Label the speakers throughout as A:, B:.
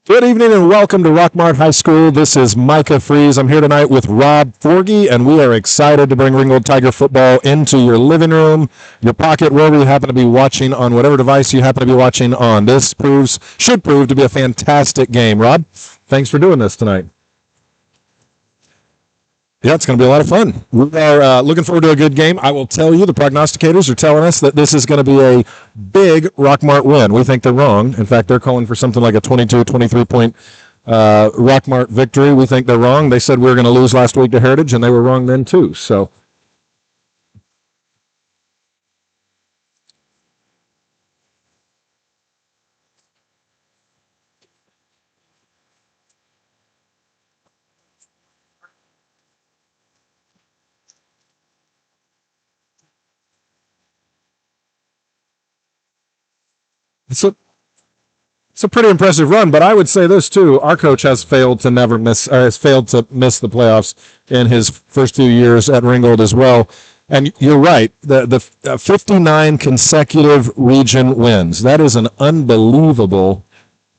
A: Good evening and welcome to Rockmart High School. This is Micah Freeze. I'm here tonight with Rob Forgy, and we are excited to bring Ringgold Tiger football into your living room, your pocket, wherever you happen to be watching on whatever device you happen to be watching on. This should prove to be a fantastic game. Rob, thanks for doing this tonight. Yeah, it's going to be a lot of fun. We are looking forward to a good game. I will tell you, the prognosticators are telling us that this is going to be a big Rockmart win. We think they're wrong. In fact, they're calling for something like a 22, 23-point Rockmart victory. We think they're wrong. They said we were going to lose last week to Heritage, and they were wrong then too. So. It's a pretty impressive run, but I would say this too: our coach has failed to miss the playoffs in his first 2 years at Ringold as well. And you're right, the 59 consecutive region wins. That is an unbelievable.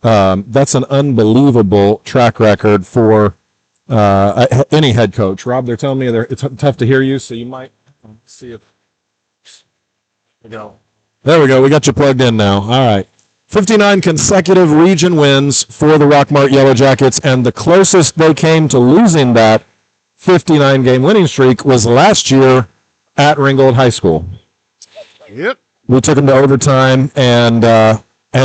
A: That's an unbelievable track record for any head coach. Rob, they're telling me it's tough to hear you, so you might see if. There we go. We got you plugged in now. All right. 59 consecutive region wins for the Rockmart Yellow Jackets, and the closest they came to losing that 59-game winning streak was last year at Ringgold High School.
B: Yep.
A: We took them to overtime and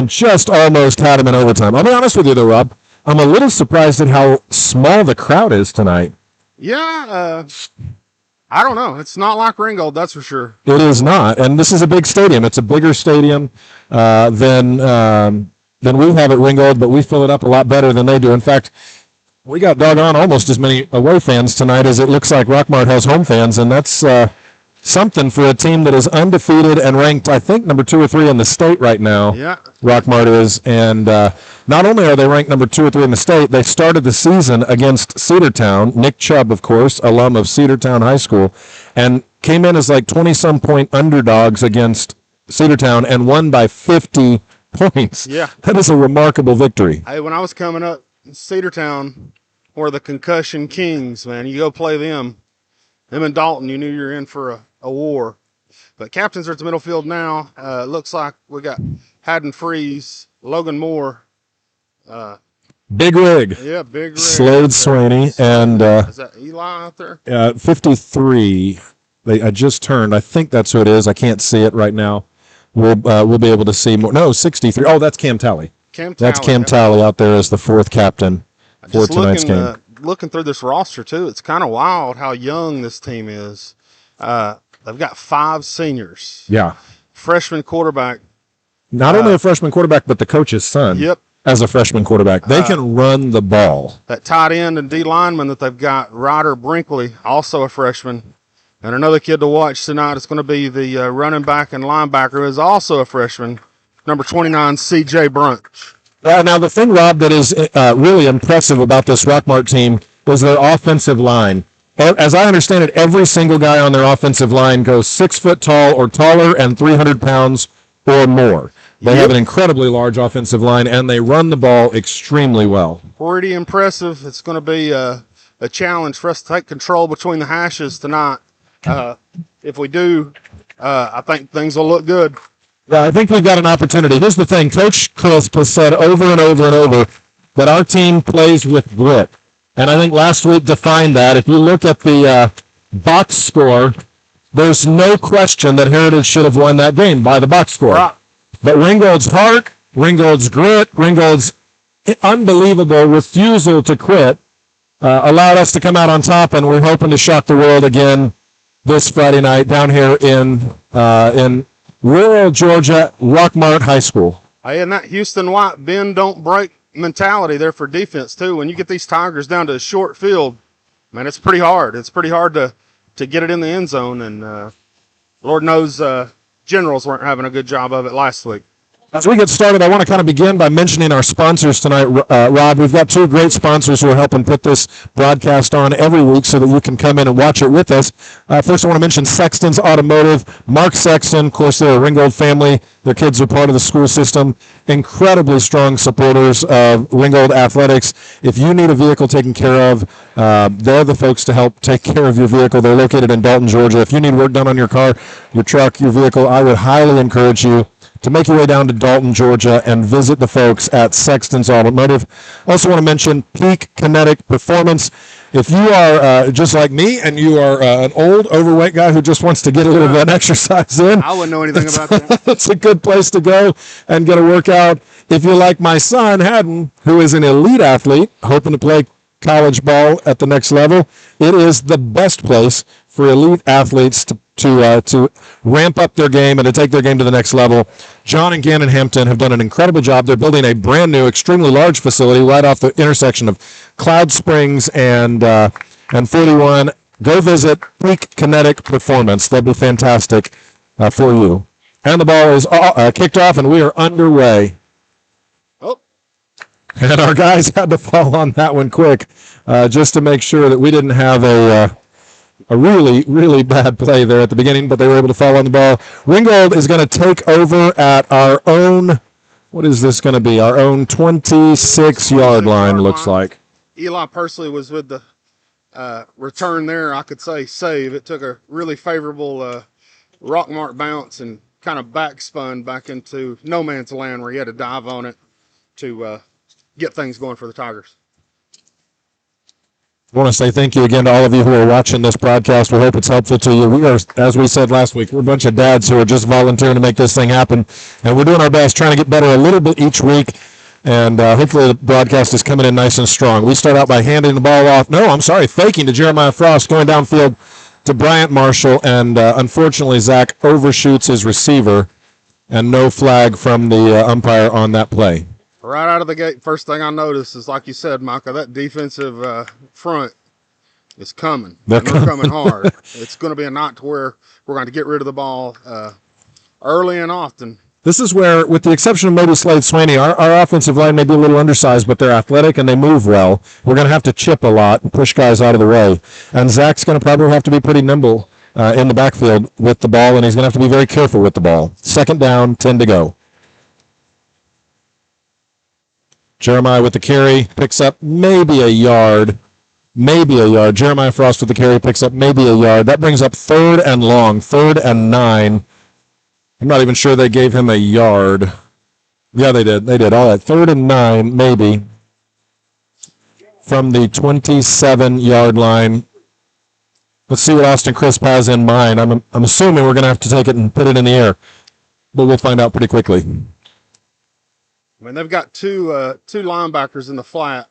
A: just almost had them in overtime. I'll be honest with you, though, Rob. I'm a little surprised at how small the crowd is tonight.
B: Yeah, I don't know. It's not like Ringold, that's for sure.
A: It is not, and this is a big stadium. It's a bigger stadium than we have at Ringold, but we fill it up a lot better than they do. In fact, we got doggone almost as many away fans tonight as it looks like Rockmart has home fans, and that's something for a team that is undefeated and ranked, I think, number 2 or 3 in the state right now.
B: Yeah.
A: Rockmart is, and not only are they ranked number 2 or 3 in the state, they started the season against Cedartown. Nick Chubb, of course, alum of Cedartown High School, and came in as like 20-some point underdogs against Cedartown and won by 50 points.
B: Yeah.
A: That is a remarkable victory.
B: Hey, when I was coming up, Cedartown were the concussion kings, man. You go play them in Dalton, you knew you were in for a war. But captains are at the middle field now. It looks like we got Haddon Freeze, Logan Moore.
A: Big Rig.
B: Yeah, Big Rig.
A: Slade Swaney. And
B: is that Eli out there?
A: 53. I just turned. I think that's who it is. I can't see it right now. We'll be able to see more. No, 63. Oh, that's Cam Talley. That's Cam Talley out there as the 4th captain for tonight's game.
B: Looking through this roster, too, it's kind of wild how young this team is. They've got 5 seniors.
A: Yeah.
B: Freshman quarterback.
A: Not only a freshman quarterback, but the coach's son.
B: Yep.
A: As a freshman quarterback. They can run the ball.
B: That tight end and D lineman that they've got, Ryder Brinkley, also a freshman. And another kid to watch tonight is going to be the running back and linebacker, who is also a freshman, number 29, C.J. Brunt.
A: Now, the thing, Rob, that is really impressive about this Rockmart team was their offensive line. As I understand it, every single guy on their offensive line goes 6 foot tall or taller and 300 pounds or more. They have an incredibly large offensive line, and they run the ball extremely well.
B: Pretty impressive. It's going to be a challenge for us to take control between the hashes tonight. If we do, I think things will look good.
A: Yeah, I think we've got an opportunity. Here's the thing. Coach Crisp has said over and over and over that our team plays with grit. And I think last week defined that. If you look at the box score, there's no question that Heritage should have won that game by the box score.
B: Right.
A: But Ringold's heart, Ringold's grit, Ringold's unbelievable refusal to quit allowed us to come out on top, and we're hoping to shock the world again this Friday night down here in rural Georgia, Rockmart High School.
B: Hey, and that Houston White bend don't break mentality there for defense too. When you get these Tigers down to a short field, man, it's pretty hard. It's pretty hard to get it in the end zone, and Lord knows Generals weren't having a good job of it last week.
A: As we get started, I want to kind of begin by mentioning our sponsors tonight, Rob. We've got two great sponsors who are helping put this broadcast on every week so that you can come in and watch it with us. First, I want to mention Sexton's Automotive. Mark Sexton, of course, they're a Ringgold family. Their kids are part of the school system. Incredibly strong supporters of Ringgold athletics. If you need a vehicle taken care of, they're the folks to help take care of your vehicle. They're located in Dalton, Georgia. If you need work done on your car, your truck, your vehicle, I would highly encourage you to make your way down to Dalton, Georgia, and visit the folks at Sexton's Automotive. Also want to mention Peak Kinetic Performance. If you are just like me and you are an old, overweight guy who just wants to get a little bit of exercise in,
B: I wouldn't know anything about that.
A: it's a good place to go and get a workout. If you're like my son, Haddon, who is an elite athlete, hoping to play college ball at the next level, it is the best place for elite athletes to ramp up their game and to take their game to the next level. John and Gannon Hampton have done an incredible job. They're building a brand new, extremely large facility right off the intersection of Cloud Springs and 41. Go visit Peak Kinetic Performance. They'll be fantastic for you. And the ball is kicked off, and we are underway.
B: Oh,
A: And our guys had to fall on that one quick just to make sure that we didn't have a really, really bad play there at the beginning, but they were able to fall on the ball. Ringold is going to take over at our own, what is this going to be? Our own 26-yard line, looks like.
B: Eli Persley was with the return there. I could say save. It took a really favorable Rockmart bounce and kind of backspun back into no man's land where he had to dive on it to get things going for the Tigers.
A: I want to say thank you again to all of you who are watching this broadcast. We hope it's helpful to you. We are, as we said last week, we're a bunch of dads who are just volunteering to make this thing happen, and we're doing our best, trying to get better a little bit each week, and hopefully the broadcast is coming in nice and strong. We start out by handing the ball off. Faking to Jeremiah Frost, going downfield to Bryant Marshall, and unfortunately Zach overshoots his receiver, and no flag from the umpire on that play.
B: Right out of the gate, first thing I noticed is, like you said, Micah, that defensive front is coming. They're coming hard. It's going to be a night to where we're going to get rid of the ball early and often.
A: This is where, with the exception of maybe Slade Swaney, our offensive line may be a little undersized, but they're athletic and they move well. We're going to have to chip a lot and push guys out of the way. And Zach's going to probably have to be pretty nimble in the backfield with the ball, and he's going to have to be very careful with the ball. Second down, 10 to go. Jeremiah with the carry, picks up maybe a yard. Jeremiah Frost with the carry, picks up maybe a yard. That brings up third and long, 3rd and 9. I'm not even sure they gave him a yard. Yeah, they did. All right, 3rd and 9, maybe, from the 27-yard line. Let's see what Austin Crisp has in mind. I'm assuming we're going to have to take it and put it in the air, but we'll find out pretty quickly.
B: I mean, they've got two linebackers in the flat.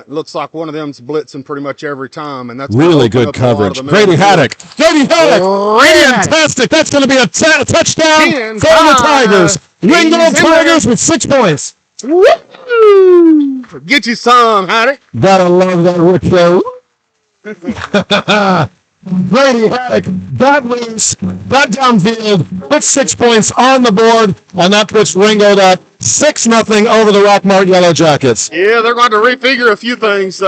B: Looks like one of them's blitzing pretty much every time, and that's
A: really good coverage. Grady Haddock, fantastic! That's going to be a touchdown for the Tigers. Ringgold Tigers with 6 points.
B: Woo! Get you some, Haddock.
A: Gotta love that Rick. Grady Haddock got loose, got downfield, put 6 points on the board, and that puts Ringold up 6-0 over the Rockmart Yellow Jackets.
B: Yeah, they're going to refigure a few things.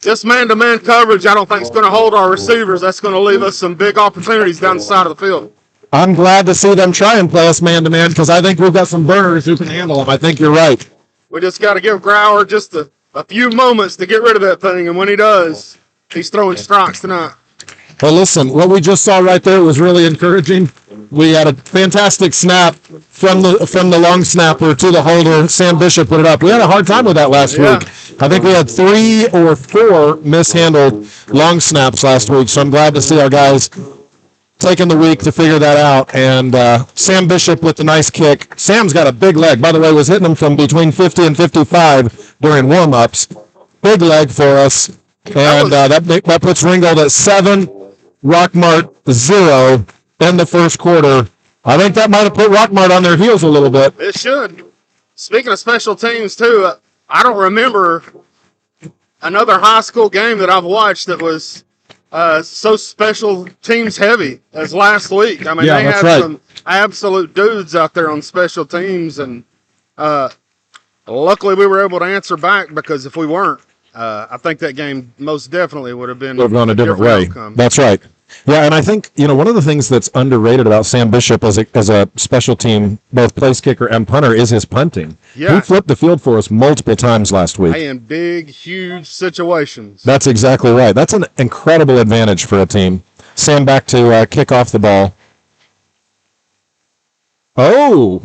B: This man-to-man coverage, I don't think is going to hold our receivers. That's going to leave us some big opportunities down the side of the field.
A: I'm glad to see them try and play us man-to-man because I think we've got some burners who can handle them. I think you're right.
B: We just got to give Grauer just a few moments to get rid of that thing, and when he does, he's throwing strikes tonight.
A: Well, listen, what we just saw right there was really encouraging. We had a fantastic snap from the long snapper to the holder. Sam Bishop put it up. We had a hard time with that last week. I think we had 3 or 4 mishandled long snaps last week, so I'm glad to see our guys taking the week to figure that out. And Sam Bishop with the nice kick. Sam's got a big leg. By the way, was hitting them from between 50 and 55 during warm-ups. Big leg for us. And that puts Ringold at 7. Rockmart 0 in the first quarter. I think that might have put Rockmart on their heels a little bit.
B: It should. Speaking of special teams, too, I don't remember another high school game that I've watched that was so special teams heavy as last week. I mean, they had absolute dudes out there on special teams, and luckily we were able to answer back, because if we weren't, I think that game most definitely would have
A: gone a different way.
B: outcome.
A: That's right. Yeah, and I think, one of the things that's underrated about Sam Bishop as a special team, both place kicker and punter, is his punting.
B: Yeah.
A: He flipped the field for us multiple times last week.
B: Hey, in big, huge situations.
A: That's exactly right. That's an incredible advantage for a team. Sam back to kick off the ball. Oh!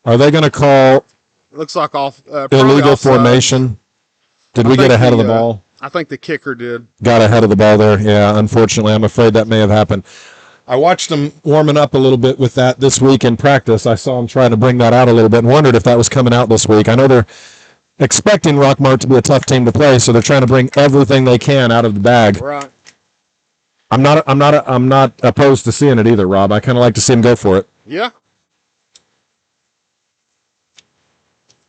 A: Are they going to call
B: Looks like
A: illegal formation? Did we get ahead of the ball?
B: I think the kicker did.
A: Got ahead of the ball there. Yeah, unfortunately, I'm afraid that may have happened. I watched them warming up a little bit with that this week in practice. I saw them trying to bring that out a little bit and wondered if that was coming out this week. I know they're expecting Rockmart to be a tough team to play, so they're trying to bring everything they can out of the bag.
B: Right.
A: I'm not opposed to seeing it either, Rob. I kind of like to see them go for it.
B: Yeah.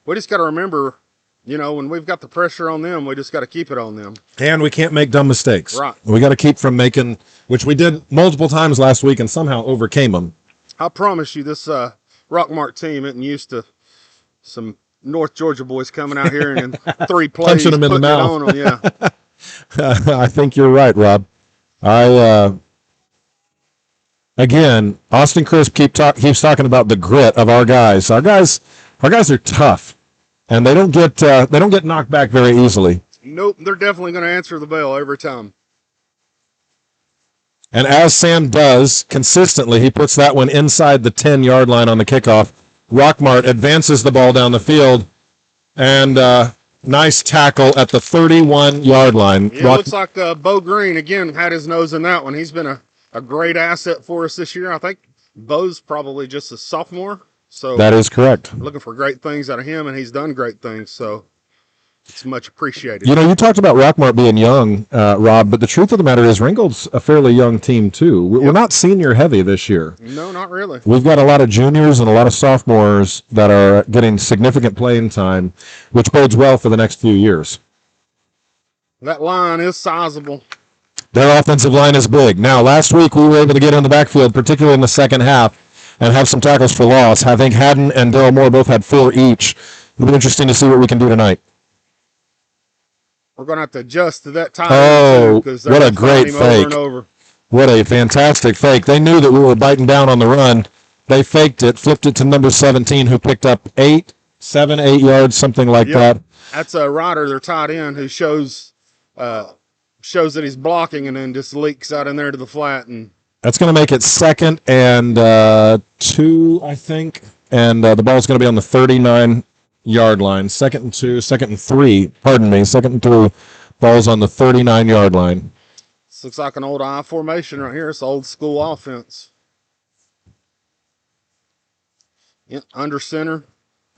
B: We just got to remember, when we've got the pressure on them, we just got to keep it on them.
A: And we can't make dumb mistakes.
B: Right.
A: We got to keep from making, which we did multiple times last week and somehow overcame them.
B: I promise you, this Rockmart team isn't used to some North Georgia boys coming out here and in 3 plays
A: punching them in the mouth.
B: On them. Yeah.
A: I think you're right, Rob. Again, Austin Crisp keeps talking about the grit of our guys. Our guys are tough, and they don't get knocked back very easily.
B: Nope, they're definitely going to answer the bell every time.
A: And as Sam does consistently, he puts that one inside the 10-yard line on the kickoff. Rockmart advances the ball down the field, and nice tackle at the 31-yard line.
B: Yeah, it looks like Bo Green, again, had his nose in that one. He's been a great asset for us this year. I think Bo's probably just a sophomore. So
A: that is correct.
B: Looking for great things out of him, and he's done great things. So it's much appreciated.
A: You talked about Rockmart being young, Rob, but the truth of the matter is Ringold's a fairly young team, too. We're not senior heavy this year.
B: No, not really.
A: We've got a lot of juniors and a lot of sophomores that are getting significant playing time, which bodes well for the next few years.
B: That line is sizable.
A: Their offensive line is big. Now, last week we were able to get in the backfield, particularly in the second half, and have some tackles for loss. I think Haddon and Daryl Moore both had 4 each. It'll be interesting to see what we can do tonight.
B: We're going to have to adjust to that time.
A: Oh, what a great fake.
B: Over and over.
A: What a fantastic fake. They knew that we were biting down on the run. They faked it, flipped it to number 17, who picked up 8 yards, something like that.
B: That's a Ryder, their tight end, who shows that he's blocking and then just leaks out in there to the flat. And
A: that's going to make it 2nd and 2, I think. And the ball's going to be on the 39-yard line. 2nd and 2, 2nd and 3. Pardon me, 2nd and 2. Ball's on the 39-yard line.
B: This looks like an old I formation right here. It's old school offense. Yep, under center.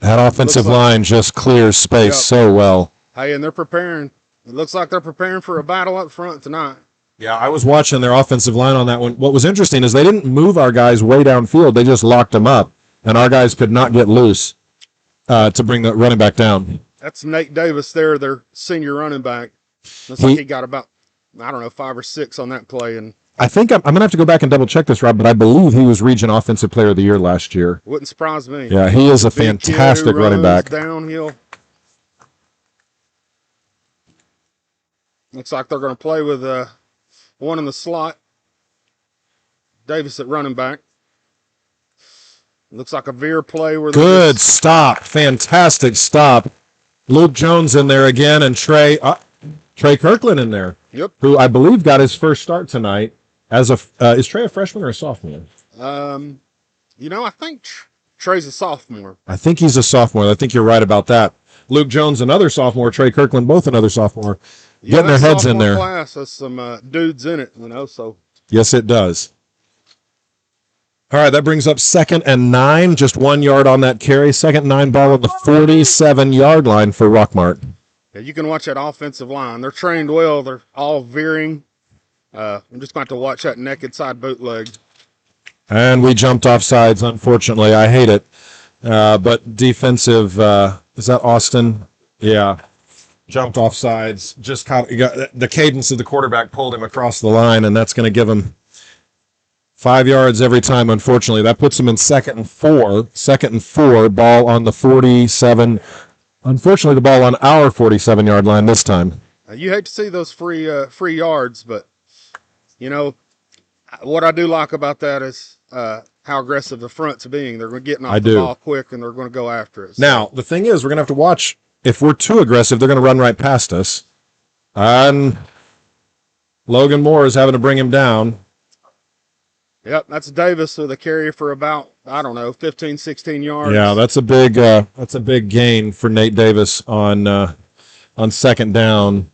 A: That offensive line just clears space so well.
B: Hey, and they're preparing. It looks like they're preparing for a battle up front tonight.
A: Yeah, I was watching their offensive line on that one. What was interesting is they didn't move our guys way downfield. They just locked them up, and our guys could not get loose to bring the running back down.
B: That's Nate Davis there, their senior running back. Looks like he got about, 5 or 6 on that play. And
A: I think I'm going to have to go back and double-check this, Rob, but I believe he was Region Offensive Player of the Year last year.
B: Wouldn't surprise me.
A: Yeah, he is a fantastic running back.
B: Downhill. Looks like they're going to play with one in the slot. Davis at running back. Looks like a veer play.
A: Good stop. Fantastic stop. Luke Jones in there again, and Trey Kirkland in there.
B: Yep.
A: Who I believe got his first start tonight. Is Trey a freshman or a sophomore?
B: I think Trey's a sophomore.
A: I think he's a sophomore. I think you're right about that. Luke Jones, another sophomore. Trey Kirkland, both another sophomore. Getting their heads in there.
B: Class has some dudes in it, so.
A: Yes, it does. All right, that brings up 2nd and 9, just 1 yard on that carry. 2nd and 9, ball on the 47-yard line for Rockmart.
B: Yeah, you can watch that offensive line. They're trained well. They're all veering. I'm just going to have to watch that naked side bootleg.
A: And we jumped off sides, unfortunately. I hate it. But defensive, is that Austin? Yeah. Jumped off sides. Just the cadence of the quarterback pulled him across the line, and that's going to give him 5 yards every time, unfortunately. That puts them in second and four. Second and four, ball on the 47. Unfortunately, the ball on our 47-yard line this time.
B: You hate to see those free yards, but, you know, what I do like about that is how aggressive the front's being. They're getting off the ball quick, and they're going to go after it. So.
A: Now, the thing is, we're going to have to watch. If we're too aggressive, they're going to run right past us. And Logan Moore is having to bring him down.
B: Yep, that's Davis with a carry for about, 15, 16 yards.
A: Yeah, that's a big gain for Nate Davis on second down.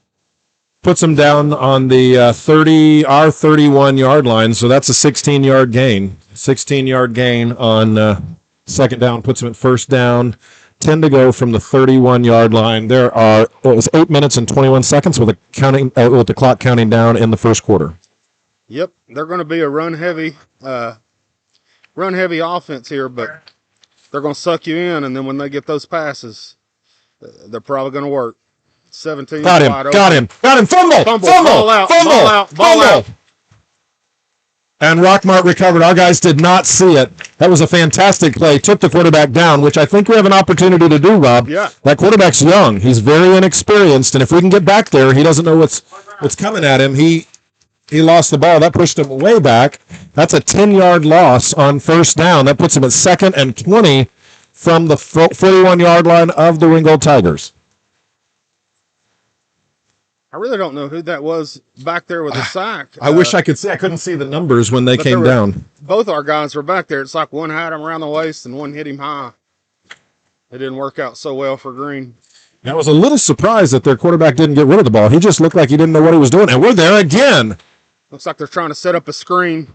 A: Puts him down on the our 31-yard line, so that's a 16-yard gain. 16-yard gain on second down puts him at first down. 10 to go from the 31-yard line. There are it was 8 minutes and 21 seconds with the clock counting down in the first quarter.
B: Yep, they're going to be a run heavy offense here, but they're going to suck you in, and then when they get those passes, they're probably going to work. 17.
A: Got him. Fumble.
B: Ball out.
A: And Rockmart recovered. Our guys did not see it. That was a fantastic play. Took the quarterback down, which I think we have an opportunity to do, Rob.
B: Yeah.
A: That quarterback's young. He's very inexperienced, and if we can get back there, he doesn't know what's coming at him. He lost the ball. That pushed him way back. That's a 10-yard loss on first down. That puts him at second and 20 from the 41-yard line of the Ringgold Tigers.
B: I really don't know who that was back there with the sack.
A: I wish I could see. I couldn't see the numbers when they came down.
B: Both our guys were back there. It's like one had him around the waist and one hit him high. It didn't work out so well for Green.
A: I was a little surprised that their quarterback didn't get rid of the ball. He just looked like he didn't know what he was doing. And we're there again.
B: Looks like they're trying to set up a screen.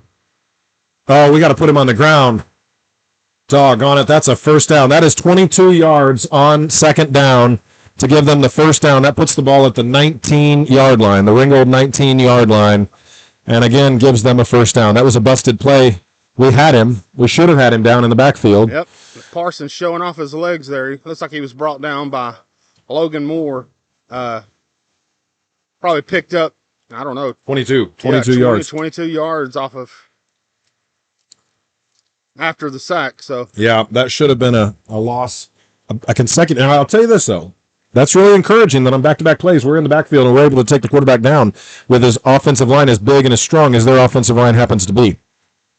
A: Oh, we got to put him on the ground. Doggone it. That's a first down. That is 22 yards on second down to give them the first down. That puts the ball at the 19-yard line, the Ringold 19-yard line, and again gives them a first down. That was a busted play. We had him. We should have had him down in the backfield.
B: Yep. Parsons showing off his legs there. He looks like he was brought down by Logan Moore. Probably picked up,
A: 22 yards.
B: 22 yards off of after the sack. So
A: yeah, that should have been a loss, a consecutive. And I'll tell you this, though. That's really encouraging that on back-to-back plays, we're in the backfield and we're able to take the quarterback down with his offensive line as big and as strong as their offensive line happens to be.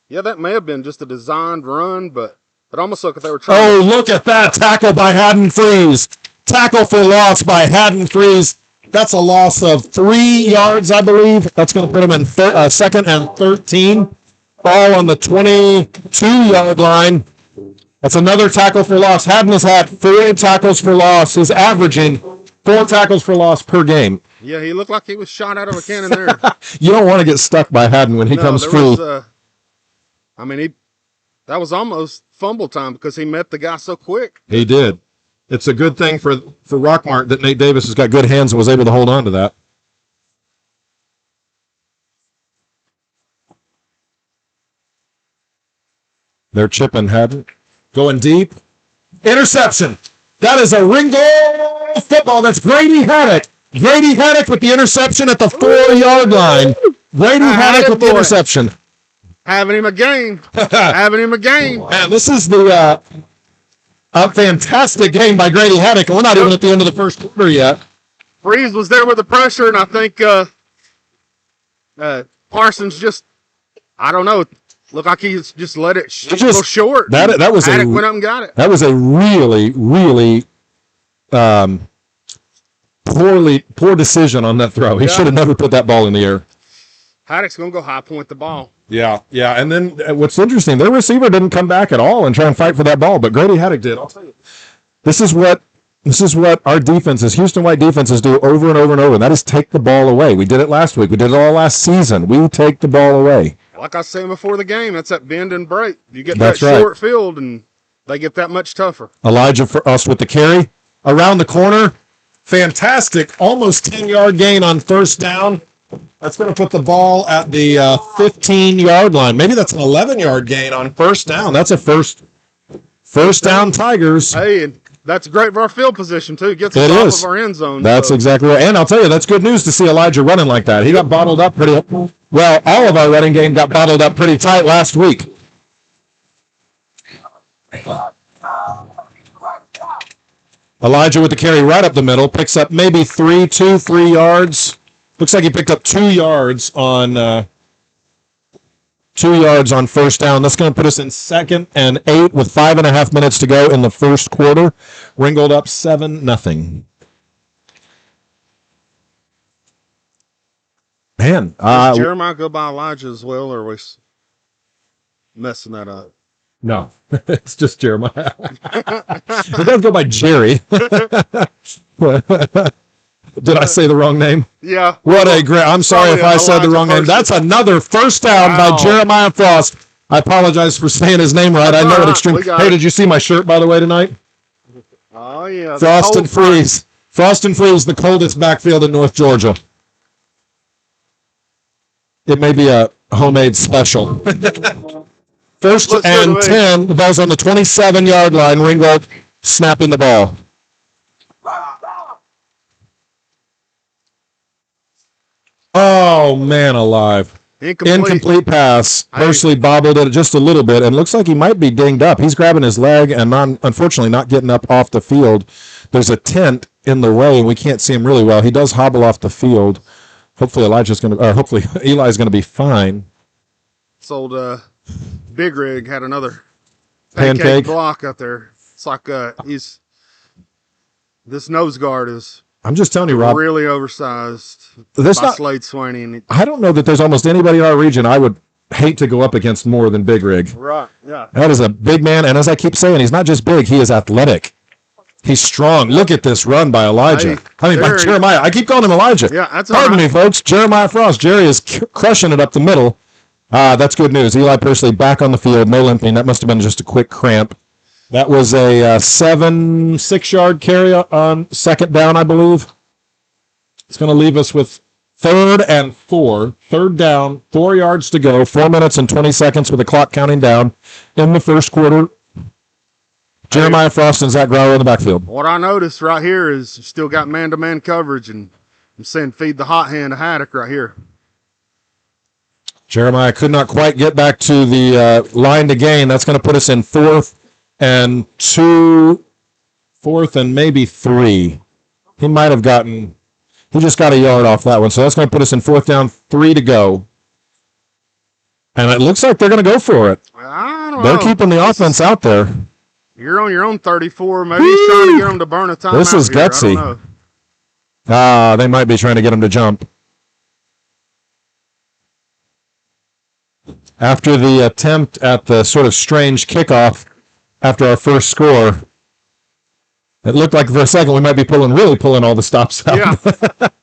B: Yeah, that may have been just a designed run, but it almost looked like they were trying.
A: Oh, look at that tackle by Haddon Freeze. Tackle for loss by Haddon Freeze. That's a loss of 3 yards, I believe. That's going to put him in second and 13. Ball on the 22-yard line. That's another tackle for loss. Haddon has had 4 tackles for loss. He's averaging 4 tackles for loss per game.
B: Yeah, he looked like he was shot out of a cannon there.
A: You don't want to get stuck by Haddon when he comes free.
B: That was almost fumble time because he met the guy so quick.
A: He did. It's a good thing for Rockmart that Nate Davis has got good hands and was able to hold on to that. They're chipping Haddon. Going deep. Interception. That is a Ringgold football. That's Grady Haddock. Grady Haddock with the interception at the 4-yard line. Grady Haddock with the interception.
B: Having him a game.
A: Man, this is a fantastic game by Grady Haddock. We're not even at the end of the first quarter yet.
B: Freeze was there with the pressure, and I think Parsons just, looked like he just let it go short.
A: That was
B: Haddock went up and got it.
A: That was a really, really poor decision on that throw. He should have never put that ball in the air.
B: Haddock's going to go high point the ball.
A: Yeah. And then what's interesting, their receiver didn't come back at all and try and fight for that ball, but Grady Haddock did. I'll tell you. This is what our defenses, Houston White defenses, do over and over and over, and that is take the ball away. We did it last week. We did it all last season. We take the ball away.
B: Like I was saying before the game, that's that bend and break. You get that short field, and they get that much tougher.
A: Elijah for us with the carry. Around the corner. Fantastic. Almost 10-yard gain on first down. That's going to put the ball at the 15-yard line. Maybe that's an 11-yard gain on first down. That's a first down Tigers.
B: Hey, and That's great for our field position, too. It gets
A: It
B: us
A: is.
B: off of our end zone.
A: That's exactly right. And I'll tell you, that's good news to see Elijah running like that. He got bottled up pretty well. All of our running game got bottled up pretty tight last week. Elijah with the carry right up the middle, picks up maybe 3 yards. Looks like he picked up 2 yards on 2 yards on first down. That's going to put us in 2nd and 8 with 5.5 minutes to go in the first quarter. Ringgold up 7-0. Man,
B: does Jeremiah go by Elijah as well, or are we messing that up?
A: No, it's just Jeremiah. It does go by Jerry. Did I say the wrong name?
B: Yeah.
A: What a great... I'm sorry if I said the wrong name. That's another first down by Jeremiah Frost. I apologize for saying his name right. I know it extremely... Hey, did you see my shirt, by the way, tonight?
B: Oh, yeah.
A: Frost and Freeze. Frost and Freeze, the coldest backfield in North Georgia. It may be a homemade special. First and 10. The ball's on the 27-yard line. Ringold snapping the ball. Oh, man alive. Incomplete pass. Mostly bobbled it just a little bit, and looks like he might be dinged up. He's grabbing his leg and unfortunately not getting up off the field. There's a tent in the way, and we can't see him really well. He does hobble off the field. Hopefully Eli's going to be fine.
B: This old Big Rig had another
A: pancake
B: block out there. It's like this nose guard is...
A: I'm just telling you, Rob.
B: Really oversized
A: by
B: Slade Swaney.
A: I don't know that there's almost anybody in our region I would hate to go up against more than Big Rig.
B: Right, yeah.
A: That is a big man, and as I keep saying, he's not just big, he is athletic. He's strong. Look at this run by Elijah. By Jeremiah. I keep calling him Elijah.
B: Yeah, that's
A: Pardon me, folks. Jeremiah Frost. Jerry is crushing it up the middle. That's good news. Eli Persley back on the field, no limping. That must have been just a quick cramp. That was a 6-yard carry on second down, I believe. It's going to leave us with 3rd and 4. 3rd down, 4 yards to go, 4 minutes and 20 seconds with the clock counting down in the first quarter. Jeremiah Frost and Zach Grauer in the backfield.
B: What I noticed right here is you still got man-to-man coverage, and I'm saying feed the hot hand to Haddock right here.
A: Jeremiah could not quite get back to the line to gain. That's going to put us in 4th and 2, 4th and maybe 3. He might have gotten... He just got a yard off that one, so that's going to put us in 4th down, 3 to go. And it looks like they're going to go for it.
B: I don't know.
A: They're keeping the offense out there.
B: You're on your own 34. Maybe he's trying to get them to burn a timeout.
A: This is gutsy. They might be trying to get him to jump. After the attempt at the sort of strange kickoff after our first score, it looked like for a second we might be really pulling all the stops out.
B: Yeah.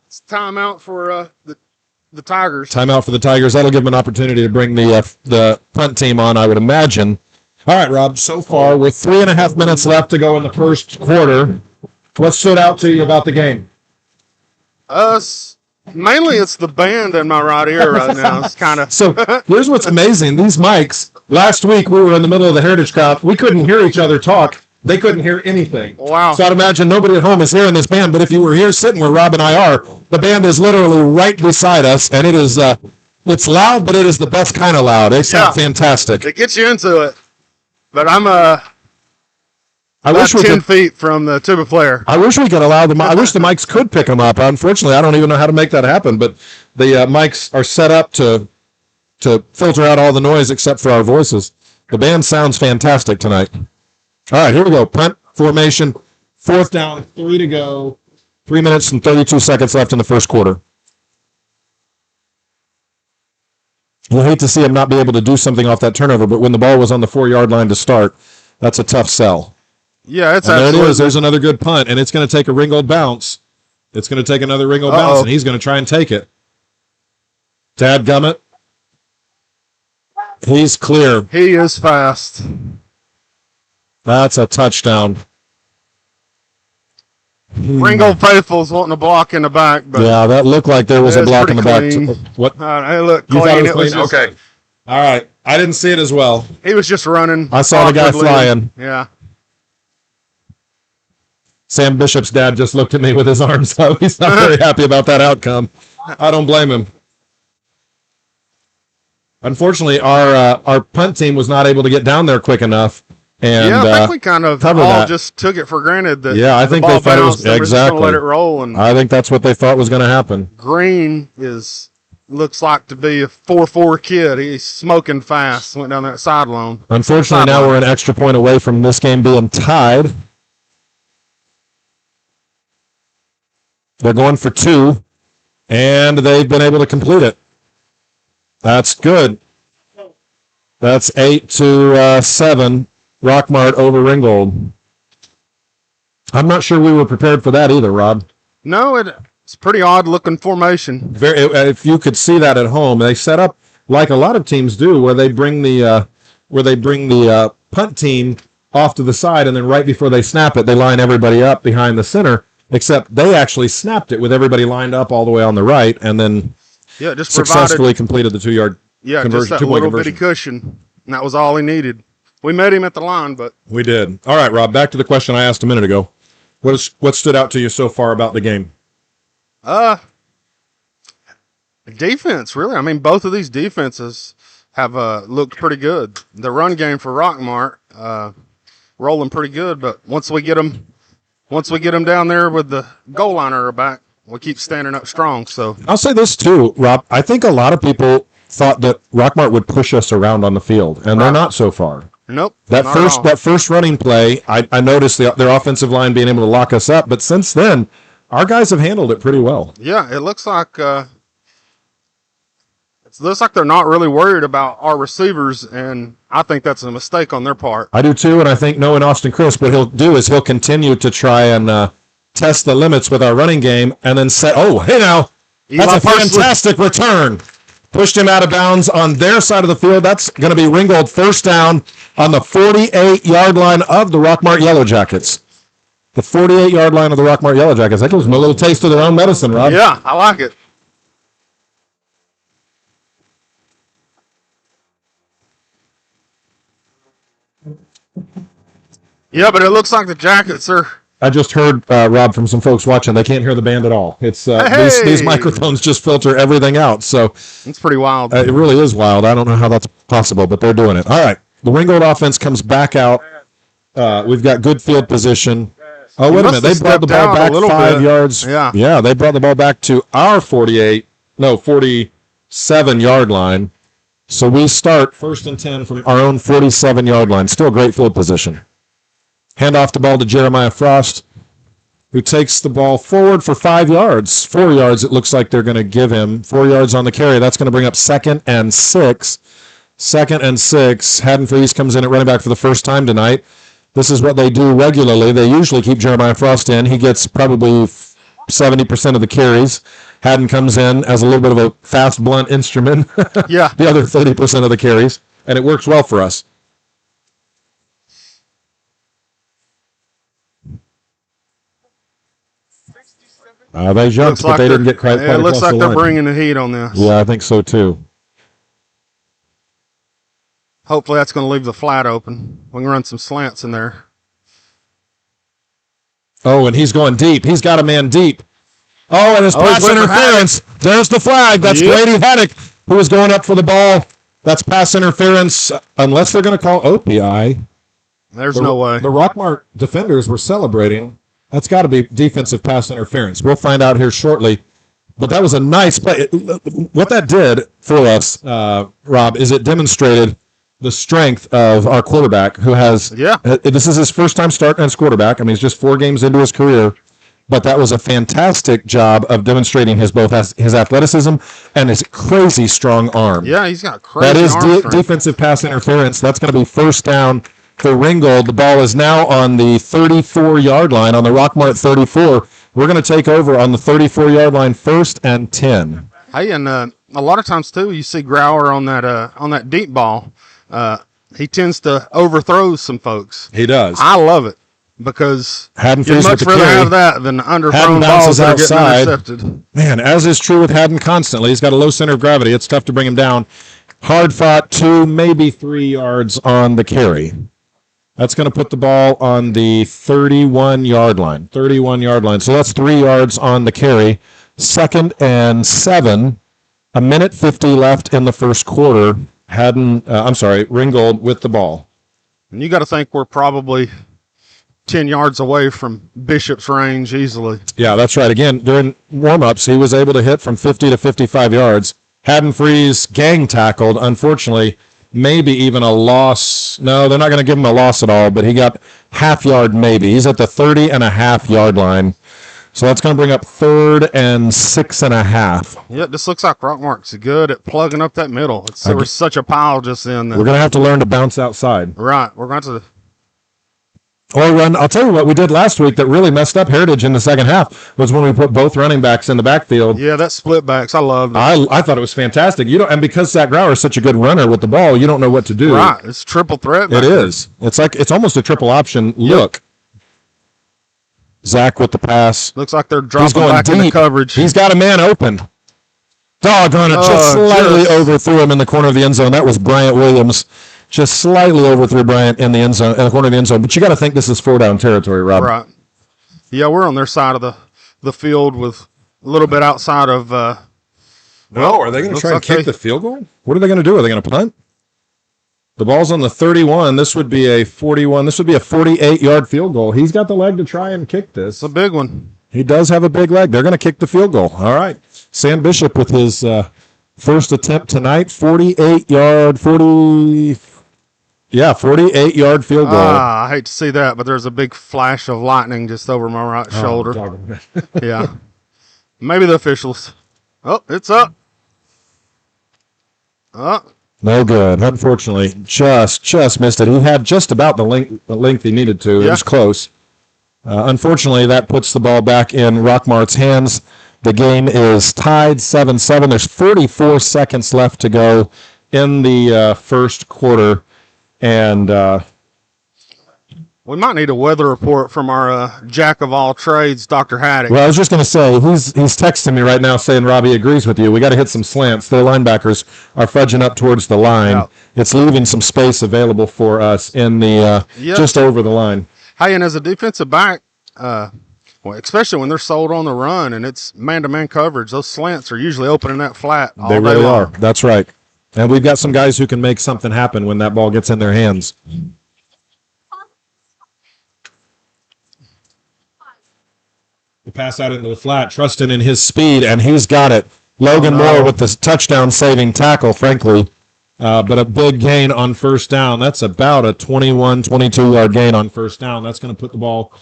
B: It's timeout for the Tigers.
A: Timeout for the Tigers. That'll give them an opportunity to bring the punt team on, I would imagine. All right, Rob, so far we're 3.5 minutes left to go in the first quarter. What stood out to you about the game?
B: Mainly it's the band in my right ear right now. It's kind of...
A: So here's what's amazing. These mics, last week we were in the middle of the Heritage Cup. We couldn't hear each other talk. They couldn't hear anything.
B: Wow.
A: So I'd imagine nobody at home is hearing this band, but if you were here sitting where Rob and I are, the band is literally right beside us, and it is it's loud, but it is the best kind of loud. They sound fantastic.
B: It gets you into it. But I'm
A: I wish we
B: 10
A: could,
B: feet from the tuba player.
A: I wish we could allow them. I wish the mics could pick them up. Unfortunately, I don't even know how to make that happen, but the mics are set up to filter out all the noise except for our voices. The band sounds fantastic tonight. All right, here we go. Punt formation, 4th down, 3 to go, 3 minutes and 32 seconds left in the first quarter. You'll hate to see him not be able to do something off that turnover, but when the ball was on the 4-yard line to start, that's a tough sell.
B: Yeah, it's
A: there it is. There's another good punt, and it's going to take a Ringold bounce. It's going to take another Ringold bounce, and he's going to try and take it. Dadgummit. He's clear.
B: He is fast.
A: That's a touchdown.
B: Ringold faithful's wanting a block in the back, but
A: yeah, that looked like there was a block in the back.
B: What? It looked
A: clean.
B: It was just,
A: okay. All right. I didn't see it as well.
B: He was just running.
A: I saw the guy flying.
B: Yeah.
A: Sam Bishop's dad just looked at me with his arms up. He's not very happy about that outcome. I don't blame him. Unfortunately, our punt team was not able to get down there quick enough. And,
B: I think we kind of all just took it for granted that
A: I think they thought it was exactly.
B: Let it roll, and
A: I think that's what they thought was going to happen.
B: Green looks like to be a 4-4 kid. He's smoking fast. Went down that sideline.
A: Unfortunately, now we're an extra point away from this game being tied. They're going for 2, and they've been able to complete it. That's good. That's 8-7. Rockmart over Ringgold. I'm not sure we were prepared for that either, Rob.
B: No, it's pretty odd looking formation.
A: If you could see that at home, they set up like a lot of teams do, where they bring the punt team off to the side, and then right before they snap it, they line everybody up behind the center. Except they actually snapped it with everybody lined up all the way on the right, and then
B: just
A: successfully completed the 2-yard conversion.
B: Just that little bitty cushion, and that was all he needed. We met him at the line, but
A: we did. All right, Rob. Back to the question I asked a minute ago. What stood out to you so far about the game?
B: Defense, really. I mean, both of these defenses have looked pretty good. The run game for Rockmart rolling pretty good, but once we get them down there with the goal line at our back, we keep standing up strong. So
A: I'll say this too, Rob. I think a lot of people thought that Rockmart would push us around on the field, and they're not so far.
B: Nope.
A: That first running play, I noticed their offensive line being able to lock us up, but since then, our guys have handled it pretty well.
B: Yeah, it looks like they're not really worried about our receivers, and I think that's a mistake on their part.
A: I do too, and I think knowing Austin Crisp, what he'll do is he'll continue to try and test the limits with our running game, and then say, "Oh, hey now, that's a fantastic return." Pushed him out of bounds on their side of the field. That's going to be Ringold first down on the 48-yard line of the Rockmart Yellow Jackets. The 48-yard line of the Rockmart Yellow Jackets. That gives them a little taste of their own medicine, Rob.
B: Yeah, I like it. Yeah, but it looks like the Jackets are...
A: I just heard, Rob, from some folks watching. They can't hear the band at all. It's these microphones just filter everything out. So
B: it's pretty wild.
A: It really is wild. I don't know how that's possible, but they're doing it. All right. The Ringgold offense comes back out. We've got good field position. Oh, wait a minute. They brought the ball back 5 yards. Yeah, they brought the ball back to our 47-yard line. So we start 1st and 10 from our own 47-yard line. Still great field position. Hand off the ball to Jeremiah Frost, who takes the ball forward for 5 yards. 4 yards, it looks like they're going to give him. 4 yards on the carry. That's going to bring up 2nd and 6. 2nd and 6. Haddon Freeze comes in at running back for the first time tonight. This is what they do regularly. They usually keep Jeremiah Frost in. He gets probably 70% of the carries. Haddon comes in as a little bit of a fast, blunt instrument.
B: Yeah.
A: The other 30% of the carries. And it works well for us. They jumped, but they didn't get quite
B: it looks like they're bringing the heat on this.
A: Yeah, I think so too.
B: Hopefully that's going to leave the flat open. We can run some slants in there.
A: Oh, and he's going deep. He's got a man deep. Oh, and his pass interference. There's the flag. That's Grady Haddock, who is going up for the ball. That's pass interference, unless they're going to call OPI.
B: There's no way.
A: The Rockmart defenders were celebrating. That's got to be defensive pass interference. We'll find out here shortly. But that was a nice play. What that did for us, Rob, is it demonstrated the strength of our quarterback, who has...
B: Yeah.
A: This is his first time starting as quarterback. I mean, he's just 4 games into his career. But that was a fantastic job of demonstrating his athleticism and his crazy strong arm.
B: Yeah, he's got crazy
A: arm. That is
B: defensive
A: pass interference. That's going to be first down for Ringold. The ball is now on the 34-yard line, on the Rockmart 34. We're going to take over on the 34-yard line, 1st and 10.
B: Hey, and a lot of times, too, you see Grauer on that deep ball. He tends to overthrow some folks.
A: He does.
B: I love it because
A: Haddon
B: you'd much rather have that than underthrown balls that are getting intercepted.
A: Man, as is true with Haddon constantly, he's got a low center of gravity. It's tough to bring him down. Hard fought 2, maybe 3 yards on the carry. That's going to put the ball on the 31-yard line. 31-yard line. So that's 3 yards on the carry. 2nd and 7. A minute 50 left in the first quarter. Ringgold with the ball.
B: And you got to think we're probably 10 yards away from Bishop's range easily.
A: Yeah, that's right. Again, during warm-ups, he was able to hit from 50 to 55 yards. Haddon-Freeze gang tackled. Unfortunately, maybe even a loss. No, they're not going to give him a loss at all, but he got half yard maybe. He's at the 30.5-yard line. So that's going to bring up 3rd and 6.5.
B: Yeah, this looks like Rockmart's good at plugging up that middle. There was such a pile just then.
A: We're going to have to learn to bounce outside.
B: Right. We're going to.
A: Or run. I'll tell you what we did last week that really messed up Heritage in the second half was when we put both running backs in the backfield.
B: Yeah, that split backs. I loved it.
A: I thought it was fantastic. And because Zach Grauer is such a good runner with the ball, you don't know what to do.
B: Right. It's triple threat.
A: It is. It's almost a triple option look. Zach with the pass.
B: Looks like they're dropping back into coverage.
A: He's got a man open. Doggone it. Just slightly overthrew him in the corner of the end zone. That was Bryant Williams. Just slightly overthrew Bryant in the end zone, in the corner of the end zone. But you got to think this is 4-down territory, Rob.
B: Right. Yeah, we're on their side of the field with a little bit outside of.
A: Are they going to try and kick the field goal? What are they going to do? Are they going to punt? The ball's on the 31. This would be a 41. This would be a 48-yard field goal. He's got the leg to try and kick this.
B: It's a big one.
A: He does have a big leg. They're going to kick the field goal. All right. Sam Bishop with his first attempt tonight. 48-yard field goal.
B: I hate to see that, but there's a big flash of lightning just over my right shoulder. Yeah. Maybe the officials. Oh, it's up.
A: No good. Unfortunately, just missed it. He had just about the length he needed to. It was close. Unfortunately, that puts the ball back in Rockmart's hands. The game is tied 7-7. There's 44 seconds left to go in the first quarter. And
B: we might need a weather report from our jack of all trades, Dr. Haddock.
A: Well, I was just going to say, he's texting me right now saying Robbie agrees with you. We got to hit some slants. Their linebackers are fudging up towards the line. Yeah. It's leaving some space available for us in the just over the line.
B: Hey, and as a defensive back, especially when they're sold on the run and it's man-to-man coverage, those slants are usually opening that flat all day long.
A: They really are. That's right. And we've got some guys who can make something happen when that ball gets in their hands. The pass out into the flat, trusting in his speed, and he's got it. Logan Moore with the touchdown-saving tackle, frankly, but a big gain on first down. That's about a 21, 22-yard gain on first down. That's going to put the ball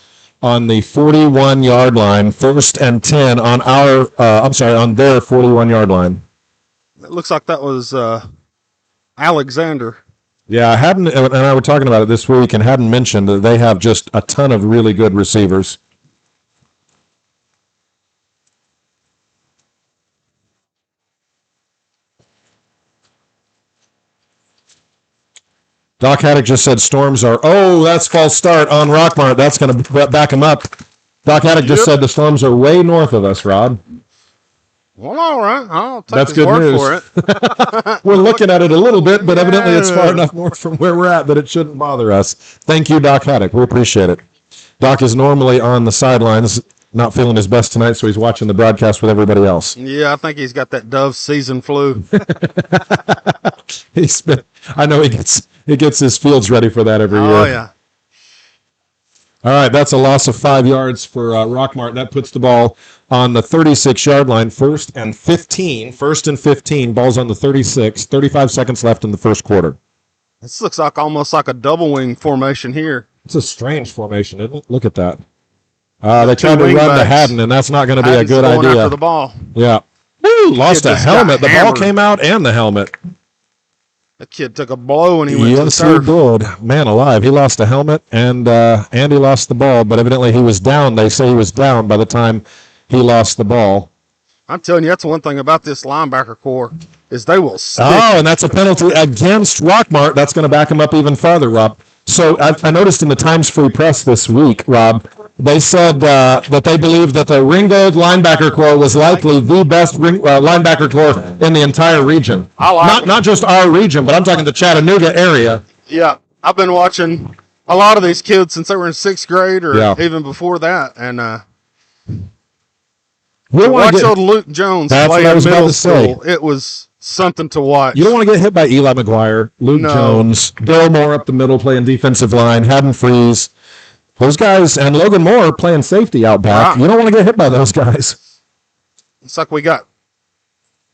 A: on the 41-yard line, 1st and 10 on on their 41-yard line.
B: It looks like that was Alexander.
A: Yeah, Haddon and I were talking about it this week, and Haddon mentioned that they have just a ton of really good receivers. Doc Haddock just said storms are, that's false start on Rockmart. That's going to back him up. Doc Haddock just said the storms are way north of us, Rod.
B: Well, all right. I'll take
A: That's
B: his
A: good
B: word
A: news.
B: for it.
A: We're looking at it a little bit, but evidently it's far enough north from where we're at that it shouldn't bother us. Thank you, Doc Haddock. We appreciate it. Doc is normally on the sidelines, not feeling his best tonight, so he's watching the broadcast with everybody else.
B: Yeah, I think he's got that Dove season flu.
A: I know he gets his fields ready for that every year.
B: Oh, yeah.
A: All right, that's a loss of 5 yards for Rockmart. That puts the ball on the 36-yard line, 1st and 15. 1st and 15, ball's on the 36. 35 seconds left in the first quarter.
B: This looks like almost like a double wing formation here.
A: It's a strange formation, isn't it? Look at that. They tried to run to Haddon, and that's not going to be a good idea.
B: After the ball.
A: Yeah. Woo, lost a helmet. The ball came out and the helmet.
B: That kid took a blow when he went to the
A: turf.
B: turf.
A: Yes, he did. Man alive. He lost a helmet, and he lost the ball, but evidently he was down. They say he was down by the time he lost the ball.
B: I'm telling you, that's one thing about this linebacker core is they will stick.
A: Oh, and that's a penalty against Rockmart. That's going to back him up even farther, Rob. So I noticed in the Times Free Press this week, Rob, they said that they believe that the Ringgold linebacker corps was likely the best linebacker corps in the entire region.
B: I like
A: not just our region, but I'm talking the Chattanooga area.
B: Yeah, I've been watching a lot of these kids since they were in 6th grade or
A: Yeah.
B: even before that. And
A: We don't want
B: watch
A: to
B: old
A: get,
B: Luke Jones
A: That's
B: play
A: what I
B: in
A: was about
B: middle
A: to say.
B: school. It was something to watch.
A: you don't want to get hit by Eli McGuire, Luke
B: No.
A: Jones, Bill Moore up the middle playing defensive line, Haddon Freeze. Those guys, and Logan Moore playing safety out back.
B: Right.
A: You don't want to get hit by those guys.
B: It's like we got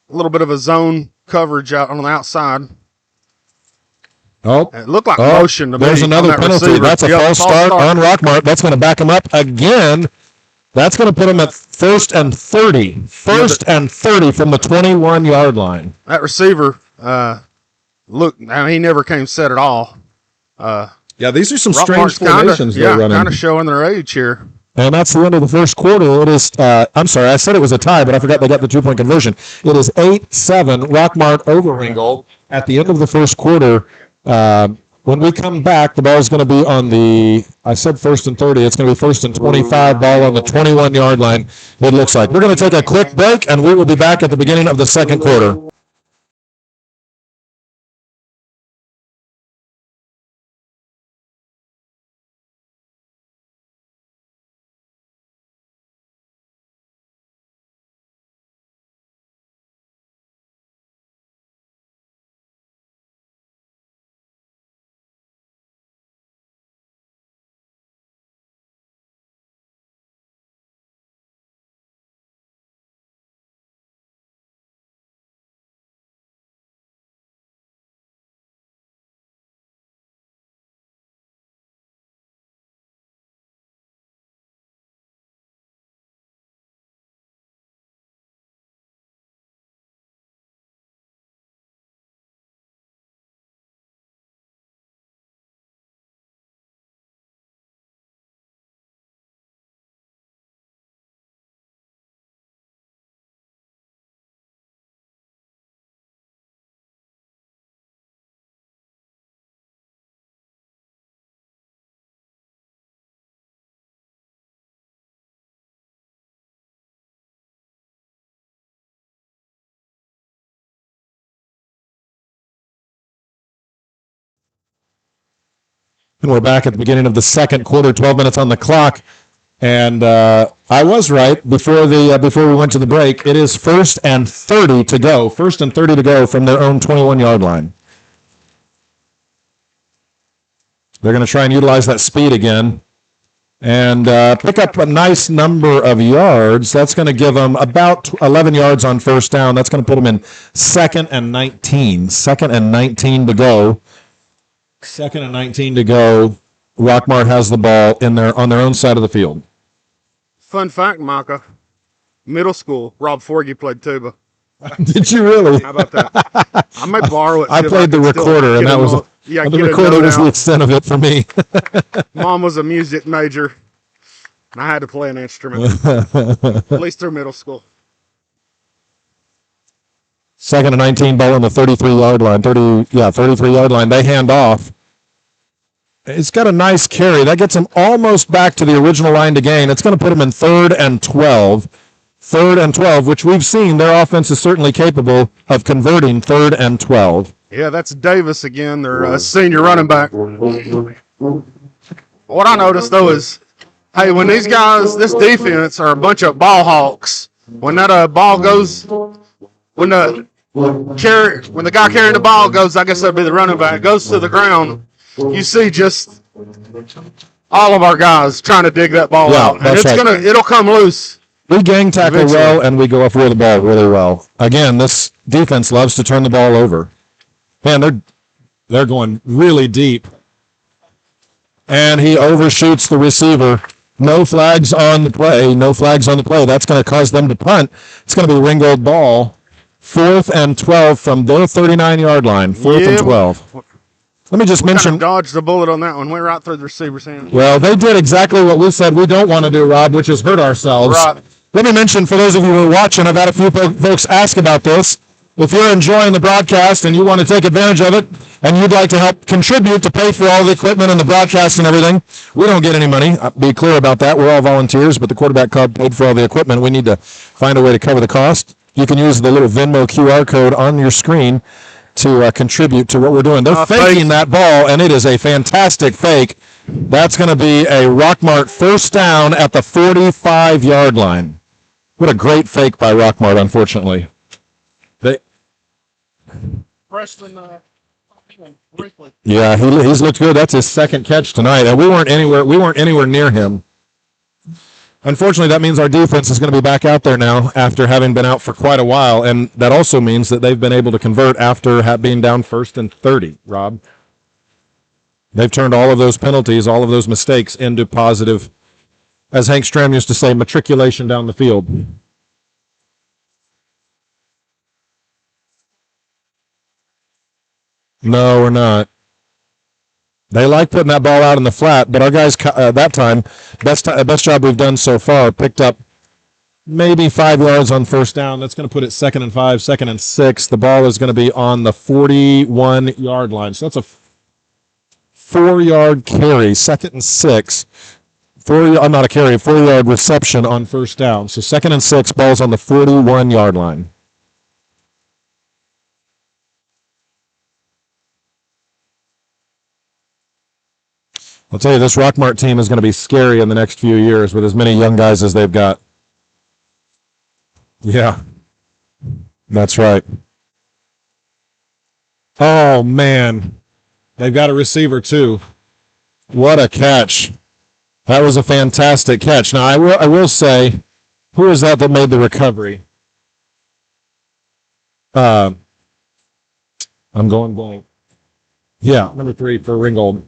B: a little bit of a zone coverage out on the outside.
A: Oh,
B: It looked like motion to me.
A: there's
B: on
A: another
B: that
A: penalty.
B: receiver.
A: That's a
B: Yep,
A: false start on Rockmart. That's going to back him up again. That's going to put him at 1st and 30. 1st and 30 from the 21-yard line.
B: That receiver, look, now he never came set at all.
A: Yeah, these are some
B: Rockmart's
A: strange formations they're running.
B: kind of showing their age here.
A: And that's the end of the first quarter. It is, I'm sorry, I said it was a tie, but I forgot they got the 2-point conversion. It is 8-7, Rockmart over Ringold at the end of the first quarter. When we come back, the ball is going to be on I said 1st and 30. It's going to be 1st and 25, ball on the 21-yard line, it looks like. We're going to take a quick break, and we will be back at the beginning of the second quarter. And we're back at the beginning of the second quarter, 12 minutes on the clock. And I was right before we went to the break. It is 1st and 30 to go. 1st and 30 to go from their own 21-yard line. They're going to try and utilize that speed again and pick up a nice number of yards. That's going to give them about 11 yards on first down. That's going to put them in 2nd and 19. 2nd and 19 to go. 2nd and 19 to go. Rockmart has the ball on their own side of the field.
B: Fun fact, Micah. Middle school, Rob Forgy played tuba.
A: Did you really?
B: How about that? I might borrow it.
A: I played the recorder, and that was the recorder was the extent of it for me.
B: Mom was a music major, and I had to play an instrument, at least through middle school.
A: 2nd and 19, ball on the 33-yard line. 33-yard line. They hand off. It's got a nice carry. That gets them almost back to the original line to gain. It's going to put them in 3rd and 12. 3rd and 12, which we've seen their offense is certainly capable of converting 3rd and 12.
B: Yeah, that's Davis again, their senior running back. What I noticed, though, is, hey, when these guys, this defense are a bunch of ball hawks, when that ball goes, when the guy carrying the ball goes, I guess that'd be the running back, goes to the ground, you see just all of our guys trying to dig that ball out. And it'll come loose.
A: We gang tackle well, and we go up with the ball really well. Again, this defense loves to turn the ball over. Man, they're going really deep. And he overshoots the receiver. No flags on the play. No flags on the play. That's going to cause them to punt. It's going to be Ringold ball. 4th and 12 from their 39-yard line. 4th and 12. Let me just mention.
B: Kind of dodged the bullet on that one. Went right through the receiver's hand.
A: Well, they did exactly what we said we don't want to do, Rob, which is hurt ourselves.
B: Right.
A: Let me mention, for those of you who are watching, I've had a few folks ask about this. If you're enjoying the broadcast and you want to take advantage of it and you'd like to help contribute to pay for all the equipment and the broadcast and everything, we don't get any money. I'll be clear about that. We're all volunteers, but the quarterback club paid for all the equipment. We need to find a way to cover the cost. You can use the little Venmo QR code on your screen to contribute to what we're doing. They're faking that ball, and it is a fantastic fake. That's going to be a Rockmart first down at the 45-yard line. What a great fake by Rockmart, unfortunately. Yeah, he's looked good. That's his second catch tonight, and we weren't anywhere near him. Unfortunately, that means our defense is going to be back out there now after having been out for quite a while, and that also means that they've been able to convert after being down 1st and 30, Rob. They've turned all of those penalties, all of those mistakes into positive, as Hank Stram used to say, matriculation down the field. No, we're not. They like putting that ball out in the flat, but our guys that time, best job we've done so far, picked up maybe 5 yards on first down. That's going to put it 2nd and 5, 2nd and 6. The ball is going to be on the 41-yard line. So that's a 4-yard carry, 2nd and 6. Not a carry, a 4-yard reception on first down. So 2nd and 6, ball's on the 41-yard line. I'll tell you, this Rockmart team is going to be scary in the next few years with as many young guys as they've got. Yeah, that's right. Oh, man. They've got a receiver, too. What a catch. That was a fantastic catch. Now, I will say, who is that made the recovery? I'm going blank. Yeah, number 3 for Ringold.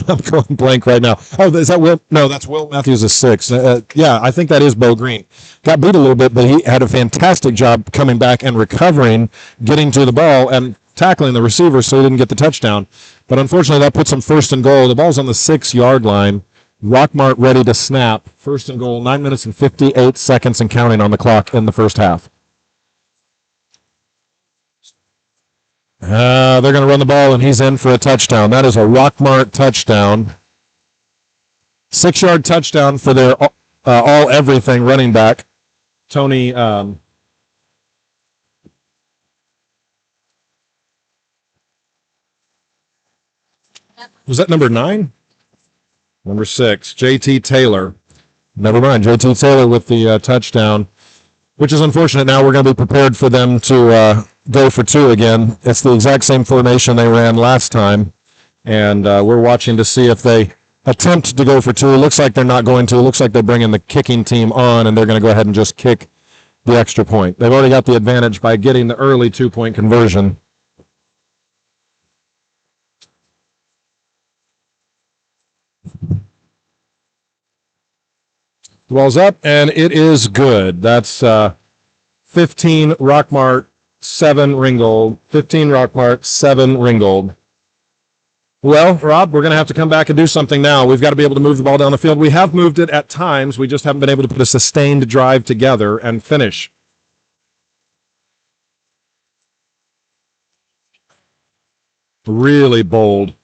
A: I'm going blank right now. Oh, is that Will? No, that's Will Matthews, a 6. Yeah, I think that is Bo Green. Got beat a little bit, but he had a fantastic job coming back and recovering, getting to the ball, and tackling the receiver so he didn't get the touchdown. But unfortunately, that puts him 1st and goal. The ball's on the 6-yard line. Rockmart ready to snap. 1st and goal, 9 minutes and 58 seconds and counting on the clock in the first half. They're going to run the ball, and he's in for a touchdown. That is a Rockmart touchdown. 6-yard touchdown for their all-everything running back, Tony. Was that number 9? Number 6, J.T. Taylor. Never mind, J.T. Taylor with the touchdown, which is unfortunate. Now we're going to be prepared for them to go for 2 again. It's the exact same formation they ran last time, and we're watching to see if they attempt to go for 2. It looks like they're not going to. It looks like they're bringing the kicking team on, and they're going to go ahead and just kick the extra point. They've already got the advantage by getting the early 2-point conversion. The ball's up, and it is good. That's 15 Rockmart, 7 Ringold. 15 Rockmart, 7 Ringold. Well, Rob, we're going to have to come back and do something now. We've got to be able to move the ball down the field. We have moved it at times. We just haven't been able to put a sustained drive together and finish. Really bold.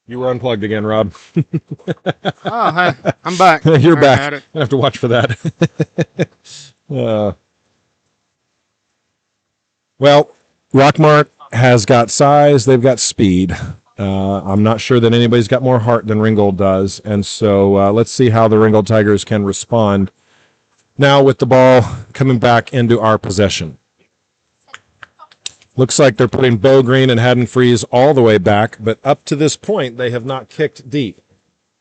A: You were unplugged again, Rob.
B: Oh, hey, I'm back.
A: You're back. I have to watch for that. Well, Rockmart has got size. They've got speed. I'm not sure that anybody's got more heart than Ringold does. And so let's see how the Ringold Tigers can respond now with the ball coming back into our possession. Looks like they're putting Bo Green and Haddon Freeze all the way back, but up to this point, they have not kicked deep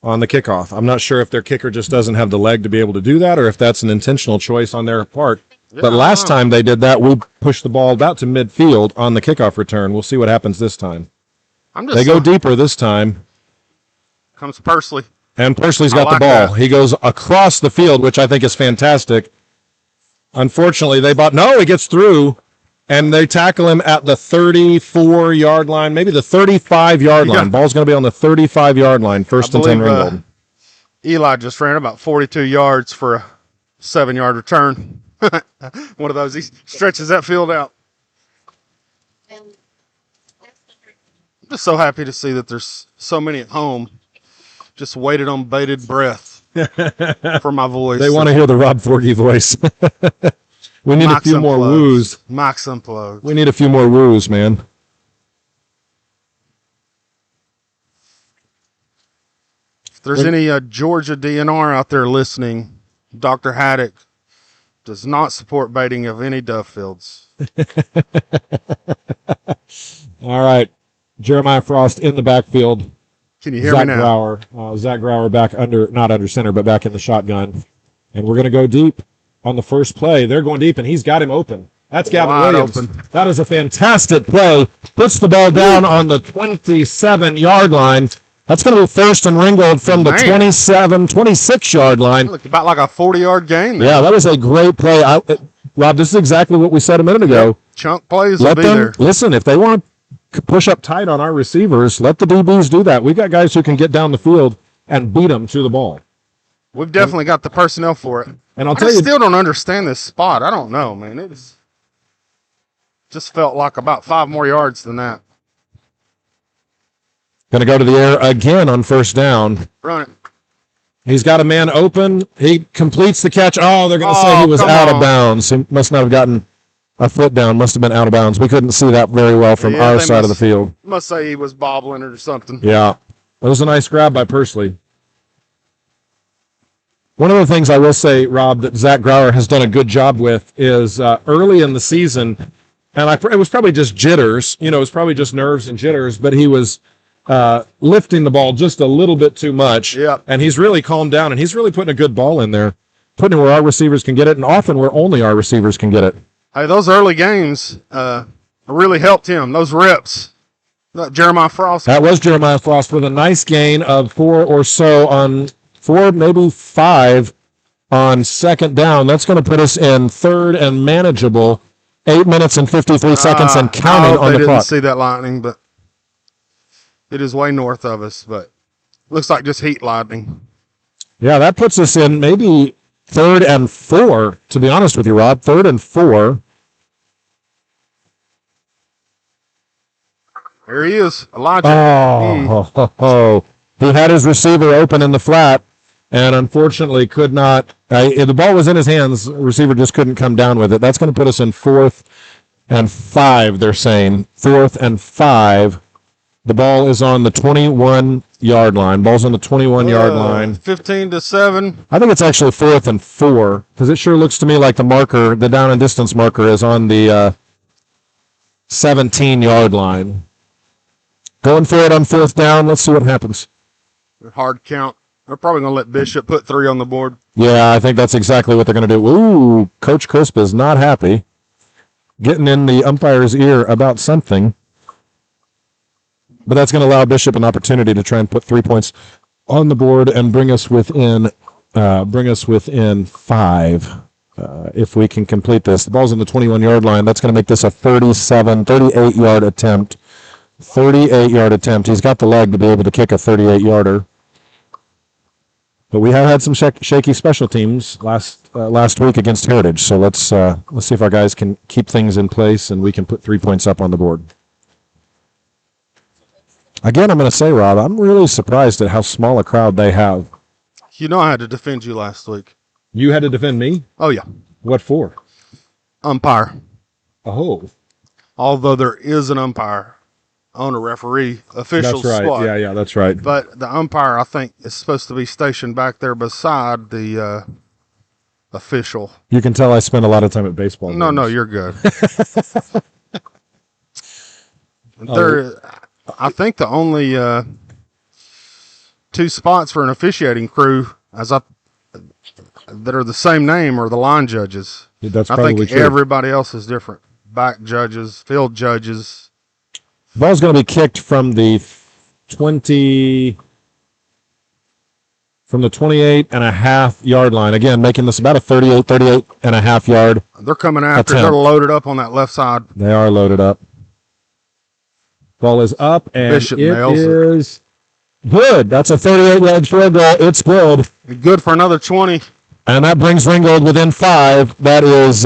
A: on the kickoff. I'm not sure if their kicker just doesn't have the leg to be able to do that or if that's an intentional choice on their part. Yeah, but last time they did that, we pushed the ball about to midfield on the kickoff return. We'll see what happens this time. They go deeper this time.
B: Comes Persley.
A: And Persley's got the ball. That. He goes across the field, which I think is fantastic. Unfortunately, he gets through. And they tackle him at the 34-yard line, maybe the 35-yard line. Ball's going to be on the 35-yard line, 1st and 10 Ringold.
B: Eli just ran about 42 yards for a 7-yard return. One of those. He stretches that field out. I'm just so happy to see that there's so many at home just waited on bated breath for my voice.
A: They want to hear the Rob Forgy voice. We need a few more woos.
B: Mike's unplugged.
A: We need a few more woos, man.
B: If there's any Georgia DNR out there listening, Dr. Haddock does not support baiting of any dove fields.
A: All right. Jeremiah Frost in the backfield.
B: Can you hear me now?
A: Zach Grauer back not under center, but back in the shotgun. And we're going to go deep on the first play. They're going deep, and he's got him open. That's Gavin
B: Wide
A: Williams.
B: open.
A: That is a fantastic play. puts the ball down on the 27-yard line. That's going to be first and Ringold from the 26-yard line.
B: Looked about like a 40-yard gain there.
A: Yeah, that was a great play. Rob, this is exactly what we said a minute ago.
B: Chunk plays will be there.
A: Listen, if they want to push up tight on our receivers, let the DBs do that. We got guys who can get down the field and beat them to the ball.
B: We've definitely got the personnel for it.
A: And I
B: still don't understand this spot. I don't know, man. It just felt like about 5 more yards than that.
A: Going to go to the air again on first down.
B: Run it.
A: He's got a man open. He completes the catch. Oh, they're going to say he was out of bounds. He must not have gotten a foot down. Must have been out of bounds. We couldn't see that very well from our side of the field.
B: Must say he was bobbling or something.
A: Yeah. It was a nice grab by Pursley. One of the things I will say, Rob, that Zach Grauer has done a good job with is early in the season, and it was probably just jitters. It was probably just nerves and jitters, but he was lifting the ball just a little bit too much.
B: Yep.
A: And he's really calmed down, and he's really putting a good ball in there, putting it where our receivers can get it, and often where only our receivers can get it.
B: Hey, those early games really helped him. Those reps. Jeremiah Frost.
A: That was Jeremiah Frost with a nice gain of 4 or so on 4, maybe 5 on second down. That's going to put us in third and manageable. 8 minutes and 53 seconds and counting on the clock.
B: I didn't see that lightning, but it is way north of us, but looks like just heat lightning.
A: Yeah, that puts us in maybe third and 4, to be honest with you, Rob. Third and 4.
B: There he is, Elijah.
A: Oh. He had his receiver open in the flat and unfortunately could not. The ball was in his hands. The receiver just couldn't come down with it. That's going to put us in 4th and 5, they're saying. 4th and 5. The ball is on the 21-yard line. Ball's on the 21-yard line.
B: 15-7.
A: I think it's actually 4th and 4 because it sure looks to me like the down and distance marker is on the 17-yard line. Going for it on 4th down. Let's see what happens.
B: Hard count. They're probably going to let Bishop put 3 on the board.
A: Yeah, I think that's exactly what they're going to do. Ooh, Coach Crisp is not happy. Getting in the umpire's ear about something. But that's going to allow Bishop an opportunity to try and put 3 points on the board and bring us within 5 if we can complete this. The ball's on the 21-yard line. That's going to make this a 38-yard attempt. 38-yard attempt. He's got the leg to be able to kick a 38-yarder. But we have had some shaky special teams last week against Heritage. So let's see if our guys can keep things in place and we can put 3 points up on the board. Again, I'm going to say, Rob, I'm really surprised at how small a crowd they have.
B: You know I had to defend you last week.
A: You had to defend me?
B: Oh, yeah.
A: What for?
B: Umpire.
A: Oh.
B: Although there is an umpire on a referee official
A: spot.
B: That's right.
A: Yeah, that's right.
B: But the umpire, I think, is supposed to be stationed back there beside the official.
A: You can tell I spend a lot of time at baseball.
B: No, you're good. I think the only 2 spots for an officiating crew that are the same name are the line judges.
A: That's probably
B: true. I think everybody else is different. Back judges, field judges.
A: The ball's going to be kicked from the 28.5-yard line. Again, making this about a 38.5-yard.
B: They're coming after. They're loaded up on that left side.
A: They are loaded up. Ball is up, and
B: Bishop
A: it
B: is
A: good. That's a 38-yard field goal. It's good.
B: Good for another 20.
A: And that brings Ringold within 5. That is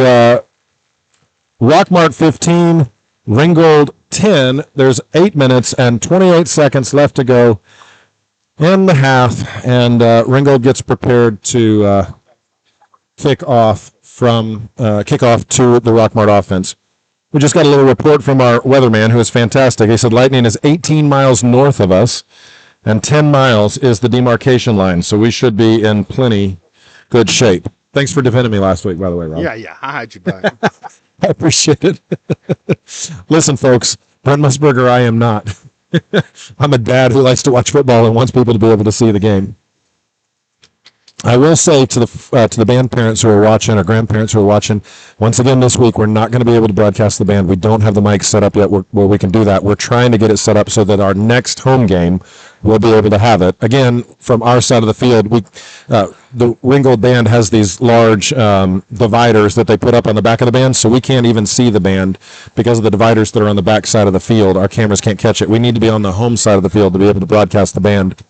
A: Rockmart 15, Ringold 10. There's 8 minutes and 28 seconds left to go in the half, and Ringold gets prepared to kick off to the Rockmart offense. We just got a little report from our weatherman, who is fantastic. He said lightning is 18 miles north of us, and 10 miles is the demarcation line, so we should be in plenty good shape. Thanks for defending me last week, by the way, Rob.
B: Yeah, I had you back.
A: I appreciate it. Listen, folks, Brent Musburger, I am not. I'm a dad who likes to watch football and wants people to be able to see the game. I will say to the band parents who are watching, or grandparents who are watching, once again this week, we're not going to be able to broadcast the band. We don't have the mics set up yet where we can do that. We're trying to get it set up so that our next home game, we'll be able to have it. Again, from our side of the field, the Ringold band has these large dividers that they put up on the back of the band, so we can't even see the band because of the dividers that are on the back side of the field. Our cameras can't catch it. We need to be on the home side of the field to be able to broadcast the band.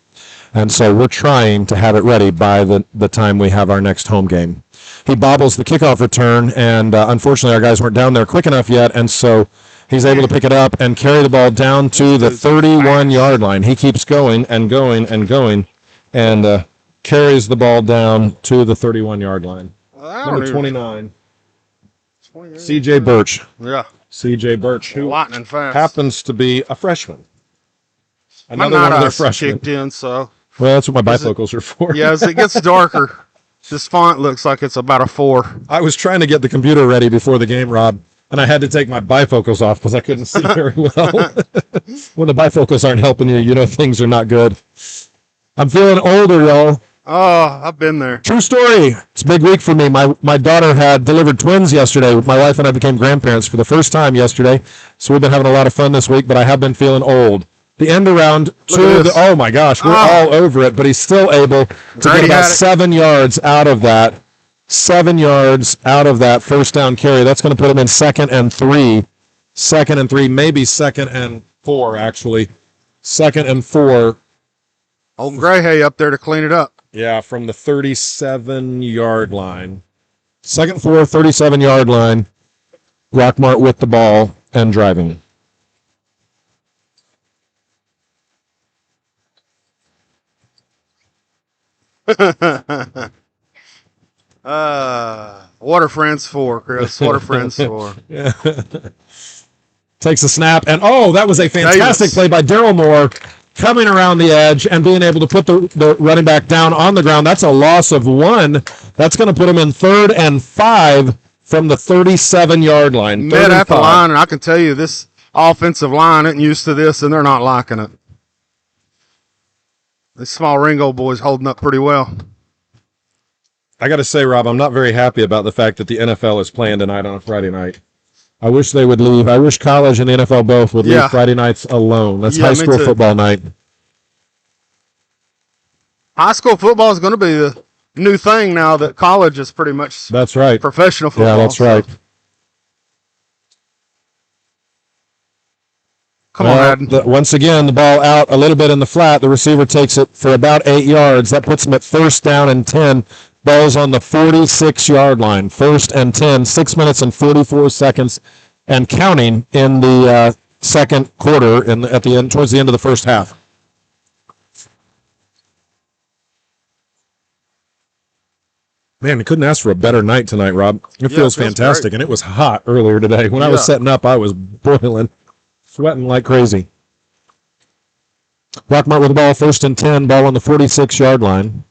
A: And so we're trying to have it ready by the time we have our next home game. He bobbles the kickoff return, and unfortunately our guys weren't down there quick enough yet, and so he's able to pick it up and carry the ball down to the 31-yard line. He keeps going and going and going, and carries the ball down to the 31-yard line. Number 29, C.J. Birch.
B: Yeah.
A: C.J. Birch, who
B: lightning fast.
A: happens to be a freshman.
B: Another one of their freshmen. Kicked in, so.
A: Well, that's what my bifocals are for.
B: Yeah, as it gets darker, this font looks like it's about a 4.
A: I was trying to get the computer ready before the game, Rob, and I had to take my bifocals off because I couldn't see very well. When the bifocals aren't helping you, you know things are not good. I'm feeling older, y'all.
B: Oh, I've been there.
A: True story. It's a big week for me. My daughter had delivered twins yesterday. My wife and I became grandparents for the first time yesterday, so we've been having a lot of fun this week, but I have been feeling old. The end around oh my gosh, we're all over it, but he's still able to get about 7 yards out of that. 7 yards out of that first down carry. That's going to put him in 2nd and 3. 2nd and 3, maybe 2nd and 4, actually. 2nd and 4.
B: Old Gray Hay up there to clean it up.
A: Yeah, from the 37-yard line. 2nd, 4, 37-yard line. Rockmart with the ball and driving.
B: What are friends for, Chris? What are friends for?
A: Takes a snap, and that was a fantastic play by Daryl Moore, coming around the edge and being able to put the running back down on the ground. That's a loss of 1. That's going to put him in 3rd and 5 from the 37-yard line.
B: Met at the line, and I can tell you this offensive line isn't used to this, and they're not liking it. The small Ringold boys holding up pretty well.
A: I got to say, Rob, I'm not very happy about the fact that the NFL is playing tonight on a Friday night. I wish they would leave. I wish college and the NFL both would leave Friday nights alone. That's high school football night.
B: High school football is going to be the new thing now that college is pretty much professional football.
A: Yeah, that's right.
B: Come on, Adam.
A: Once again, the ball out a little bit in the flat. The receiver takes it for about 8 yards. That puts him at 1st down and 10. Ball's on the 46-yard line. 1st and 10. 6 minutes and 44 seconds and counting in the second quarter at the end, towards the end of the first half. Man, we couldn't ask for a better night tonight, Rob. It feels fantastic, and it was hot earlier today. When I was setting up, I was boiling. Sweating like crazy. Rockmart with the ball, 1st and 10, ball on the 46-yard line.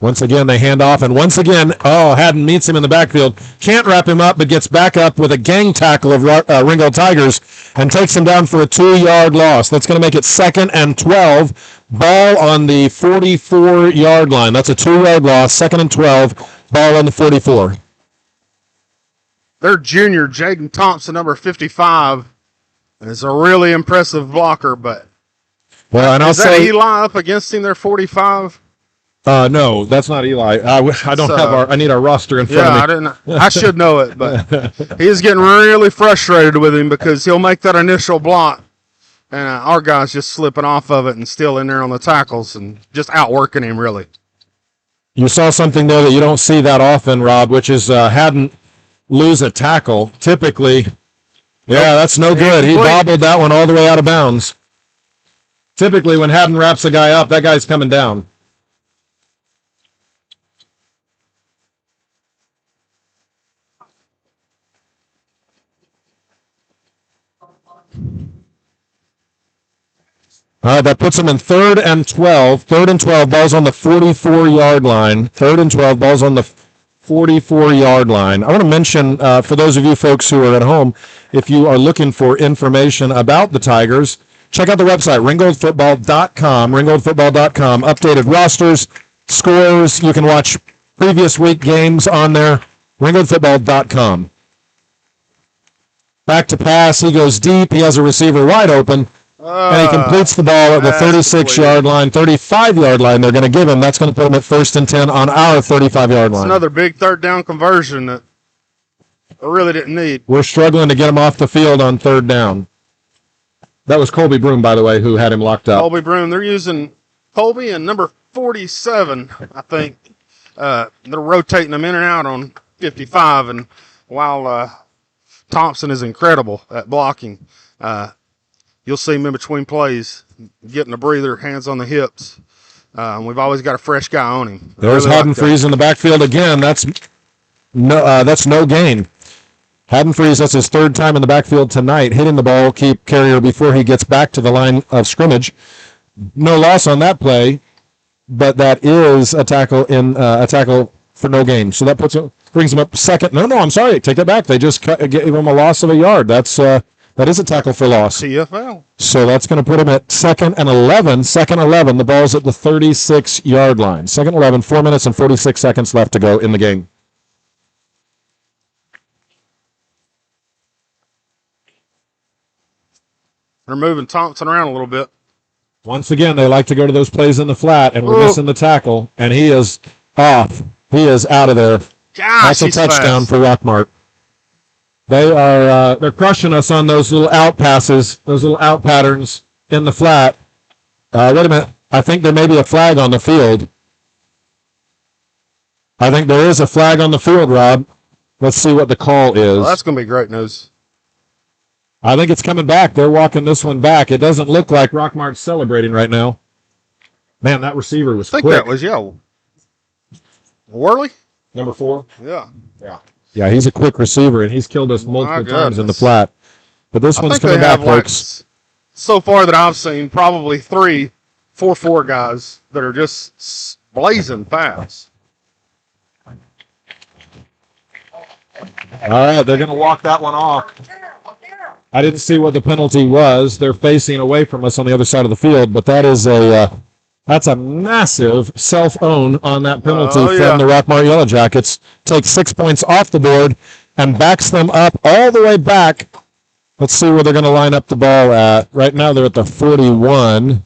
A: Once again, they hand off, and once again, Haddon meets him in the backfield. Can't wrap him up, but gets back up with a gang tackle of Ringgold Tigers and takes him down for a 2-yard loss. That's going to make it 2nd and 12. Ball on the 44-yard line. That's a 2-yard loss, 2nd and 12. Ball on the 44.
B: Their junior, Jaden Thompson, number 55, is a really impressive blocker, but is that Eli up against him, their 45?
A: No, that's not Eli. I don't have I need our roster in front of me.
B: I should know it, but he's getting really frustrated with him because he'll make that initial block, and our guy's just slipping off of it and still in there on the tackles and just outworking him, really.
A: You saw something there that you don't see that often, Rob, which is Haddon lose a tackle. Typically, Yeah, that's no good. He bobbled that one all the way out of bounds. Typically, when Haddon wraps a guy up, that guy's coming down. All right, that puts him in 3rd and 12. 3rd and 12, balls on the 44-yard line. 3rd and 12, balls on the 44-yard line. I want to mention, for those of you folks who are at home, if you are looking for information about the Tigers, check out the website, ringgoldfootball.com, ringgoldfootball.com. Updated rosters, scores. You can watch previous week games on there, ringgoldfootball.com. Back to pass. He goes deep. He has a receiver wide open. And he completes the ball at the 36-yard line, 35-yard line they're going to give him. That's going to put him at 1st and 10 on our 35-yard line.
B: Another big 3rd down conversion that I really didn't need.
A: We're struggling to get him off the field on 3rd down. That was Colby Broom, by the way, who had him locked up.
B: Colby Broom. They're using Colby and number 47, I think. They're rotating them in and out on 55. And while Thompson is incredible at blocking, you'll see him in between plays, getting a breather, hands on the hips. We've always got a fresh guy on him.
A: There's Haddon Freeze in the backfield again. That's no gain. Haddon Freeze, that's his 3rd time in the backfield tonight, hitting the ball, keep carrier before he gets back to the line of scrimmage. No loss on that play, but that is a tackle for no gain. So that brings him up 2nd. No, I'm sorry. Take that back. They just gave him a loss of a yard. That is a tackle for loss.
B: TFL.
A: So that's going to put him at 2nd and 11. 2nd 11. The ball's at the 36-yard line. 2nd 11. 4 minutes and 46 seconds left to go in the game.
B: They're moving Thompson around a little bit.
A: Once again, they like to go to those plays in the flat, and we're missing the tackle, and he is off. He is out of there.
B: Gosh,
A: that's a touchdown for Rockmart. They're crushing us on those little out passes, those little out patterns in the flat. Wait a minute. I think there may be a flag on the field. I think there is a flag on the field, Rob. Let's see what the call is.
B: Well, that's going to be great news.
A: I think it's coming back. They're walking this one back. It doesn't look like Rockmart's celebrating right now. Man, that receiver was quick.
B: I think that was, Worley?
A: Number 4?
B: Yeah.
A: Yeah, he's a quick receiver, and he's killed us multiple times in the flat. But this one's coming back, folks.
B: So far that I've seen, probably 3 4-4 guys that are just blazing fast.
A: All right, they're going to walk that one off. I didn't see what the penalty was. They're facing away from us on the other side of the field, but that is that's a massive self-own on that penalty from the Rockmart Yellow Jackets. Takes 6 points off the board and backs them up all the way back. Let's see where they're going to line up the ball at. Right now they're at the 41.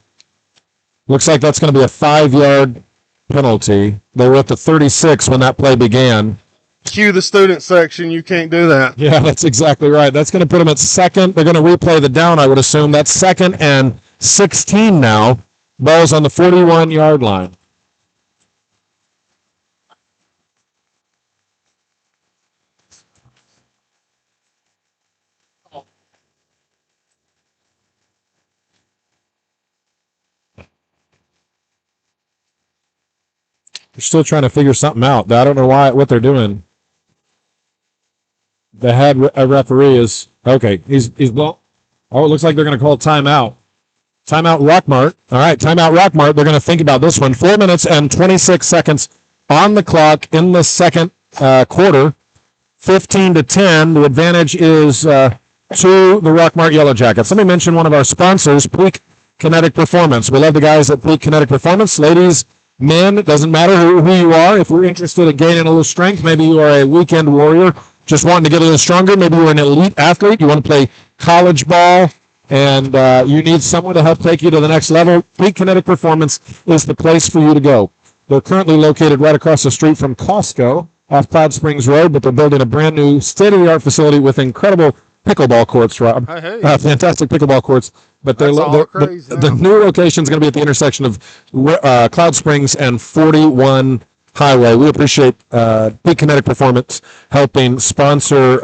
A: Looks like that's going to be a 5-yard penalty. They were at the 36 when that play began.
B: Cue the student section. You can't do that.
A: Yeah, that's exactly right. That's going to put them at 2nd. They're going to replay the down, I would assume. That's 2nd and 16 now. Ball's on the 41-yard line. They're still trying to figure something out. I don't know what they're doing. The head referee is okay. He's well. Oh, it looks like they're going to call timeout. Timeout Rockmart. All right, timeout Rockmart. They're going to think about this one. 4 minutes and 26 seconds on the clock in the second quarter. 15-10. The advantage is to the Rockmart Yellow Jackets. Let me mention one of our sponsors, Peak Kinetic Performance. We love the guys at Peak Kinetic Performance. Ladies, men, it doesn't matter who you are. If you're interested in gaining a little strength, maybe you are a weekend warrior just wanting to get a little stronger. Maybe you're an elite athlete. You want to play college ball, and you need someone to help take you to the next level. Peak Kinetic Performance is the place for you to go. They're currently located right across the street from Costco off Cloud Springs Road, but they're building a brand new state-of-the-art facility with incredible pickleball courts, Rob.
B: Hey.
A: Fantastic pickleball courts. But the new location is going to be at the intersection of Cloud Springs and 41 highway. We appreciate Peak Kinetic Performance helping sponsor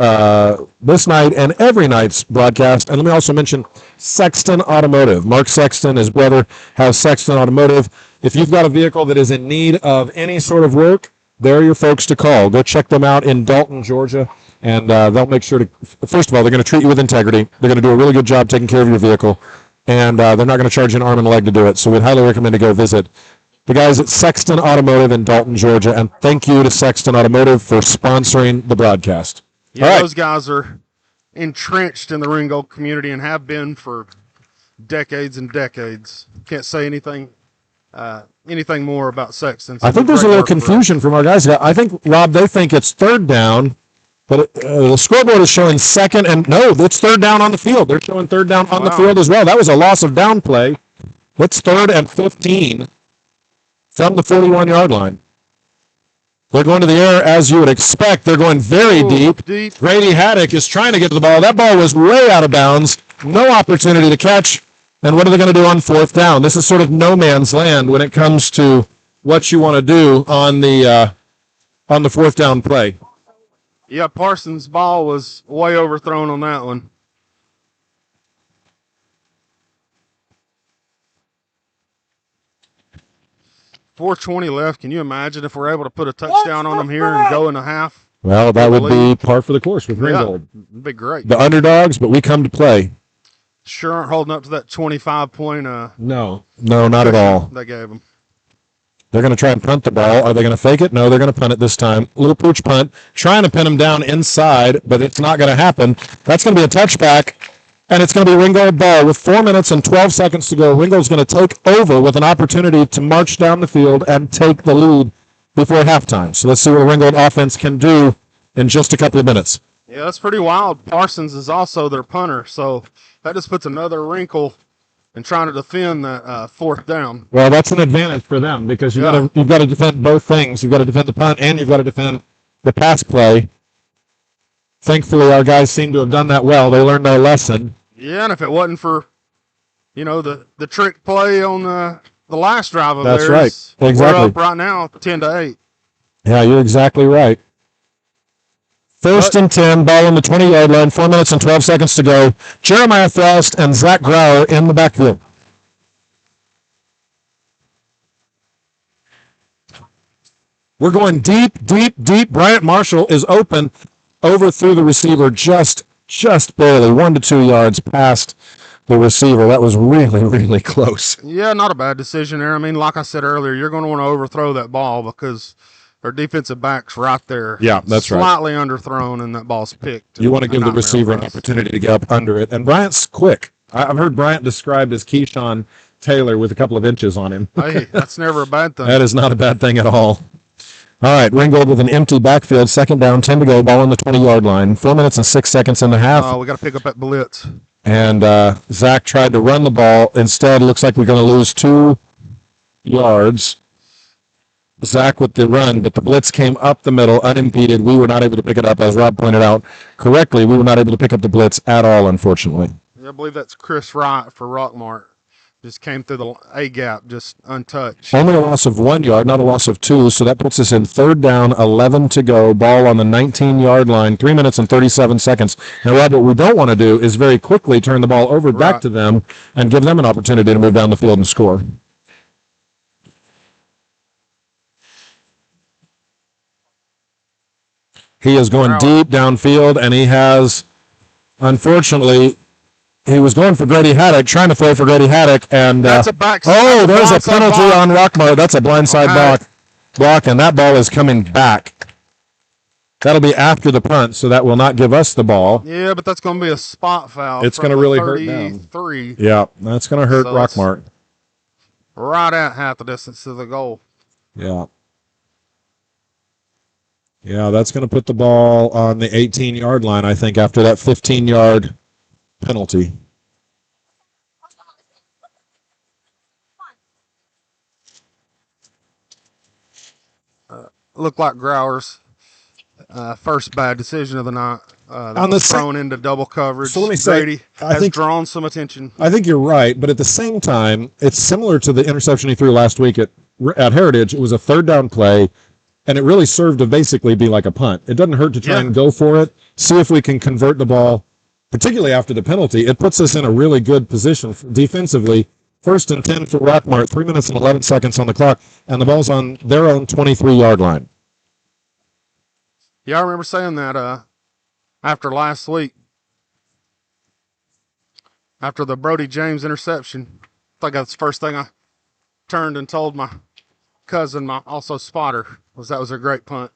A: this night and every night's broadcast. And let me also mention Sexton Automotive. Mark Sexton, his brother, has Sexton Automotive. If you've got a vehicle that is in need of any sort of work, they're your folks to call. Go check them out in Dalton, Georgia, and they'll make sure to, first of all, they're going to treat you with integrity. They're going to do a really good job taking care of your vehicle, and they're not going to charge you an arm and a leg to do it. So we'd highly recommend to go visit the guys at Sexton Automotive in Dalton, Georgia, and thank you to Sexton Automotive for sponsoring the broadcast.
B: Yeah,
A: All right.
B: those guys are entrenched in the Ringgold community and have been for decades and decades. Can't say anything more about Sexton.
A: I think there's a little confusion from our guys. I think, Rob, they think it's third down, but the scoreboard is showing second, and no, it's third down on the field. They're showing third down on the field as well. That was a loss of down play. It's 3rd and 15 from the 41-yard line. They're going to the air as you would expect. They're going very deep. Grady Haddock is trying to get to the ball. That ball was way out of bounds. No opportunity to catch. And what are they going to do on 4th down? This is sort of no man's land when it comes to what you want to do on the 4th down play.
B: Yeah, Parsons' ball was way overthrown on that one. .420 left. Can you imagine if we're able to put a touchdown on them here and go in a half?
A: Well, that would be par for the course with Ringold.
B: Yeah, it'd be great.
A: The underdogs, but we come to play.
B: Sure aren't holding up to that 25-point.
A: No, not at all.
B: They gave them.
A: They're going to try and punt the ball. Are they going to fake it? No, they're going to punt it this time. Little pooch punt, trying to pin them down inside, but it's not going to happen. That's going to be a touchback, and it's going to be Ringold ball with 4 minutes and 12 seconds to go. Ringold's going to take over with an opportunity to march down the field and take the lead before halftime. So let's see what the Ringold offense can do in just a couple of minutes.
B: Yeah, that's pretty wild. Parsons is also their punter, so that just puts another wrinkle in trying to defend that 4th down.
A: Well, that's an advantage for them because you've got to defend both things. You've got to defend the punt and you've got to defend the pass play. Thankfully, our guys seem to have done that well. They learned their lesson.
B: Yeah, and if it wasn't for, the trick play on the last drive of theirs,
A: right. Exactly.
B: We're up right now 10-8.
A: Yeah, you're exactly right. 1st and 10, ball on the 20-yard line, 4 minutes and 12 seconds to go. Jeremiah Frost and Zach Grauer in the backfield. We're going deep, deep, deep. Bryant Marshall is open, overthrew the receiver just barely, 1 to 2 yards past the receiver. That was really, really close.
B: Yeah, not a bad decision there. I mean, like I said earlier, you're going to want to overthrow that ball because their defensive back's right there.
A: Yeah, that's right.
B: Slightly underthrown, and that ball's picked.
A: You want to give the receiver an opportunity to get up under it. And Bryant's quick. I've heard Bryant described as Keyshawn Taylor with a couple of inches on him.
B: Hey, that's never a bad thing.
A: That is not a bad thing at all. All right, Ringold with an empty backfield, 2nd down, 10 to go, ball on the 20-yard line, 4 minutes and 6 seconds in the half.
B: Oh, we got to pick up that blitz.
A: And Zach tried to run the ball. Instead, looks like we're going to lose 2 yards. Zach with the run, but the blitz came up the middle unimpeded. We were not able to pick it up, as Rob pointed out correctly. We were not able to pick up the blitz at all, unfortunately.
B: Yeah, I believe that's Chris Wright for Rockmart. Just came through the A gap, just untouched.
A: Only a loss of 1 yard, not a loss of 2, so that puts us in 3rd down, 11 to go, ball on the 19-yard line, 3 minutes and 37 seconds. Now, Rob, what we don't want to do is very quickly turn the ball over back to them and give them an opportunity to move down the field and score. He is going deep downfield, and he has, unfortunately, he was going for Grady Haddock, trying to throw for Grady Haddock, and
B: that's a back.
A: There's a penalty on Rockmart. That's a blindside block, and that ball is coming back. That'll be after the punt, so that will not give us the ball.
B: Yeah, but that's going to be a spot foul.
A: It's going to really hurt them. Yeah, that's going to hurt Rockmart.
B: Right at half the distance to the goal.
A: Yeah. Yeah, that's going to put the ball on the 18-yard line, I think, after that 15-yard penalty.
B: Looked like Grauer's first bad decision of the night. Thrown into double coverage.
A: So let me say,
B: Brady has drawn some attention.
A: I think you're right, but at the same time, it's similar to the interception he threw last week at Heritage. It was a 3rd down play. and it really served to basically be like a punt. It doesn't hurt to try and go for it, see if we can convert the ball, particularly after the penalty. It puts us in a really good position defensively. 1st and 10 for Rockmart, 3 minutes and 11 seconds on the clock, and the ball's on their own 23-yard line.
B: Yeah, I remember saying that after last week, after the Brody James interception. I think that's the first thing I turned and told my cousin, my also spotter, was that was a great punt.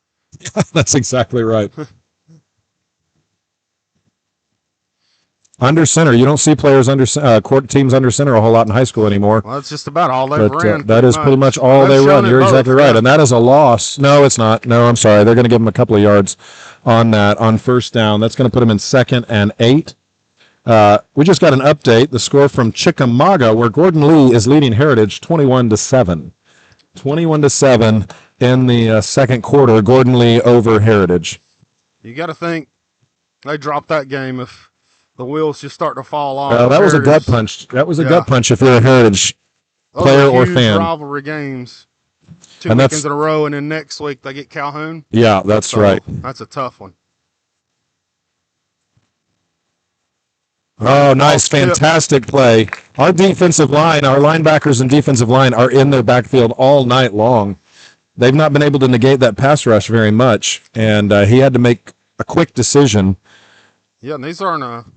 A: That's exactly right. Under center, you don't see players court teams under center a whole lot in high school anymore.
B: Well, that's just about all they've ran.
A: That is pretty much all they run. You're exactly right, and that is a loss. No, it's not. No, I'm sorry. They're going to give them a couple of yards on that on first down. That's going to put them in 2nd and 8. We just got an update. The score from Chickamauga, where Gordon Lee is leading Heritage 21-7. 21-7 in the second quarter. Gordon Lee over Heritage.
B: You got to think they dropped that game if the wheels just start to fall off.
A: That was a gut punch. That was a gut punch if you're a Heritage player or fan.
B: Rivalry games. 2 weekends in a row, and then next week they get Calhoun.
A: Yeah, that's right.
B: That's a tough one.
A: Oh, nice, fantastic play. Our defensive line, our linebackers and defensive line are in their backfield all night long. They've not been able to negate that pass rush very much, and he had to make a quick decision.
B: Yeah, and these aren't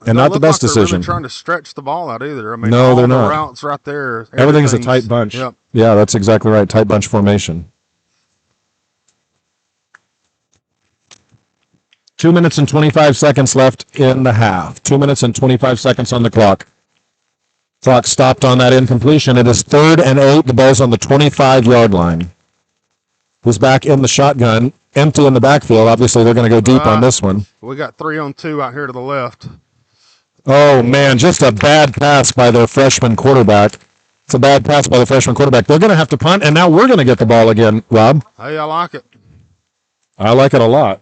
A: and not the best decision.
B: They're really trying to stretch the ball out either. I mean,
A: no, they're not.
B: The routes right there.
A: Everything's a tight bunch.
B: Yep.
A: Yeah, that's exactly right. Tight bunch formation. 2 minutes and 25 seconds left in the half. 2 minutes and 25 seconds on the clock. Clock stopped on that incompletion. It is 3rd and 8. The ball's on the 25-yard line. Who's back in the shotgun, empty in the backfield. Obviously, they're going to go deep on this one.
B: We got 3-on-2 out here to the left.
A: Oh, man, just a bad pass by their freshman quarterback. It's a bad pass by the freshman quarterback. They're going to have to punt, and now we're going to get the ball again, Rob.
B: Hey, I like it.
A: I like it a lot.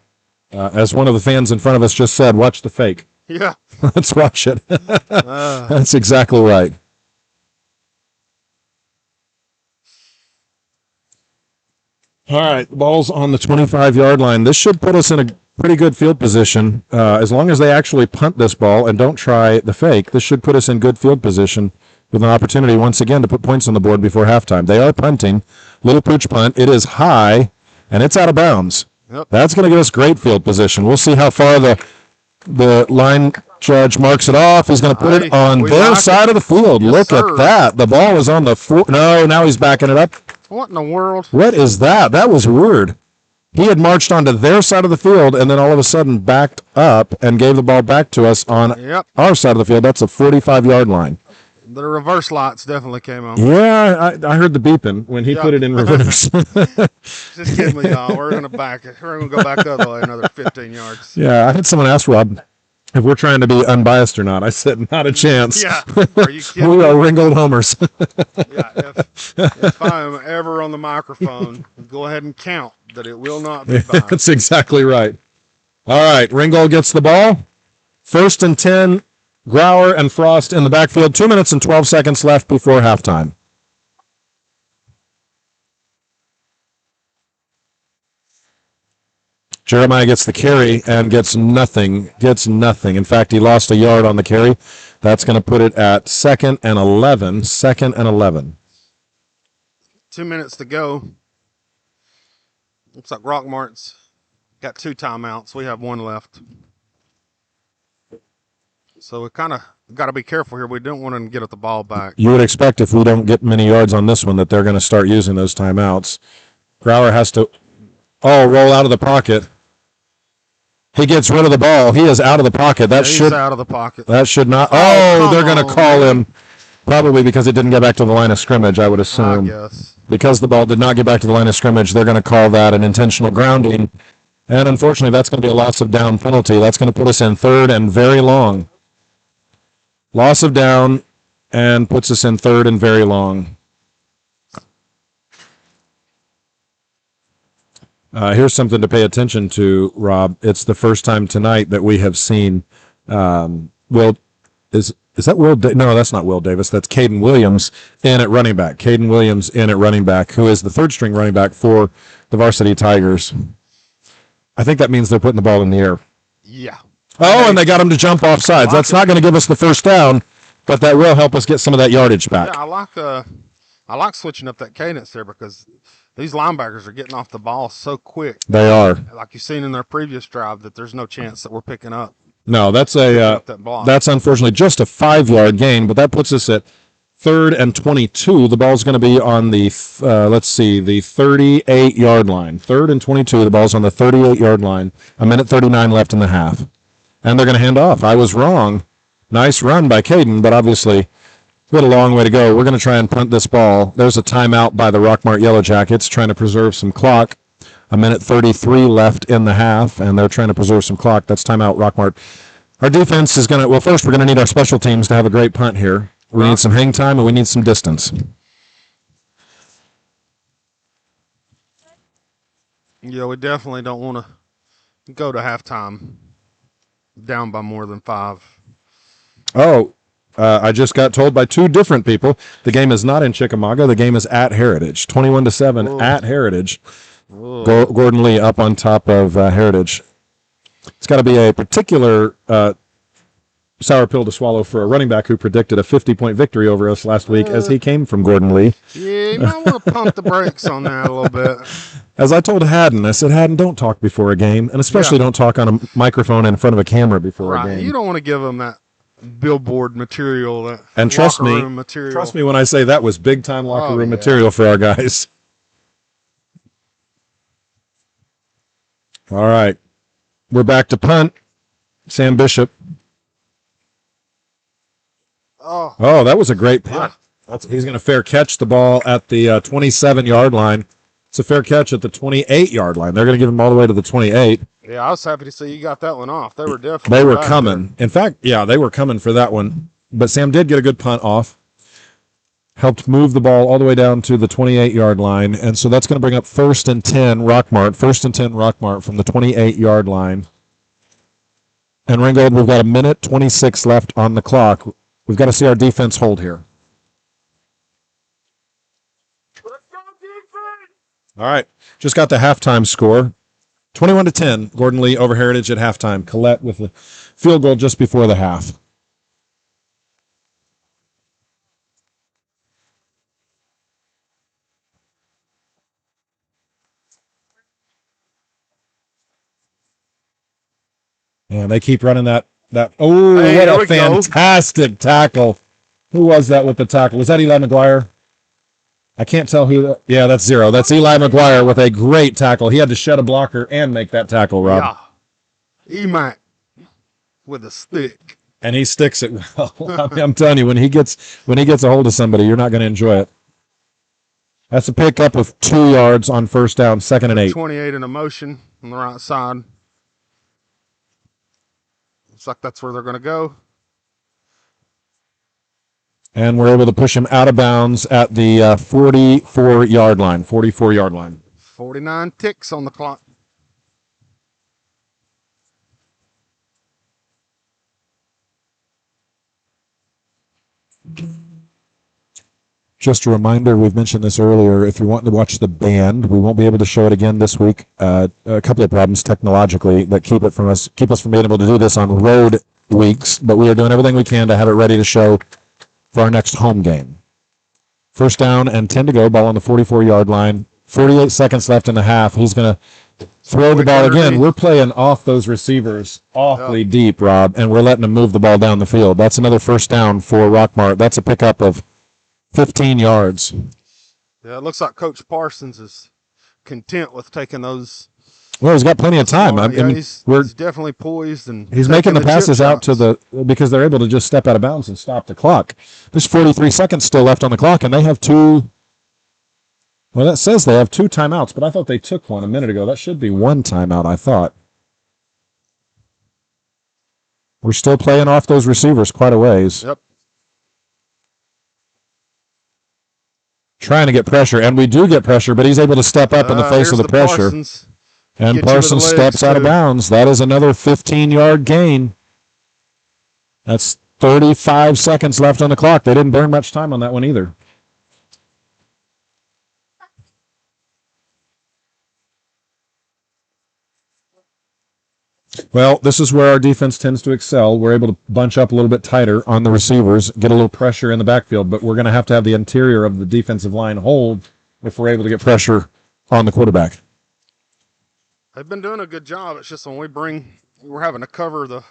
A: As one of the fans in front of us just said, watch the fake.
B: Yeah.
A: Let's watch it. That's exactly right. All right, the ball's on the 25-yard line. This should put us in a pretty good field position. As long as they actually punt this ball and don't try the fake, this should put us in good field position with an opportunity once again to put points on the board before halftime. They are punting. Little pooch punt. It is high, and it's out of bounds.
B: Yep.
A: That's going to give us great field position. We'll see how far the line judge marks it off. He's going to put it on their side of the field.
B: Yes,
A: Look
B: sir.
A: at that. The ball is on the No, now he's backing it up.
B: What in the world?
A: What is that? That was weird. He had marched onto their side of the field and then all of a sudden backed up and gave the ball back to us on our side of the field. That's a 45-yard line.
B: The reverse lights definitely came on.
A: Yeah, I heard the beeping when he put it in reverse.
B: Just kidding me, y'all. We're going to go back the other way another 15 yards.
A: Yeah, I had someone ask Rob if we're trying to be unbiased or not. I said, not a chance.
B: Yeah. Are you kidding
A: We are
B: me?
A: Ringgold homers.
B: Yeah, if I'm ever on the microphone, go ahead and count that it will not be biased.
A: That's exactly right. All right, Ringold gets the ball. 1st and 10. Grauer and Frost in the backfield. 2 minutes and 12 seconds left before halftime. Jeremiah gets the carry and gets nothing. In fact, he lost a yard on the carry. That's going to put it at 2nd and 11. 2nd and 11.
B: 2 minutes to go. Looks like Rockmart's got 2 timeouts. We have 1 left. So we kind of got to be careful here. We don't want to get at the ball back.
A: You would expect if we don't get many yards on this one that they're going to start using those timeouts. Grauer has to roll out of the pocket. He gets rid of the ball. He is out of the pocket.
B: He's out of the pocket.
A: That should not. They're going to call him probably because it didn't get back to the line of scrimmage, I would assume.
B: I guess.
A: Because the ball did not get back to the line of scrimmage, they're going to call that an intentional grounding. And unfortunately, that's going to be a loss of down penalty. That's going to put us in 3rd and very long. Loss of down and puts us in 3rd and very long. Here's something to pay attention to, Rob. It's the first time tonight that we have seen. Is is that Will? No, that's not Will Davis. That's Caden Williams in at running back. Caden Williams in at running back, who is the third string running back for the Varsity Tigers. I think that means they're putting the ball in the air.
B: Yeah.
A: Oh, and they got him to jump off sides. That's not going to give us the first down, but that will help us get some of that yardage back.
B: Yeah, I like switching up that cadence there because these linebackers are getting off the ball so quick.
A: They are.
B: Like you've seen in their previous drive, that there's no chance that we're picking up.
A: No, that's unfortunately just a 5-yard gain, but that puts us at 3rd and 22. The ball's going to be on the, the 38-yard line. 3rd and 22. The ball's on the 38-yard line. 1:39 left in the half. And they're going to hand off. I was wrong. Nice run by Caden, but obviously we had a long way to go. We're going to try and punt this ball. There's a timeout by the Rockmart Yellow Jackets trying to preserve some clock. 1:33 left in the half, and they're trying to preserve some clock. That's timeout, Rockmart. Our defense is going to, well, first we're going to need our special teams to have a great punt here. We need some hang time, and we need some distance.
B: Yeah, we definitely don't want to go to halftime down by more than 5.
A: Oh, I just got told by 2 different people the game is not in Chickamauga. The game is at Heritage. 21-7 at Heritage. Gordon Lee up on top of Heritage. It's got to be a particular sour pill to swallow for a running back who predicted a 50-point victory over us last week as he came from Gordon Lee.
B: Yeah, you might want to pump the brakes on that a little bit.
A: As I told Haddon, I said, Haddon, don't talk before a game, and especially don't talk on a microphone in front of a camera before a game.
B: You don't want to give them that billboard material, that
A: and trust me,
B: room material.
A: Trust me when I say that was big-time locker room material for our guys. All right. We're back to punt. Sam Bishop. Oh, that was a great punt. He's going to fair catch the ball at the 27-yard line. It's a fair catch at the 28-yard line. They're going to give him all the way to the 28.
B: Yeah, I was happy to see you got that one off. They were definitely
A: They were coming. In fact, yeah, they were coming for that one. But Sam did get a good punt off. Helped move the ball all the way down to the 28-yard line. And so that's going to bring up 1st and 10 Rockmart. 1st and 10 Rockmart from the 28-yard line. And Ringold, we've got 1:26 left on the clock. We've got to see our defense hold here. All right. Just got the halftime score. 21-10. Gordon Lee over Heritage at halftime. Collette with the field goal just before the half. And they keep running that. Oh, hey, what a fantastic tackle. Who was that with the tackle? Was that Eli McGuire? I can't tell who. Yeah, that's 0. That's Eli McGuire with a great tackle. He had to shed a blocker and make that tackle, Rob.
B: Yeah. Emac with a stick.
A: And he sticks it well. I'm telling you, when he gets a hold of somebody, you're not going to enjoy it. That's a pickup of 2 yards on 1st down, 2nd and 8.
B: 28 in a motion on the right side. Looks like that's where they're going to go.
A: And we're able to push him out of bounds at the 44-yard line. 44-yard line.
B: 49 ticks on the clock.
A: Just a reminder, we've mentioned this earlier, if you want to watch the band, we won't be able to show it again this week. A couple of problems technologically that keep us from being able to do this on road weeks, but we are doing everything we can to have it ready to show for our next home game. 1st down and 10 to go, ball on the 44-yard line. 48 seconds left in the half. He's going to throw the ball again. We're playing off those receivers awfully deep, Rob, and we're letting them move the ball down the field. That's another 1st down for Rockmart. That's a pickup of 15 yards.
B: Yeah, it looks like Coach Parsons is content with taking those.
A: Well, he's got plenty of time.
B: He's definitely poised, and
A: he's making the passes out to because they're able to just step out of bounds and stop the clock. There's 43 seconds still left on the clock, and they have 2. Well, that says they have 2 timeouts, but I thought they took one a minute ago. That should be 1 timeout, I thought. We're still playing off those receivers quite a ways.
B: Yep.
A: Trying to get pressure, and we do get pressure, but he's able to step up in the face of the pressure. And Parsons steps out of bounds. That is another 15-yard gain. That's 35 seconds left on the clock. They didn't burn much time on that one either. Well, this is where our defense tends to excel. We're able to bunch up a little bit tighter on the receivers, get a little pressure in the backfield, but we're going to have the interior of the defensive line hold if we're able to get pressure on the quarterback.
B: They've been doing a good job. It's just when we're having to cover the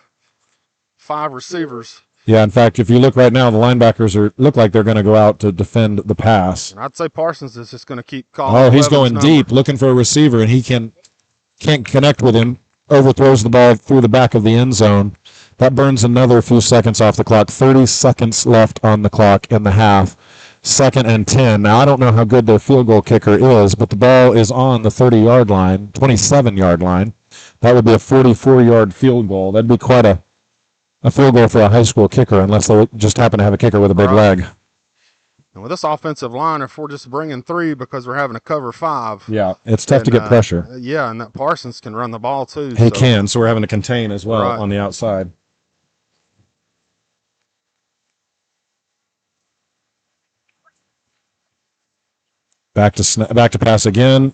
B: 5 receivers.
A: Yeah, in fact, if you look right now, the linebackers look like they're going to go out to defend the pass.
B: And I'd say Parsons is just going to keep calling.
A: Oh, he's going deep, looking for a receiver, and he can't connect with him. Overthrows the ball through the back of the end zone. That burns another few seconds off the clock. 30 seconds left on the clock in the half. 2nd and 10. Now, I don't know how good their field goal kicker is, but the ball is on the 30-yard line, 27-yard line. That would be a 44-yard field goal. That'd be quite a field goal for a high school kicker, unless they just happen to have a kicker with a big leg.
B: And with this offensive line, if we're just bringing 3 because we're having to cover 5.
A: Yeah, it's tough to get pressure.
B: Yeah, and that Parsons can run the ball too.
A: He can, so we're having to contain as well on the outside. Back to pass again,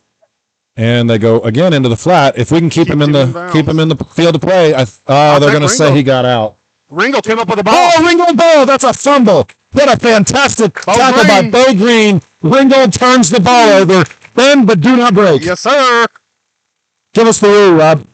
A: and they go again into the flat. If we can keep him in the field of play, they're going to say he got out.
B: Ringold came up with the ball.
A: Oh, Ringgold ball! That's a fumble. What a fantastic tackle by Bo Green. Ringgold turns the ball over. Bend, but do not break.
B: Yes, sir.
A: Give us the woo, Rob.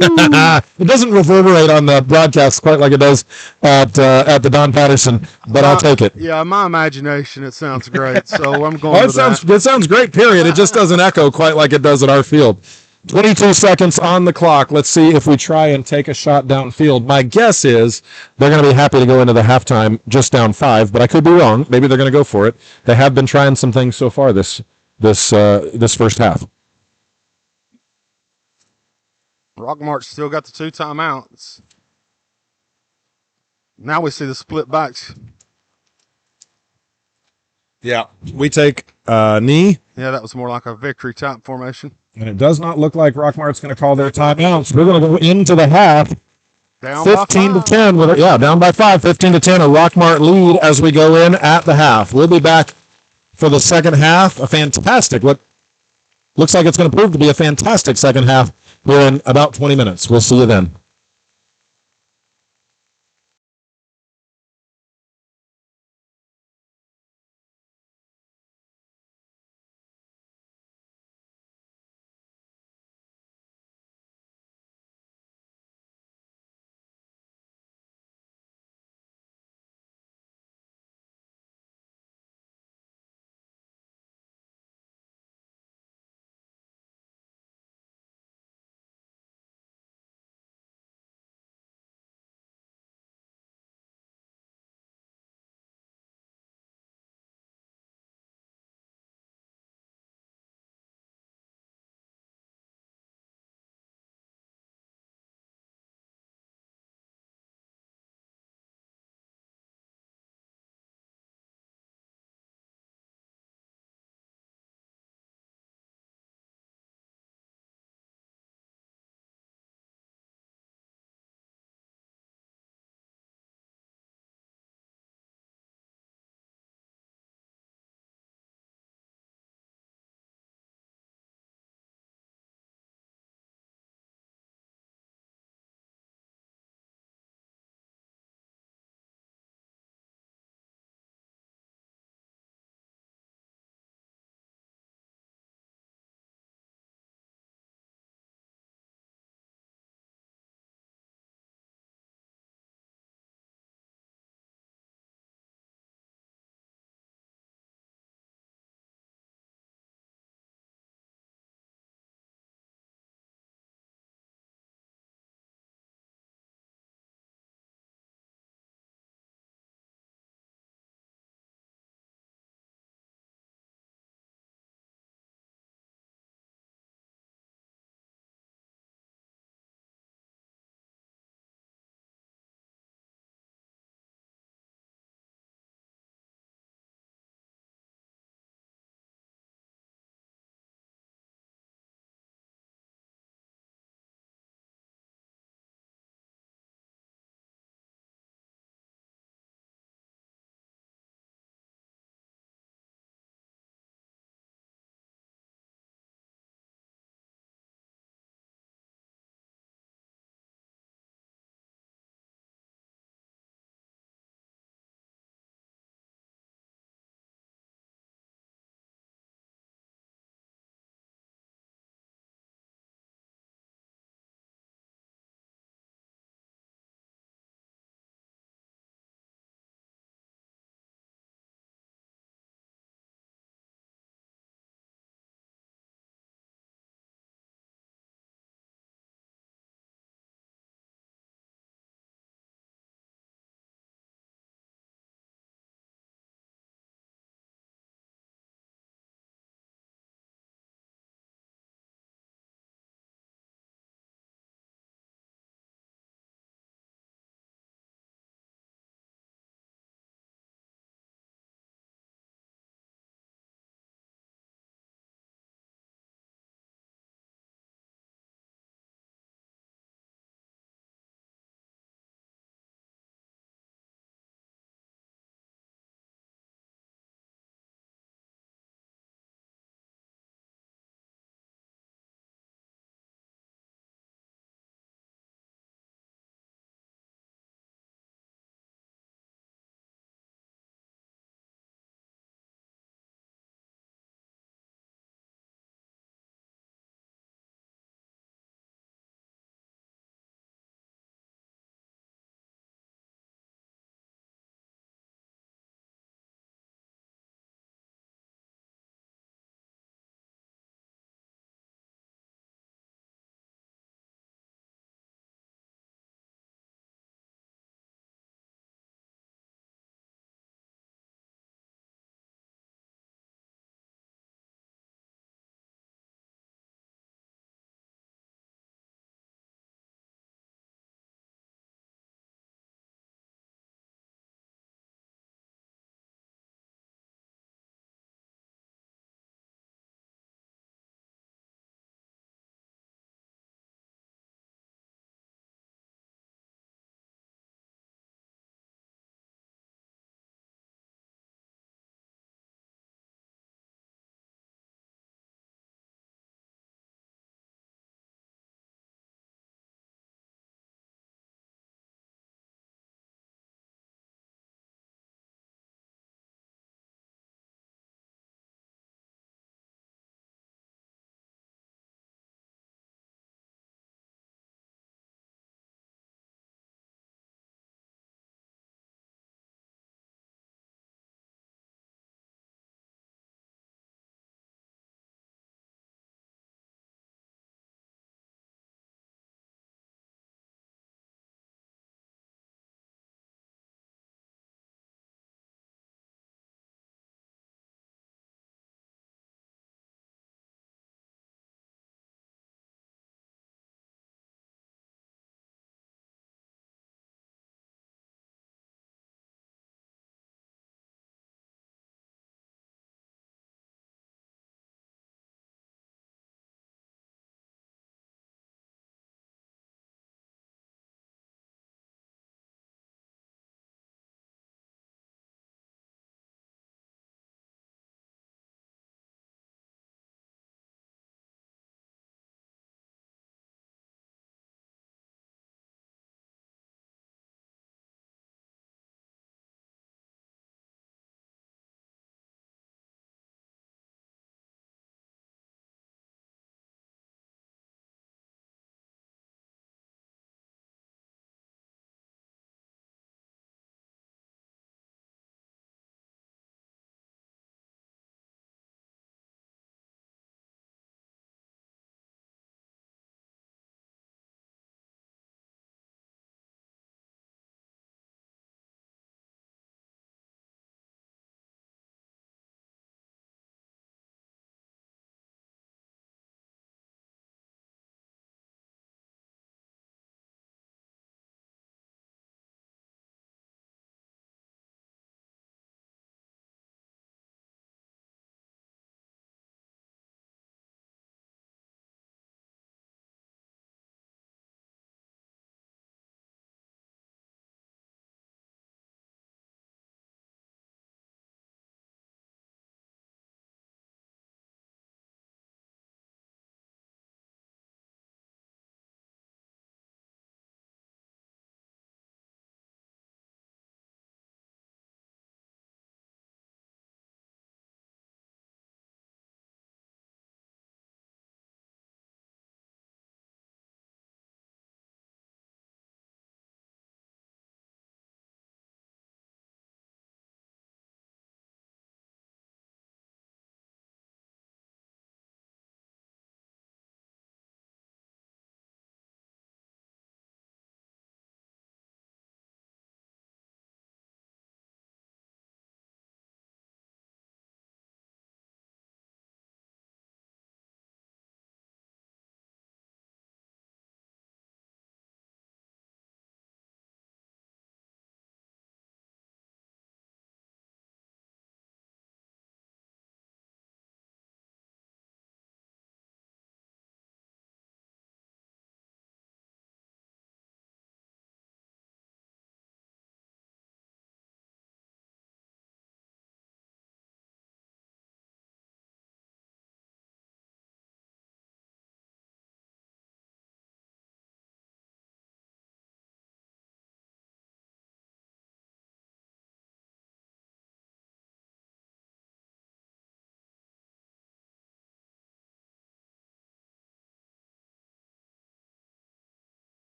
A: It doesn't reverberate on the broadcast quite like it does at the Don Patterson, but I'll take it.
B: Yeah, my imagination, it sounds great, so I'm going with that.
A: It sounds great, period. It just doesn't echo quite like it does at our field. 22 seconds on the clock. Let's see if we try and take a shot downfield. My guess is they're going to be happy to go into the halftime just down 5, but I could be wrong. Maybe they're going to go for it. They have been trying some things so far this first half.
B: Rockmart's still got the 2 timeouts. Now we see the split backs.
A: Yeah, we take knee.
B: Yeah, that was more like a victory type formation.
A: And it does not look like Rockmart's going to call their timeouts. We're going to go into the half.
B: Down
A: 15 to 10. Down by 5. 15 to 10. A Rockmart lead as we go in at the half. We'll be back for the second half. A fantastic, what looks like it's going to prove to be a fantastic second half here in about 20 minutes. We'll see you then.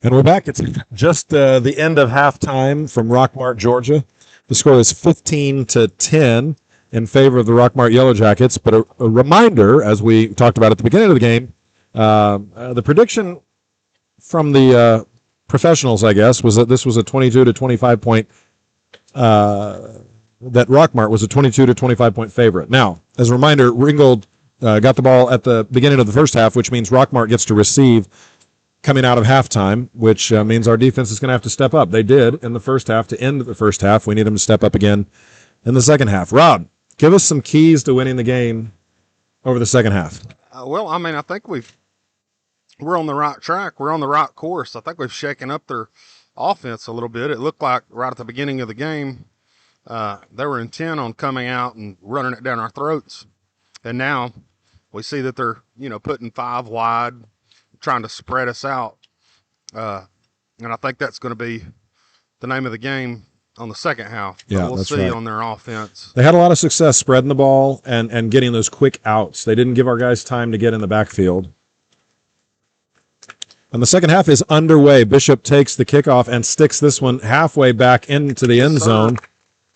A: And we're back. It's just the end of halftime from Rockmart, Georgia. The score is 15-10 in favor of the Rockmart Yellow Jackets. But a reminder, as we talked about at the beginning of the game, the prediction from the professionals, I guess, was that this was a 22 to 25 point. That Rockmart was a 22 to 25 point favorite. Now, as a reminder, Ringold got the ball at the beginning of the first half, which means Rockmart gets to receive coming out of halftime, which means our defense is going to have to step up. They did in the first half to end the first half. We need them to step up again in the second half. Rob, give us some keys to winning the game over the second half.
B: Well, I mean, I think we're on the right track. We're on the right course. I think we've shaken up their offense a little bit. It looked like right at the beginning of the game, they were intent on coming out and running it down our throats. And now we see that they're, putting 5 wide, trying to spread us out. And I think that's going to be the name of the game on the second half.
A: Yeah,
B: we'll
A: that's
B: see
A: right.
B: On their offense.
A: They had a lot of success spreading the ball and getting those quick outs. They didn't give our guys time to get in the backfield. And the second half is underway. Bishop takes the kickoff and sticks this one halfway back into the end zone.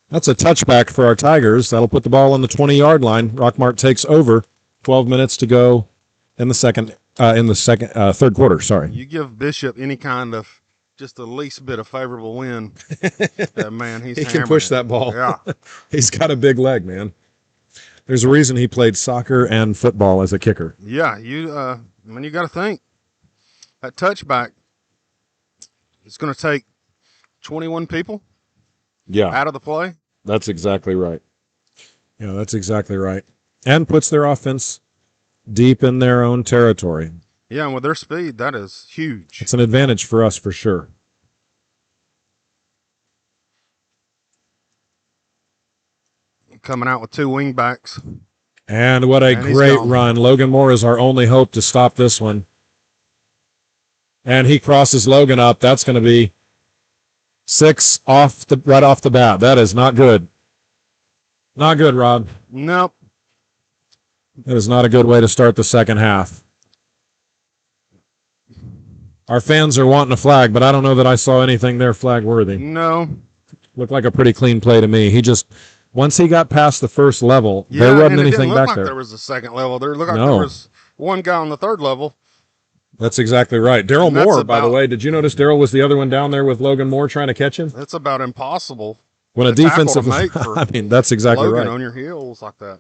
A: That's a touchback for our Tigers. That'll put the ball on the 20-yard line. Rockmart takes over. 12 minutes to go in the third quarter. Sorry.
B: You give Bishop any kind of just the least bit of favorable wind, man, he
A: can push that ball.
B: Yeah,
A: he's got a big leg, man. There's a reason he played soccer and football as a kicker.
B: Yeah, you got to think that touchback is going to take 21 people.
A: Yeah,
B: out of the play.
A: That's exactly right. Yeah, that's exactly right. And puts their offense deep in their own territory.
B: Yeah, and with their speed, that is huge.
A: It's an advantage for us for sure.
B: Coming out with 2 wing backs.
A: And what a great run. Logan Moore is our only hope to stop this one. And he crosses Logan up. That's going to be 6 right off the bat. That is not good. Not good, Rob.
B: Nope.
A: That is not a good way to start the second half. Our fans are wanting a flag, but I don't know that I saw anything there flag worthy.
B: No.
A: Looked like a pretty clean play to me. Once he got past the first level, there wasn't anything back there.
B: There was a second level. There looked like there was one guy on the third level.
A: That's exactly right. Daryl Moore, by the way, did you notice Daryl was the other one down there with Logan Moore trying to catch him?
B: That's about impossible.
A: When a defensive, I mean, that's exactly
B: Logan
A: right.
B: On your heels like that.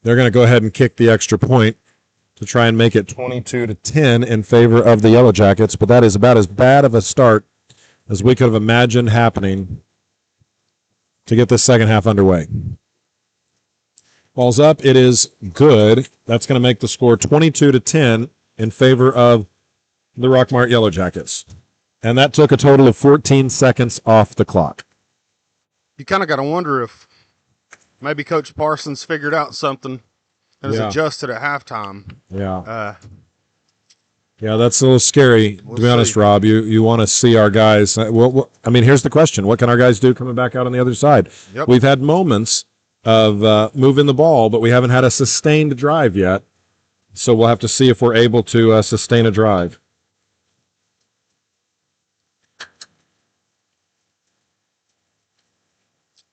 A: They're going to go ahead and kick the extra point to try and make it 22-10 in favor of the Yellow Jackets, but that is about as bad of a start as we could have imagined happening to get this second half underway. Ball's up. It is good. That's going to make the score 22-10 in favor of the Rockmart Yellow Jackets. And that took a total of 14 seconds off the clock.
B: You kind of got to wonder if maybe Coach Parsons figured out something and has adjusted at halftime.
A: Yeah. Yeah, that's a little scary, to be honest, Rob. You want to see our guys. Well, I mean, here's the question. What can our guys do coming back out on the other side?
B: Yep.
A: We've had moments of moving the ball, but we haven't had a sustained drive yet. So we'll have to see if we're able to sustain a drive.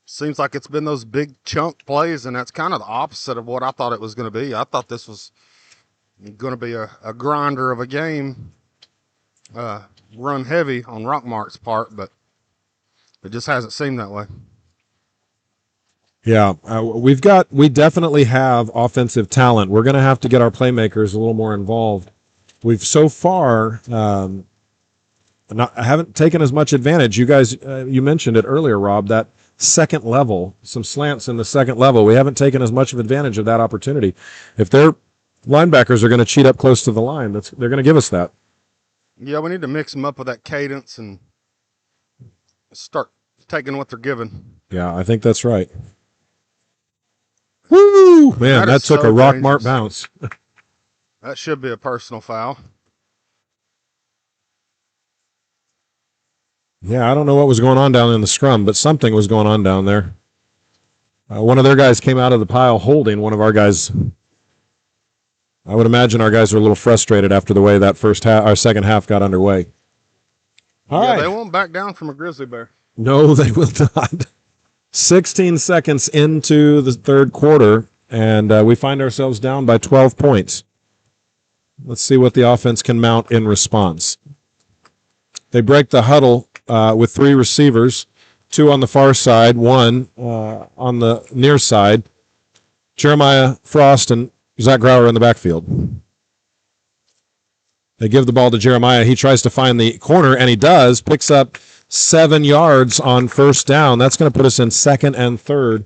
B: Seems like it's been those big chunk plays, and that's kind of the opposite of what I thought it was going to be. I thought this was going to be a grinder of a game, run heavy on Rockmart's part, but it just hasn't seemed that way.
A: Yeah, we definitely have offensive talent. We're going to have to get our playmakers a little more involved. We've so far haven't taken as much advantage. You guys, you mentioned it earlier, Rob, that second level, some slants in the second level. We haven't taken as much of advantage of that opportunity. If their linebackers are going to cheat up close to the line, they're going to give us that.
B: Yeah, we need to mix them up with that cadence and start taking what they're given.
A: Yeah, I think that's right. Woo! Man, that took a Rockmart bounce.
B: That should be a personal foul.
A: Yeah, I don't know what was going on down in the scrum, but something was going on down there. One of their guys came out of the pile holding one of our guys. I would imagine our guys are a little frustrated after the way that our second half got underway. All right.
B: They won't back down from a grizzly bear.
A: No, they will not. 16 seconds into the third quarter, and we find ourselves down by 12 points. Let's see what the offense can mount in response. They break the huddle with 3 receivers, 2 on the far side, 1 on the near side. Jeremiah Frost and Zach Grauer in the backfield. They give the ball to Jeremiah. He tries to find the corner, and he does. Picks up 7 yards on first down. That's going to put us in second and third.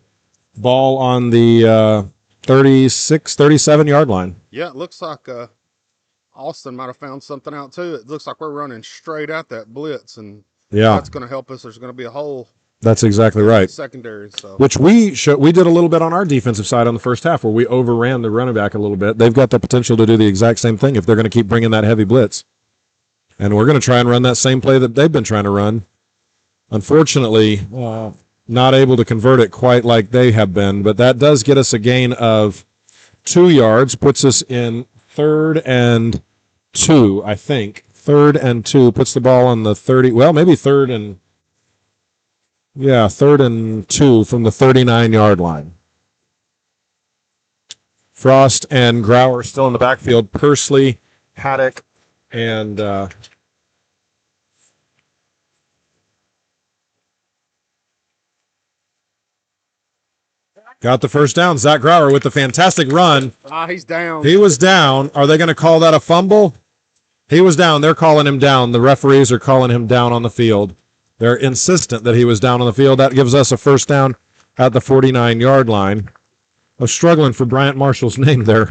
A: Ball on the 36, 37-yard line.
B: Yeah, it looks like Austin might have found something out, too. It looks like we're running straight at that blitz, and that's going to help us. There's going to be a hole.
A: That's exactly right.
B: Secondary, so.
A: Which we did a little bit on our defensive side on the first half, where we overran the running back a little bit. They've got the potential to do the exact same thing if they're going to keep bringing that heavy blitz. And we're going to try and run that same play that they've been trying to run. Unfortunately, not able to convert it quite like they have been, but that does get us a gain of 2 yards, puts us in 3rd and 2, I think. 3rd and 2, puts the ball on the 30, well, maybe 3rd and 2 from the 39-yard line. Frost and Grauer still in the backfield. Pursley, Haddock, and got the first down. Zach Grauer with the fantastic run.
B: He's down.
A: He was down. Are they going to call that a fumble? He was down. They're calling him down. The referees are calling him down on the field. They're insistent that he was down on the field. That gives us a first down at the 49-yard line. I was struggling for Bryant Marshall's name there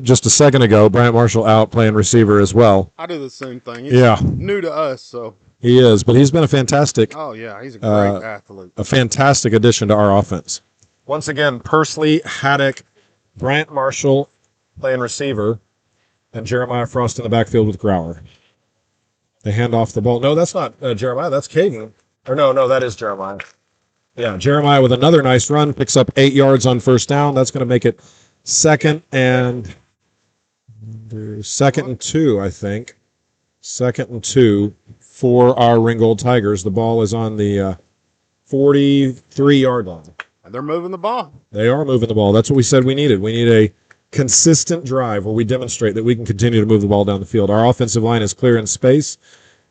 A: just a second ago. Bryant Marshall out playing receiver as well.
B: I do the same thing. He's new to us, so.
A: He is, but he's been a fantastic.
B: Oh, yeah, he's a great athlete.
A: A fantastic addition to our offense. Once again, Pursley, Haddock, Bryant Marshall playing receiver, and Jeremiah Frost in the backfield with Grauer. They hand off the ball. No, that's not Jeremiah. That's Caden. Or no, that is Jeremiah. Yeah, Jeremiah with another nice run. Picks up 8 yards on first down. That's going to make it 2nd and 2, I think. 2nd and 2 for our Ringgold Tigers. The ball is on the 43-yard line.
B: And they're moving the ball.
A: They are moving the ball. That's what we said we needed. We need a consistent drive where we demonstrate that we can continue to move the ball down the field. Our offensive line is clear in space,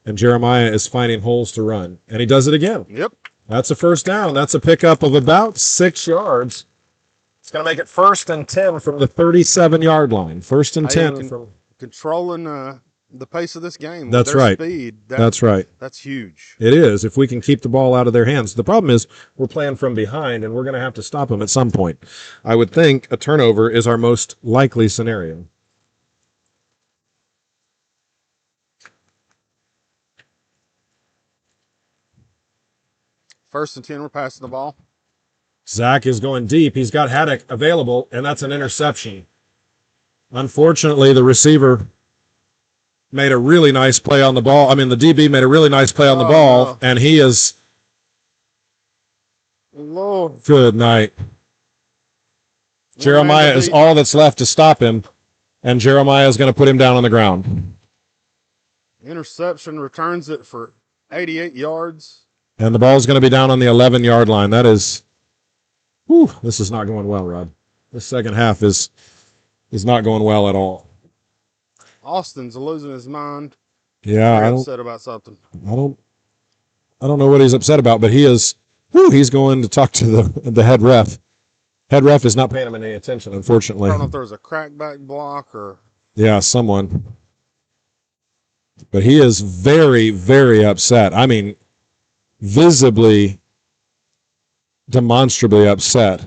A: and Jeremiah is finding holes to run. And he does it again.
B: Yep.
A: That's a first down. That's a pickup of about 6 yards. It's going to make it 1st and 10 from the 37-yard line. 1st and 10 from
B: controlling the pace of this game.
A: That's
B: with their
A: right.
B: Speed.
A: That's right.
B: That's huge.
A: It is, if we can keep the ball out of their hands. The problem is we're playing from behind, and we're going to have to stop them at some point. I would think a turnover is our most likely scenario.
B: First and 10, we're passing the ball.
A: Zach is going deep. He's got Haddock available, and that's an interception. Unfortunately, the receiver made a really nice play on the ball. I mean, the DB made a really nice play on the ball, and he is...
B: Lord.
A: Good night. Jeremiah is all that's left to stop him, and Jeremiah is going to put him down on the ground.
B: Interception, returns it for 88 yards.
A: And the ball is going to be down on the 11-yard line. That is... Whew, this is not going well, Rod. This second half is not going well at all.
B: Austin's losing his mind.
A: Yeah,
B: upset about something.
A: I don't know what he's upset about, but he is. He's going to talk to the head ref. Head ref is not paying him any attention, unfortunately.
B: I don't know if there was a crackback block or.
A: Yeah, someone. But he is very, very upset. I mean, visibly, demonstrably upset.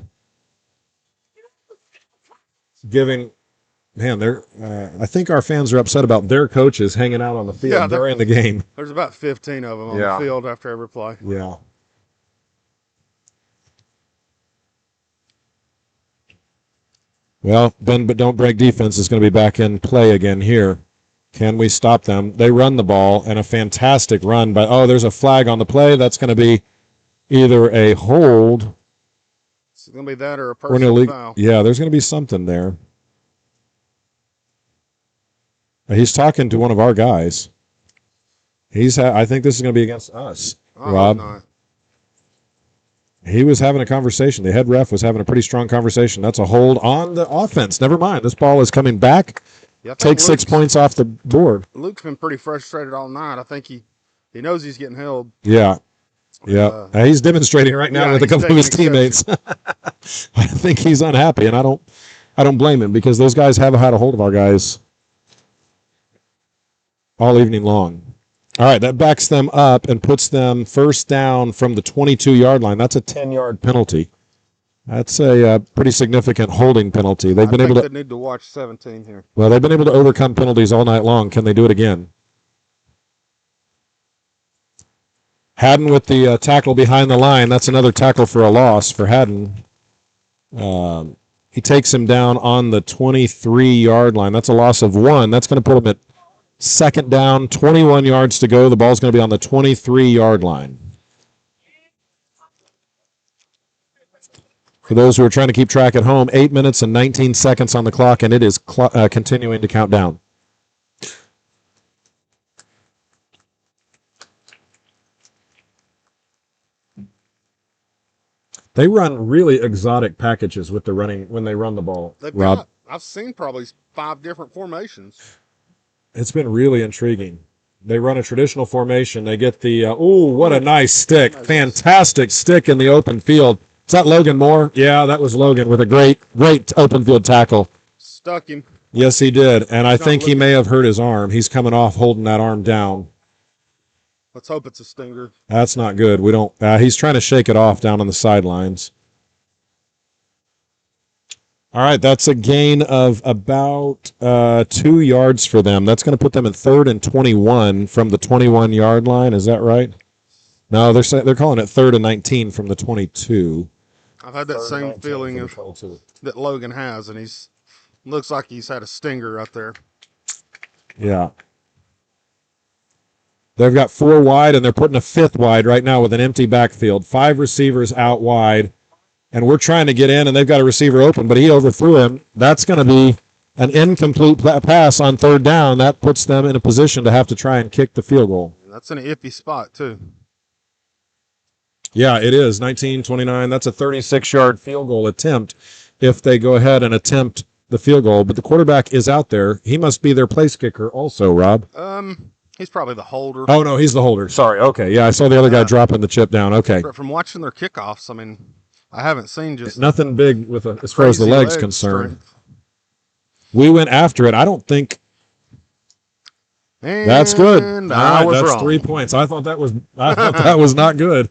A: I think our fans are upset about their coaches hanging out on the field during the game.
B: There's about 15 of them on the field after every play.
A: Yeah. Well, bend but don't break defense is going to be back in play again here. Can we stop them? They run the ball, and a fantastic run. There's a flag on the play. That's going to be either a hold.
B: It's going to be that or a personal foul.
A: Yeah, there's going to be something there. He's talking to one of our guys. I think this is going to be against us,
B: I
A: Rob.
B: hope not.
A: He was having a conversation. The head ref was having a pretty strong conversation. That's a hold on the offense. Never mind. This ball is coming back.
B: Yeah,
A: Take 6 points off the board.
B: Luke's been pretty frustrated all night. I think he knows he's getting held.
A: Yeah. Yeah. He's demonstrating right now with a couple of his teammates. I think he's unhappy, and I don't blame him, because those guys have had a hold of our guys all evening long. All right, that backs them up and puts them first down from the 22-yard line. That's a 10-yard penalty. That's a pretty significant holding penalty. They've been able to.
B: They need to watch 17 here.
A: Well, they've been able to overcome penalties all night long. Can they do it again? Haddon with the tackle behind the line. That's another tackle for a loss for Haddon. He takes him down on the 23-yard line. That's a loss of 1. That's going to put him at second down, 21 yards to go. The ball's going to be on the 23-yard line. For those who are trying to keep track at home, 8 minutes and 19 seconds on the clock, and it is continuing to count down. They run really exotic packages with the running when they run the ball. Rob,
B: I've seen probably 5 different formations.
A: It's been really intriguing. They run a traditional formation. They get the what a nice stick, fantastic stick in the open field. Is that Logan Moore? Yeah, that was Logan with a great open field tackle.
B: Stuck him.
A: Yes, he did, and I think he may have hurt his arm. He's coming off holding that arm down.
B: Let's hope it's a stinger.
A: That's not good. We don't. He's trying to shake it off down on the sidelines. All right, that's a gain of about 2 yards for them. That's going to put them in 3rd and 21 from the 21-yard line. Is that right? No, they're calling it 3rd and 19 from the 22.
B: I've had that same feeling that Logan has, and looks like he's had a stinger out there.
A: Yeah. They've got 4 wide, and they're putting a 5th wide right now with an empty backfield. 5 receivers out wide, and we're trying to get in, and they've got a receiver open, but he overthrew him. That's going to be an incomplete pass on 3rd down. That puts them in a position to have to try and kick the field goal.
B: That's in an iffy spot, too.
A: Yeah, it is. 19-29. That's a 36-yard field goal attempt if they go ahead and attempt the field goal. But the quarterback is out there. He must be their place kicker also, Rob.
B: He's probably the holder.
A: Oh, no, he's the holder. Sorry. Okay, yeah, I saw the other guy dropping the chip down. Okay.
B: From watching their kickoffs, I mean, I haven't seen just
A: nothing big with as far as the legs concerned. Strength. We went after it. I don't think.
B: And
A: that's good.
B: That's
A: wrong. 3 points. I thought that was not good.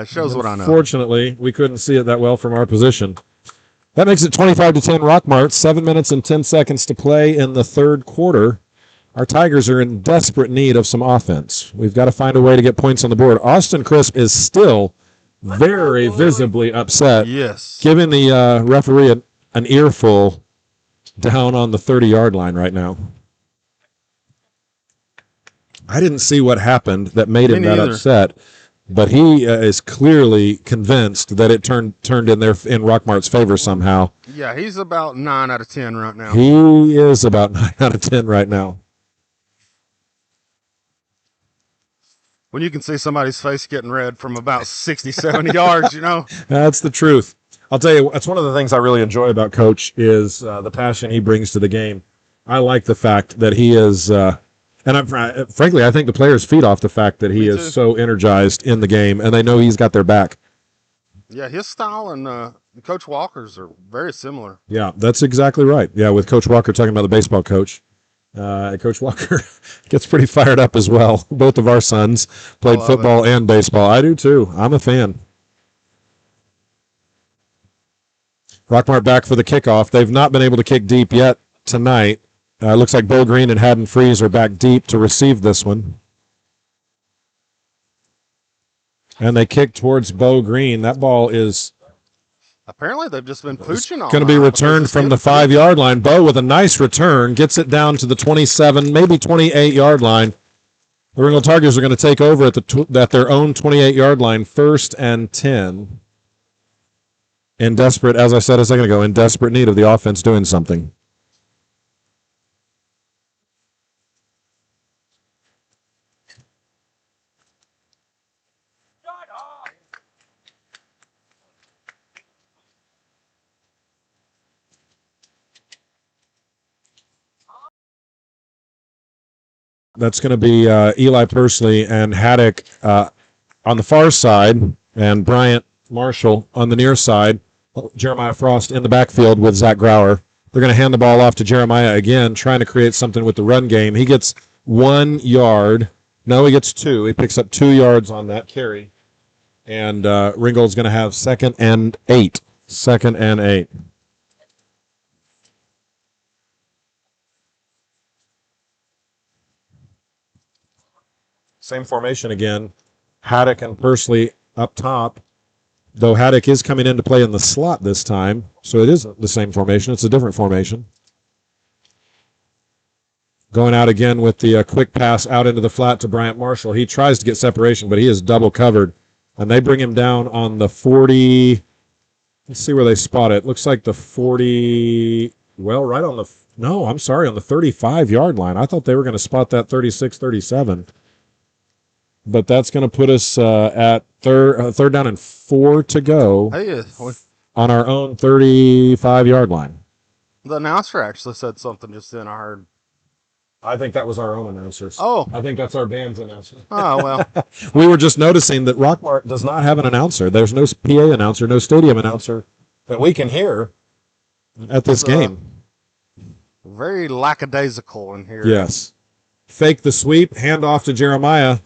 B: Shows what I know.
A: Fortunately, we couldn't see it that well from our position. That makes it 25-10 Rockmart. 7 minutes and 10 seconds to play in the 3rd quarter. Our Tigers are in desperate need of some offense. We've got to find a way to get points on the board. Austin Crisp is still very visibly upset.
B: Yes.
A: Giving the referee an earful down on the 30-yard line right now. I didn't see what happened that made him that upset, but he is clearly convinced that it turned in Rockmart's favor somehow.
B: Yeah, he's about 9 out of 10 right now.
A: He is about 9 out of 10 right now.
B: When you can see somebody's face getting red from about 60, 70 yards, you know.
A: That's the truth. I'll tell you, that's one of the things I really enjoy about Coach is the passion he brings to the game. I like the fact that he is, frankly, I think the players feed off the fact that he is so energized in the game, and they know he's got their back.
B: Yeah, his style and Coach Walker's are very similar.
A: Yeah, that's exactly right. Yeah, with Coach Walker talking about the baseball coach. Coach Walker gets pretty fired up as well. Both of our sons played football and baseball. I do too. I'm a fan. Rockmart back for the kickoff. They've not been able to kick deep yet tonight. It looks like Bo Green and Haddon Freeze are back deep to receive this one. And they kick towards Bo Green. That ball is...
B: Apparently, they've just been pooching on it.
A: Going to be returned from the 5-yard line. Bo with a nice return gets it down to the 27, maybe 28-yard line. The Ringgold Tigers are going to take over at their own 28-yard line, 1st and 10. In desperate, as I said a second ago, in desperate need of the offense doing something. That's going to be Eli Pursley and Haddock on the far side, and Bryant Marshall on the near side. Jeremiah Frost in the backfield with Zach Grauer. They're going to hand the ball off to Jeremiah again, trying to create something with the run game. He gets 1 yard. No, he gets 2. He picks up 2 yards on that carry. And Ringold's going to have 2nd and 8. 2nd and 8. Same formation again. Haddock and Pursley up top. Though Haddock is coming in to play in the slot this time, so it is the same formation. It's a different formation. Going out again with the quick pass out into the flat to Bryant Marshall. He tries to get separation, but he is double covered. And they bring him down on the 40. Let's see where they spot it. Looks like the 40. Well, right on the. No, I'm sorry, on the 35-yard line. I thought they were going to spot that 36, 37. But that's going to put us at third down and 4 to go on our own 35-yard line.
B: The announcer actually said something just then, I heard.
A: I think that was our own announcers.
B: Oh.
A: I think that's our band's announcer.
B: Oh, well.
A: We were just noticing that Rockmart does not have an announcer. There's no PA announcer, no stadium announcer that we can hear at this game.
B: Very lackadaisical in here.
A: Yes. Fake the sweep, hand off to Jeremiah.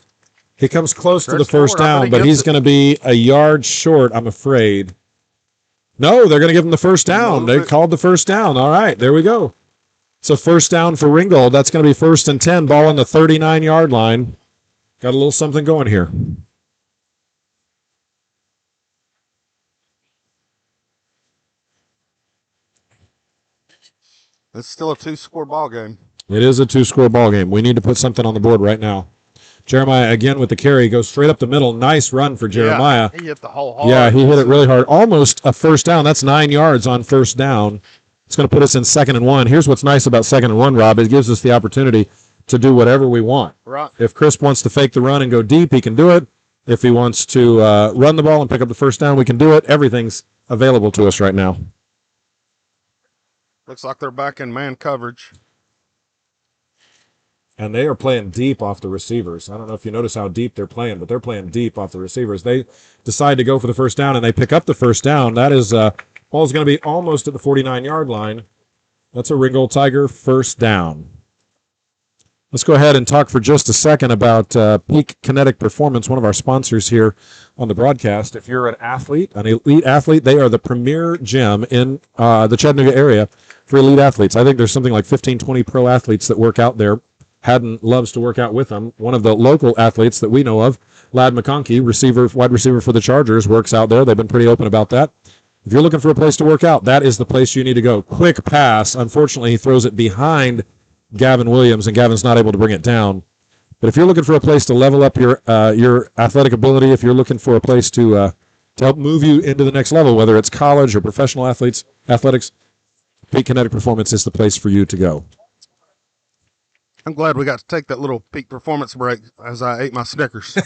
A: He comes close to the first down, but he's going to be a yard short, I'm afraid. No, they're going to give him the first down. They called the first down. All right, there we go. So first down for Ringold. That's going to be 1st and 10, ball on the 39-yard line. Got a little something going here.
B: It's still a 2-score ball game.
A: It is a 2-score ball game. We need to put something on the board right now. Jeremiah again with the carry, goes straight up the middle. Nice run for Jeremiah.
B: Yeah, he hit the hole hard.
A: Yeah, he hit it really hard. Almost a first down. That's 9 yards on first down. It's going to put us in 2nd and 1. Here's what's nice about 2nd and 1, Rob. It gives us the opportunity to do whatever we want.
B: Right.
A: If Crisp wants to fake the run and go deep, he can do it. If he wants to run the ball and pick up the first down, we can do it. Everything's available to us right now.
B: Looks like they're back in man coverage.
A: And they are playing deep off the receivers. I don't know if you notice how deep they're playing, but they're playing deep off the receivers. They decide to go for the first down, and they pick up the first down. That is, ball's going to be almost at the 49-yard line. That's a Ringgold Tiger first down. Let's go ahead and talk for just a second about Peak Kinetic Performance, one of our sponsors here on the broadcast. If you're an athlete, an elite athlete, they are the premier gym in the Chattanooga area for elite athletes. I think there's something like 15, 20 pro athletes that work out there. Haddon loves to work out with them. One of the local athletes that we know of, Lad McConkey, wide receiver for the Chargers, works out there. They've been pretty open about that. If you're looking for a place to work out, that is the place you need to go. Quick pass. Unfortunately, he throws it behind Gavin Williams, and Gavin's not able to bring it down. But if you're looking for a place to level up your athletic ability, if you're looking for a place to help move you into the next level, whether it's college or professional athletics, Peak Kinetic Performance is the place for you to go.
B: I'm glad we got to take that little peak performance break as I ate my Snickers.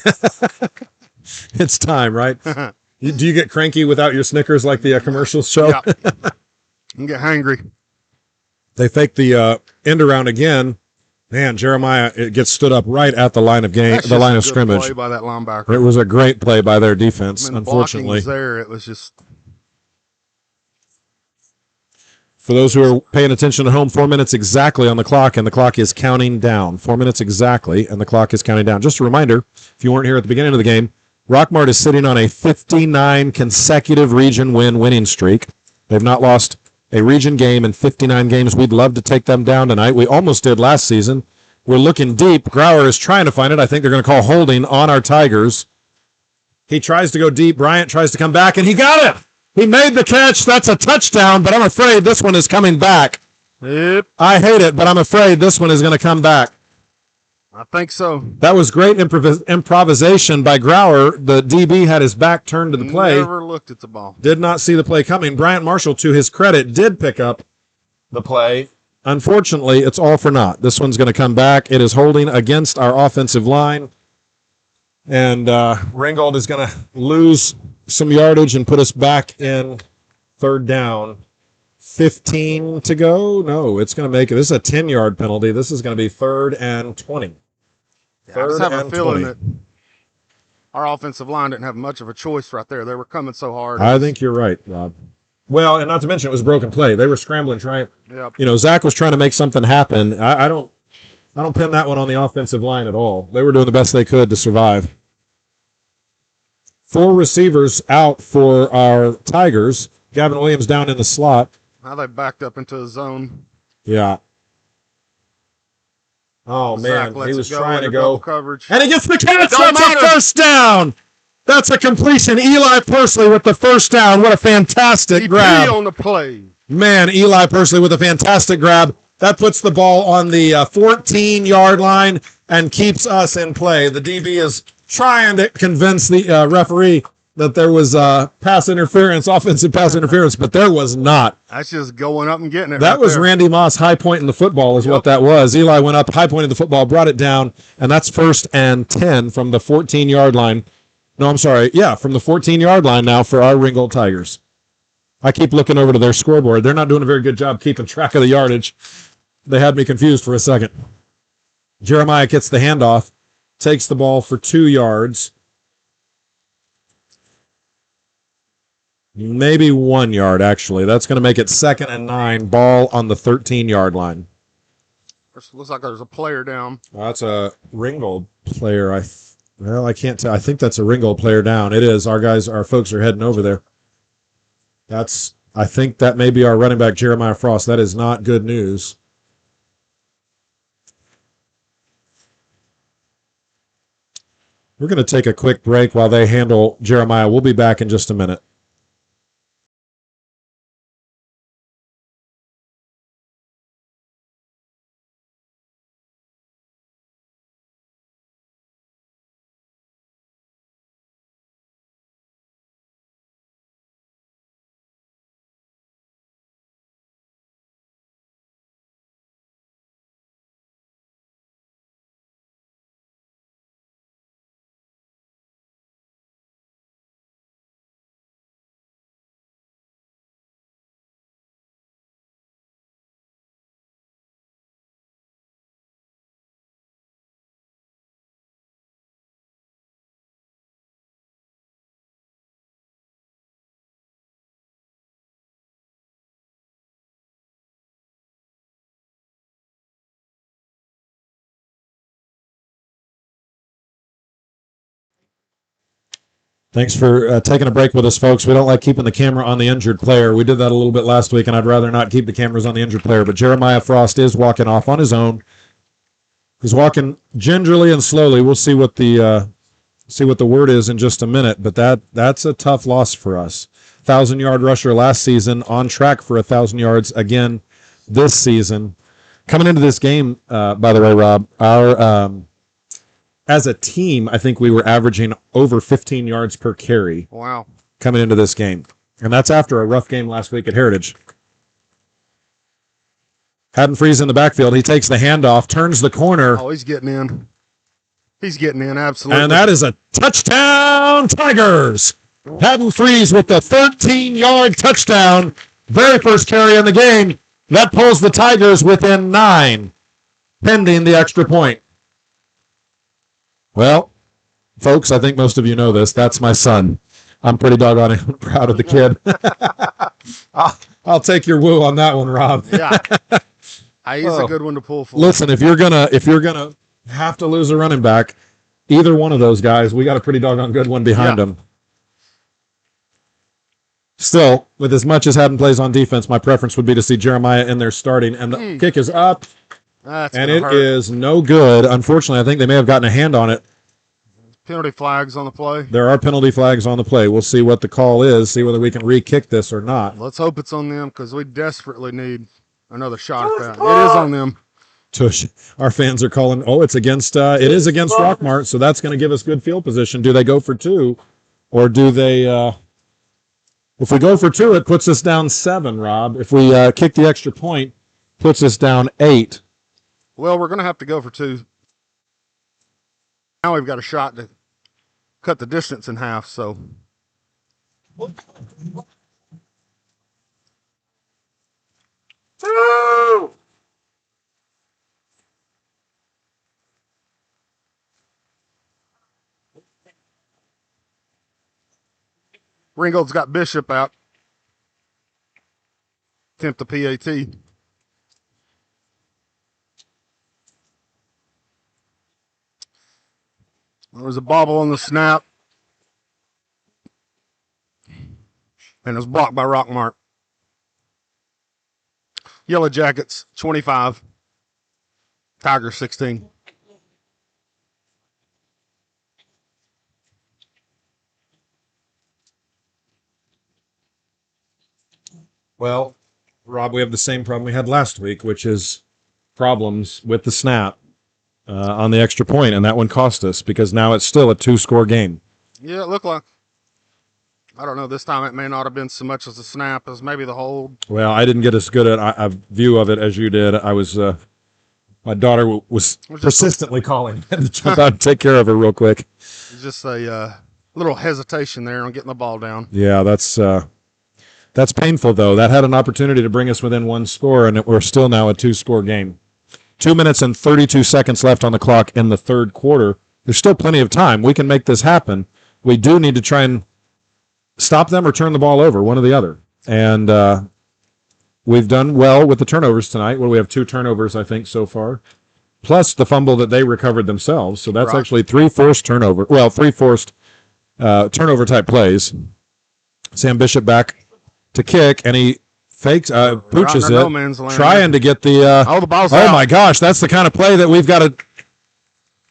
A: It's time, right? Do you get cranky without your Snickers like the commercials show?
B: Yeah. And get hangry.
A: They fake the end around again. Man, Jeremiah, it gets stood up right at the line of
B: That's
A: line of
B: just a good
A: scrimmage.
B: play by that linebacker.
A: It was a great play by their defense,
B: I mean,
A: unfortunately.
B: the blocking was there. It was just...
A: For those who are paying attention at home, 4 minutes exactly on the clock, and the clock is counting down. 4 minutes exactly, and the clock is counting down. Just a reminder, if you weren't here at the beginning of the game, Rockmart is sitting on a 59 consecutive region winning streak. They've not lost a region game in 59 games. We'd love to take them down tonight. We almost did last season. We're looking deep. Grauer is trying to find it. I think they're going to call holding on our Tigers. He tries to go deep. Bryant tries to come back, and he got it. He made the catch. That's a touchdown, but I'm afraid this one is coming back.
B: Yep.
A: I hate it, but I'm afraid this one is going to come back.
B: I think so.
A: That was great improvisation by Grauer. The DB had his back turned to the play.
B: Never looked at the ball.
A: Did not see the play coming. Bryant Marshall, to his credit, did pick up the play. Unfortunately, it's all for naught. This one's going to come back. It is holding against our offensive line. And Ringold is going to lose some yardage and put us back in third down. 15 to go. No, it's going to make it. This is a 10-yard penalty. This is going to be 3rd and 20.
B: I just have a
A: and
B: feeling
A: 20.
B: that our offensive line didn't have much of a choice right there. They were coming so hard.
A: I think you're right, Rob. Well, and not to mention it was a broken play. They were scrambling, trying.
B: Yep.
A: Zach was trying to make something happen. I don't pin that one on the offensive line at all. They were doing the best they could to survive. 4 receivers out for our Tigers. Gavin Williams down in the slot.
B: Now they backed up into the zone.
A: Yeah. Oh,
B: Zach
A: man. He was trying to
B: into
A: go.
B: double coverage.
A: And he gets the catch.
B: Don't
A: That's
B: matter.
A: a first down. That's a completion. Eli Pursley with the first down. What a fantastic grab.
B: on the play.
A: Man, Eli Pursley with a fantastic grab. That puts the ball on the 14-yard line and keeps us in play. The DB is trying to convince the referee that there was pass interference, offensive pass interference, but there was not.
B: That's just going up and getting it.
A: That
B: right
A: was
B: there.
A: Randy Moss high point in the football is what that was. Eli went up, high pointed the football, brought it down, and that's 1st and 10 from the 14-yard line. No, I'm sorry. Yeah, from the 14-yard line now for our Ringgold Tigers. I keep looking over to their scoreboard. They're not doing a very good job keeping track of the yardage. They had me confused for a second. Jeremiah gets the handoff, takes the ball for 2 yards. Maybe 1 yard, actually. That's going to make it 2nd and 9, ball on the 13-yard line.
B: Looks like there's a player down.
A: That's a Ringold player. I can't tell. I think that's a Ringold player down. It is. Our folks are heading over there. I think that may be our running back, Jeremiah Frost. That is not good news. We're going to take a quick break while they handle Jeremiah. We'll be back in just a minute. Thanks for taking a break with us, folks. We don't like keeping the camera on the injured player. We did that a little bit last week, and I'd rather not keep the cameras on the injured player. But Jeremiah Frost is walking off on his own. He's walking gingerly and slowly. We'll see what the word is in just a minute. But that's a tough loss for us. 1,000-yard rusher last season, on track for 1,000 yards again this season. Coming into this game, by the way, Rob, our as a team, I think we were averaging over 15 yards per carry.
B: Wow.
A: Coming into this game. And that's after a rough game last week at Heritage. Haddon Freeze in the backfield. He takes the handoff, turns the corner.
B: Oh, he's getting in. He's getting in, absolutely.
A: And that is a touchdown, Tigers. Haddon Freeze with the 13-yard touchdown. Very first carry in the game. That pulls the Tigers within 9, pending the extra point. Well, folks, I think most of you know this. That's my son. I'm pretty doggone proud of the kid. I'll take your woo on that one, Rob.
B: Yeah. He's a good one to pull for.
A: Listen, if you're gonna have to lose a running back, either one of those guys, we got a pretty doggone good one behind them. Still, with as much as Haddon plays on defense, my preference would be to see Jeremiah in there starting, and the kick is up. And it is no good. Unfortunately, I think they may have gotten a hand on it.
B: Penalty flags on the play.
A: There are penalty flags on the play. We'll see what the call is, see whether we can re-kick this or not.
B: Let's hope it's on them because we desperately need another shot at that. It is on them.
A: Tush. Our fans are calling, it is against Rockmart, so that's going to give us good field position. Do they go for 2, or do they... if we go for 2, it puts us down 7, Rob. If we kick the extra point, puts us down 8.
B: Well, we're going to have to go for 2. Now we've got a shot to cut the distance in half, so. Ringold's got Bishop out. Attempt the PAT. There was a bobble on the snap. And it was blocked by Rockmart. Yellow Jackets, 25. Tigers, 16.
A: Well, Rob, we have the same problem we had last week, which is problems with the snap on the extra point, and that one cost us because now it's still a 2-score game.
B: Yeah, it looked like. I don't know. This time it may not have been so much as the snap as maybe the hold.
A: Well, I didn't get as good a view of it as you did. I was, my daughter was persistently calling and jump out and take care of her real quick.
B: It's just a little hesitation there on getting the ball down.
A: Yeah, that's painful though. That had an opportunity to bring us within 1 score, and we're still now a 2-score game. 2 minutes and 32 seconds left on the clock in the third quarter. There's still plenty of time. We can make this happen. We do need to try and stop them or turn the ball over, one or the other. And we've done well with the turnovers tonight. Well, we have 2 turnovers, I think, so far, plus the fumble that they recovered themselves. So that's actually 3 forced turnover. Well, 3 forced turnover-type plays. Sam Bishop back to kick, and he fakes, pooches it, trying to get the
B: the ball's out.
A: Oh, my gosh, that's the kind of play that we've got to...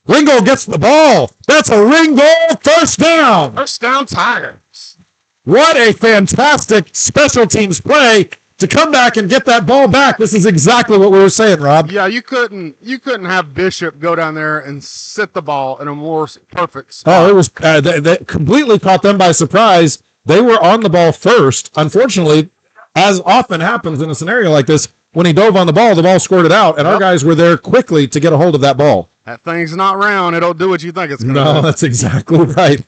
A: Ringold gets the ball. That's a Ringgold first down.
B: First down, Tigers.
A: What a fantastic special teams play to come back and get that ball back. This is exactly what we were saying, Rob.
B: Yeah, you couldn't have Bishop go down there and sit the ball in a more perfect spot.
A: Oh, it was they completely caught them by surprise. They were on the ball first. Unfortunately, as often happens in a scenario like this, when he dove on the ball squirted out, and our guys were there quickly to get a hold of that ball.
B: That thing's not round. It'll do what you think it's going to do.
A: No, that's exactly right.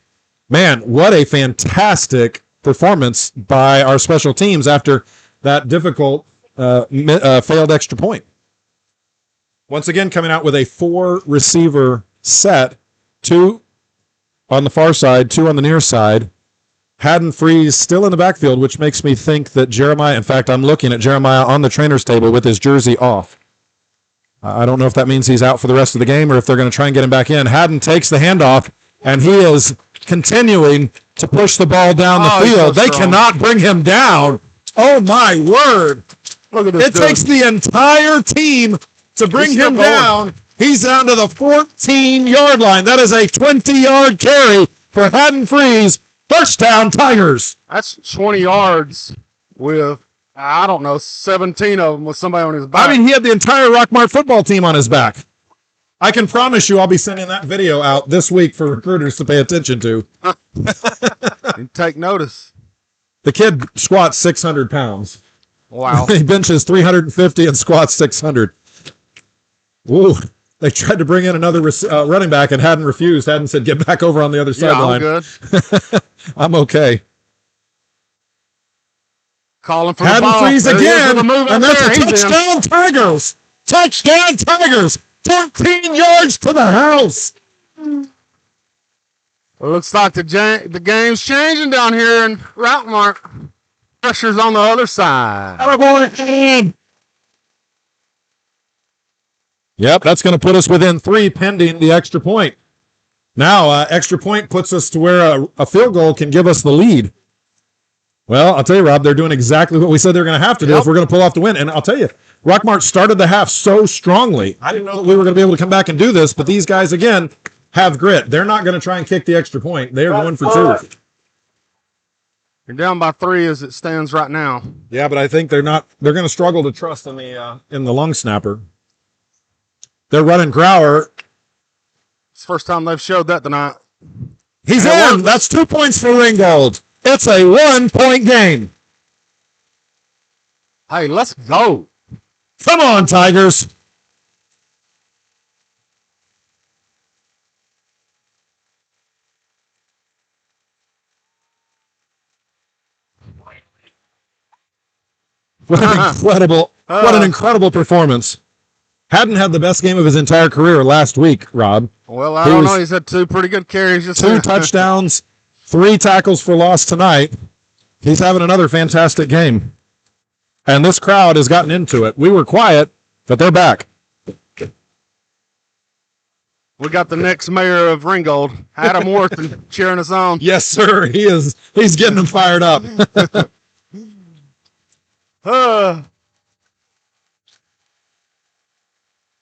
A: Man, what a fantastic performance by our special teams after that difficult failed extra point. Once again, coming out with a 4-receiver set, 2 on the far side, 2 on the near side. Haddon Freeze still in the backfield, which makes me think that Jeremiah, in fact, I'm looking at Jeremiah on the trainer's table with his jersey off. I don't know if that means he's out for the rest of the game or if they're going to try and get him back in. Haddon takes the handoff, and he is continuing to push the ball down the field. They cannot bring him down. Oh, my word.
B: Look at this.
A: It takes the entire team to bring him down. He's down to the 14-yard line. That is a 20-yard carry for Haddon Freeze. First down, Tigers.
B: That's 20 yards with, I don't know, 17 of them with somebody on his back.
A: I mean, he had the entire Rockmart football team on his back. I can promise you I'll be sending that video out this week for recruiters to pay attention to.
B: And take notice.
A: The kid squats 600 pounds.
B: Wow.
A: He benches 350 and squats 600. Ooh. They tried to bring in another running back and Haddon refused. Haddon said, get back over on the other sideline.
B: I'm good.
A: I'm okay.
B: Calling for
A: Haddon
B: the ball.
A: Freeze again, and that's a
B: He's
A: touchdown, Tigers. Touchdown, Tigers. 14 yards to the house.
B: Looks like the game's changing down here in Rockmart. Pressure's on the other side.
A: Yep, that's going to put us within 3 pending the extra point. Now, extra point puts us to where a field goal can give us the lead. Well, I'll tell you, Rob, they're doing exactly what we said they're going to have to do if we're going to pull off the win. And I'll tell you, Rockmart started the half so strongly. I didn't know that we were going to be able to come back and do this, but these guys, again, have grit. They're not going to try and kick the extra point. They are going for 2.
B: You're down by 3 as it stands right now.
A: Yeah, but I think they're going to struggle to trust in the long snapper. They're running Grauer.
B: It's the first time they've showed that tonight.
A: He's in. That's 2 points for Ringold. It's a 1-point game.
B: Hey, let's go.
A: Come on, Tigers. What an incredible performance. Hadn't had the best game of his entire career last week, Rob.
B: Well, I don't know. He's had 2 pretty good carries.
A: 2 touchdowns, 3 tackles for loss tonight. He's having another fantastic game. And this crowd has gotten into it. We were quiet, but they're back.
B: We got the next mayor of Ringgold, Adam Worthing, cheering us on.
A: Yes, sir. He is. He's getting them fired up.
B: Uh,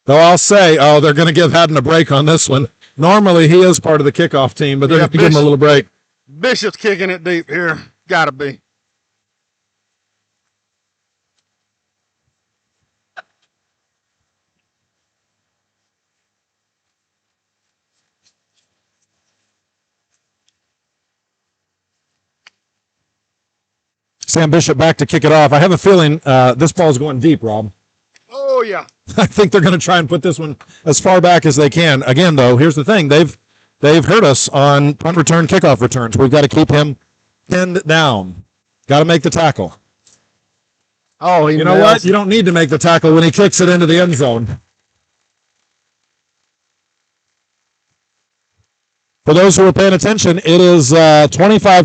A: Though I'll say, they're going to give Haddon a break on this one. Normally, he is part of the kickoff team, but they're going to give him a little break.
B: Bishop's kicking it deep here. Gotta be.
A: Sam Bishop back to kick it off. I have a feeling this ball's going deep, Rob.
B: Oh, yeah.
A: I think they're going to try and put this one as far back as they can. Again, though, here's the thing. They've hurt us on punt return, kickoff returns. We've got to keep him pinned down. Got to make the tackle.
B: Oh,
A: you know what? You don't need to make the tackle when he kicks it into the end zone. For those who are paying attention, it is 25-24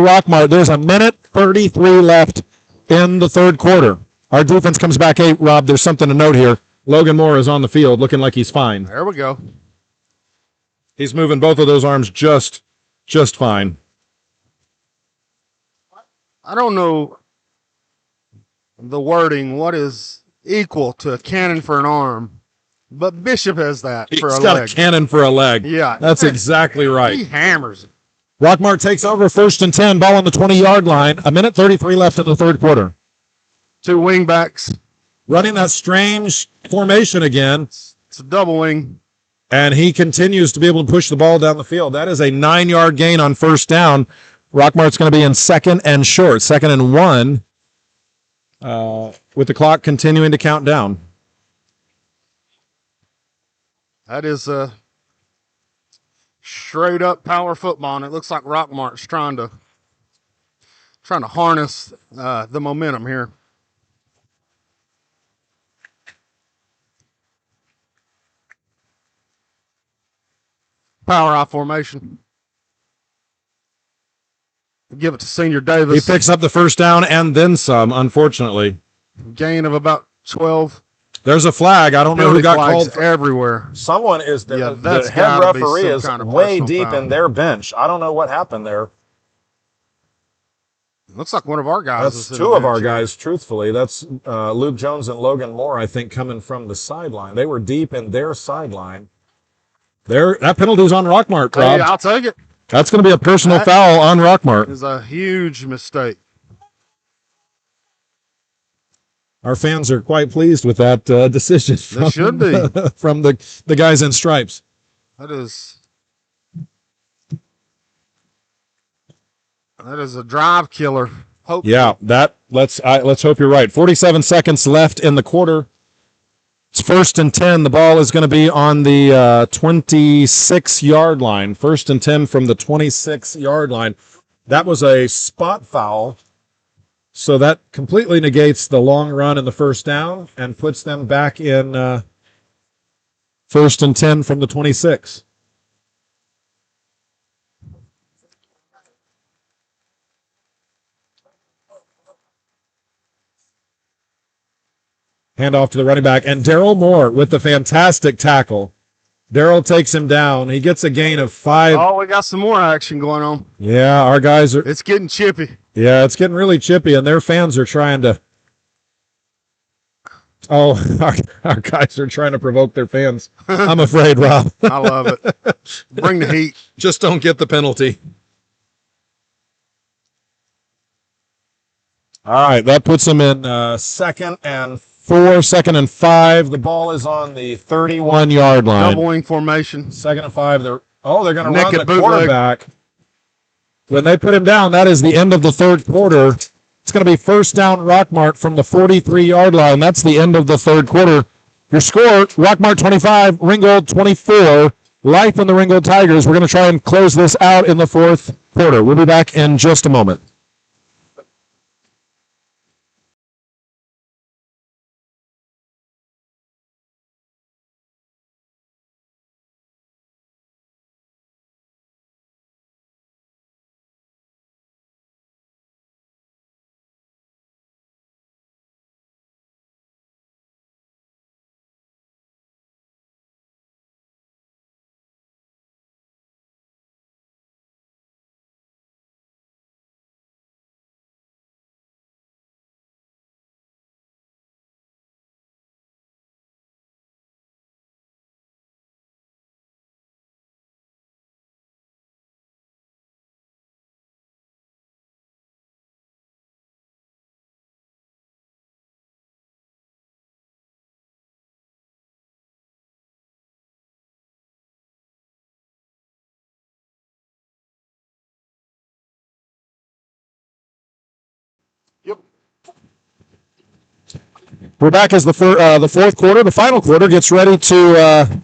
A: Rockmart. There's a minute 33 left in the third quarter. Our defense comes back 8. Rob, there's something to note here. Logan Moore is on the field looking like he's fine.
B: There we go.
A: He's moving both of those arms just fine.
B: I don't know the wording, what is equal to a cannon for an arm. But Bishop has that for a leg.
A: He's got a cannon for a leg.
B: Yeah.
A: That's exactly right.
B: He hammers it.
A: Rockmart takes over 1st and 10, ball on the 20-yard line. A minute 33 left in the third quarter.
B: 2 wingbacks.
A: Running that strange formation again.
B: It's a double wing.
A: And he continues to be able to push the ball down the field. That is a 9-yard gain on first down. Rockmart's going to be in 2nd and short, 2nd and 1, with the clock continuing to count down.
B: That is a straight up power football, and it looks like Rockmart's trying to harness the momentum here. Power I formation. Give it to Senior Davis.
A: He picks up the first down and then some, unfortunately.
B: Gain of about 12.
A: There's a flag. I don't know who got called.
B: Everywhere.
A: Someone is the,
B: Yeah,
A: the
B: that's
A: head
B: gotta be
A: referee
B: some
A: is
B: kind of
A: way
B: personal
A: deep
B: foul.
A: in their bench. I don't know what happened there.
B: Looks like one of our guys.
A: That's 2 of our guys, truthfully. That's Luke Jones and Logan Moore, I think, coming from the sideline. They were deep in their sideline. That penalty's on Rockmart, Rob.
B: Hey, I'll take it.
A: That's going to be a personal foul on Rockmart.
B: Is a huge mistake.
A: Our fans are quite pleased with that decision.
B: They should be.
A: From the guys in stripes.
B: That is a drive killer. Hope.
A: Yeah, let's hope you're right. 47 seconds left in the quarter. It's 1st and 10. The ball is going to be on the 26-yard line. 1st and 10 from the 26-yard line. That was a spot foul. So that completely negates the long run and the first down and puts them back in 1st and 10 from the 26. Handoff to the running back. And Daryl Moore with the fantastic tackle. Daryl takes him down. He gets a gain of 5.
B: Oh, we got some more action going on.
A: Yeah, our guys are.
B: It's getting chippy.
A: Yeah, it's getting really chippy, and their fans are trying to. Oh, our guys are trying to provoke their fans. I'm afraid, Rob.
B: I love it. Bring the heat.
A: Just don't get the penalty. All right, that puts them in 2nd and 4, 2nd and 5. The ball is on the 31-yard line.
B: Double wing formation.
A: 2nd and 5. They're going to run
B: Naked
A: the
B: bootleg.
A: quarterback. When they put him down, that is the end of the third quarter. It's going to be first down Rockmart from the 43-yard line. That's the end of the third quarter. Your score, Rockmart 25, Ringold 24. Life in the Ringgold Tigers. We're going to try and close this out in the fourth quarter. We'll be back in just a moment.
B: Yep.
A: We're back as the fourth quarter. The final quarter gets ready to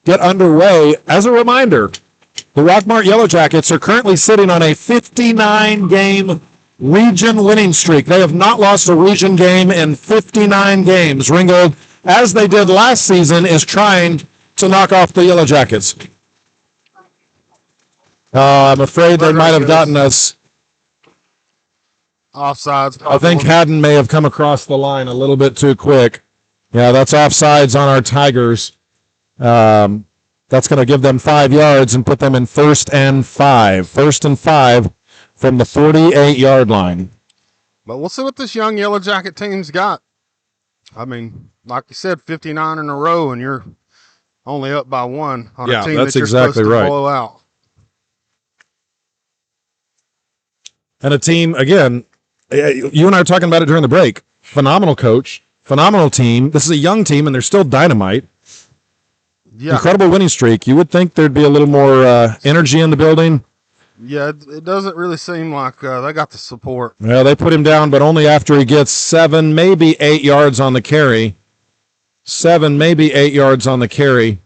A: get underway. As a reminder, the Rockmart Yellow Jackets are currently sitting on a 59-game region winning streak. They have not lost a region game in 59 games. Ringold, as they did last season, is trying to knock off the Yellow Jackets. I'm afraid they might have gotten us.
B: Offsides.
A: I think Haddon may have come across the line a little bit too quick. Yeah, that's offsides on our Tigers. That's going to give them 5 yards and put them in 1st and 5. 1st and 5 from the 48-yard line.
B: But we'll see what this young Yellow Jacket team's got. I mean, like you said, 59 in a row, and you're only up by 1 on a team
A: that's
B: that you're
A: exactly
B: supposed to
A: right.
B: blow out.
A: And a team, again, you and I were talking about it during the break. Phenomenal coach, phenomenal team. This is a young team, and they're still dynamite.
B: Yeah.
A: Incredible winning streak. You would think there'd be a little more energy in the building.
B: Yeah, it doesn't really seem like they got the support.
A: Well, they put him down, but only after he gets 7, maybe 8 yards on the carry. 7, maybe 8 yards on the carry.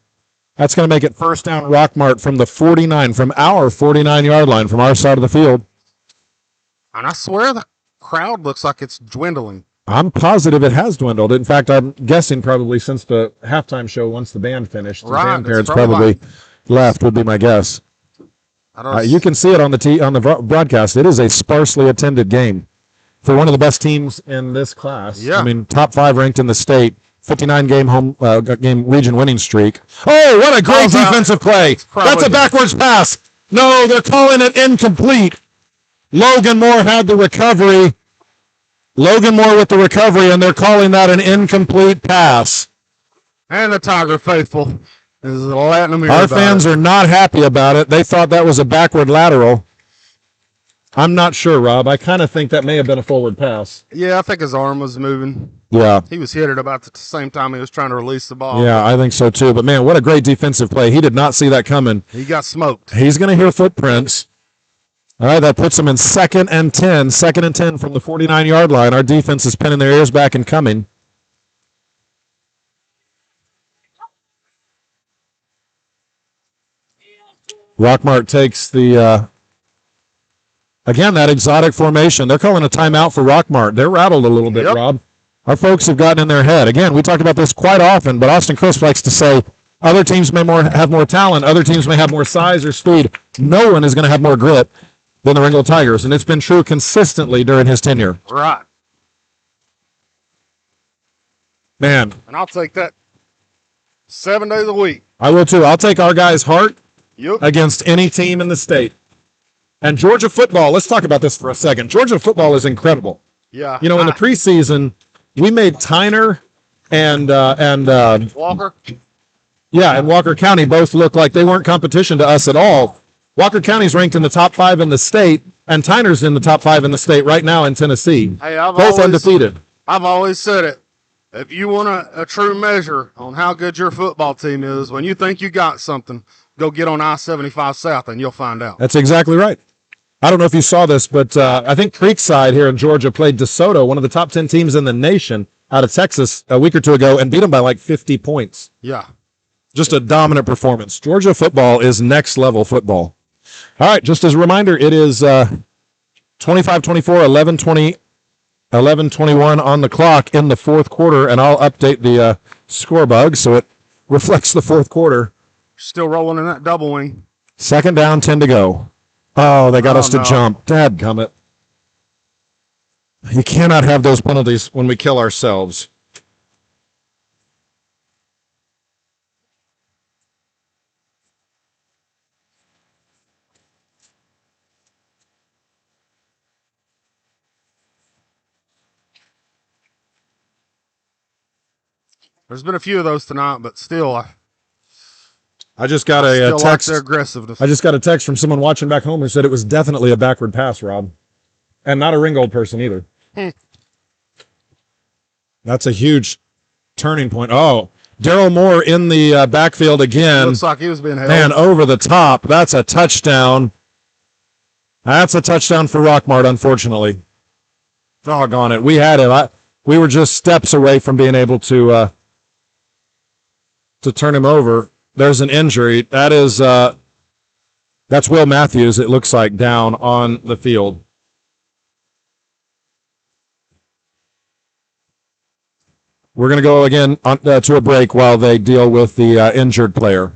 A: That's going to make it first down Rockmart from the 49, from our 49-yard line, from our side of the field.
B: And I swear the crowd looks like it's dwindling.
A: I'm positive it has dwindled. In fact, I'm guessing probably since the halftime show, once the band finished, the grandparents probably left, would be my guess. You can see it on the broadcast. It is a sparsely attended game for one of the best teams in this class.
B: Yeah.
A: I mean, top 5 ranked in the state, 59-game game region winning streak. Oh, what a great defensive play. That's a backwards pass. No, they're calling it incomplete. Logan Moore had the recovery. Logan Moore with the recovery, and they're calling that an incomplete pass.
B: And the Tiger faithful is letting them hear
A: Our
B: about
A: fans
B: it.
A: are not happy about it. They thought that was a backward lateral. I'm not sure, Rob. I kind of think that may have been a forward pass.
B: Yeah, I think his arm was moving.
A: Yeah.
B: He was hit at about the same time he was trying to release the ball.
A: Yeah, I think so too. But, man, what a great defensive play. He did not see that coming.
B: He got smoked.
A: He's going to hear footprints. All right, that puts them in 2nd and 10. 2nd and 10 from the 49-yard line. Our defense is pinning their ears back and coming. Rockmart takes the, again, that exotic formation. They're calling a timeout for Rockmart. They're rattled a little bit, Rob. Our folks have gotten in their head. Again, we talk about this quite often, but Austin Crisp likes to say other teams may have more talent. Other teams may have more size or speed. No one is going to have more grit than the Ringgold Tigers, and it's been true consistently during his tenure.
B: Right.
A: Man.
B: And I'll take that 7 days a week.
A: I will too. I'll take our guys' heart
B: Yep.
A: against any team in the state. And Georgia football, let's talk about this for a second. Georgia football is incredible.
B: Yeah.
A: You know, in the preseason, we made Tyner and
B: Walker.
A: Yeah, and Walker County both look like they weren't competition to us at all. Walker County's ranked in the top 5 in the state, and Tyner's in the top 5 in the state right now in Tennessee.
B: Hey,
A: both undefeated.
B: I've always said it. If you want a true measure on how good your football team is, when you think you got something, go get on I-75 South and you'll find out.
A: That's exactly right. I don't know if you saw this, but I think Creekside here in Georgia played DeSoto, one of the top 10 teams in the nation, out of Texas a week or two ago, and beat them by like 50 points.
B: Yeah.
A: Just a dominant performance. Georgia football is next-level football. All right, just as a reminder, it is 25-24, 11-21 on the clock in the fourth quarter, and I'll update the score bug so it reflects the fourth quarter.
B: Still rolling in that double wing.
A: 2nd down, 10 to go. Oh, they got us to jump. Dadgummit. You cannot have those penalties when we kill ourselves.
B: There's been a few of those tonight, but still,
A: I just got a text.
B: Like their aggressiveness.
A: I just got a text from someone watching back home who said it was definitely a backward pass, Rob. And not a Ringgold person either. That's a huge turning point. Oh, Daryl Moore in the backfield again.
B: Looks like he was being held.
A: Man, over the top. That's a touchdown. That's a touchdown for Rockmart, unfortunately. Doggone it. We had him. We were just steps away from being able to turn him over. There's an injury. That's Will Matthews, it looks like, down on the field. We're going to go again to a break while they deal with the injured player.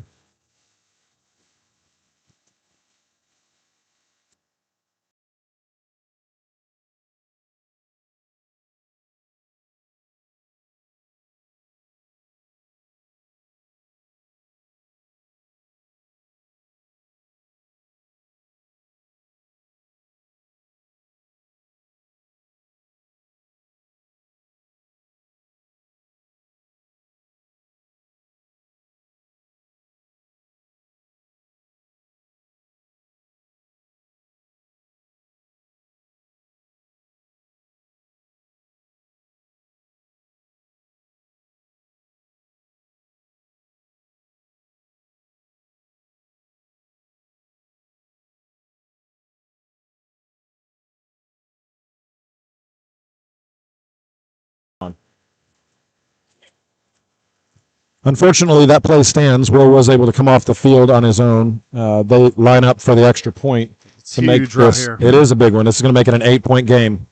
A: Unfortunately, that play stands. Will was able to come off the field on his own. They line up for the extra point to make this.
B: Right here.
A: It is a big one. This is going to make it an 8-point game.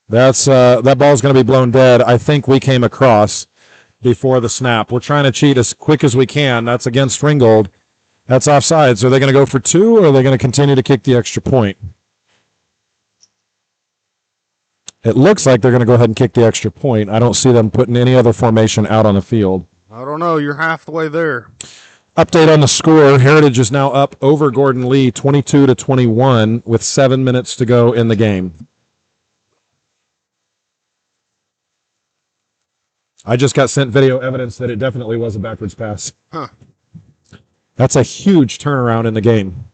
A: That ball's going to be blown dead. I think we came across before the snap. We're trying to cheat as quick as we can. That's against Ringgold. That's offsides. Are they going to go for 2, or are they going to continue to kick the extra point? It looks like they're going to go ahead and kick the extra point. I don't see them putting any other formation out on the field.
B: I don't know. You're half the way there.
A: Update on the score. Heritage is now up over Gordon Lee 22-21 with 7 minutes to go in the game. I just got sent video evidence that it definitely was a backwards pass.
B: Huh.
A: That's a huge turnaround in the game.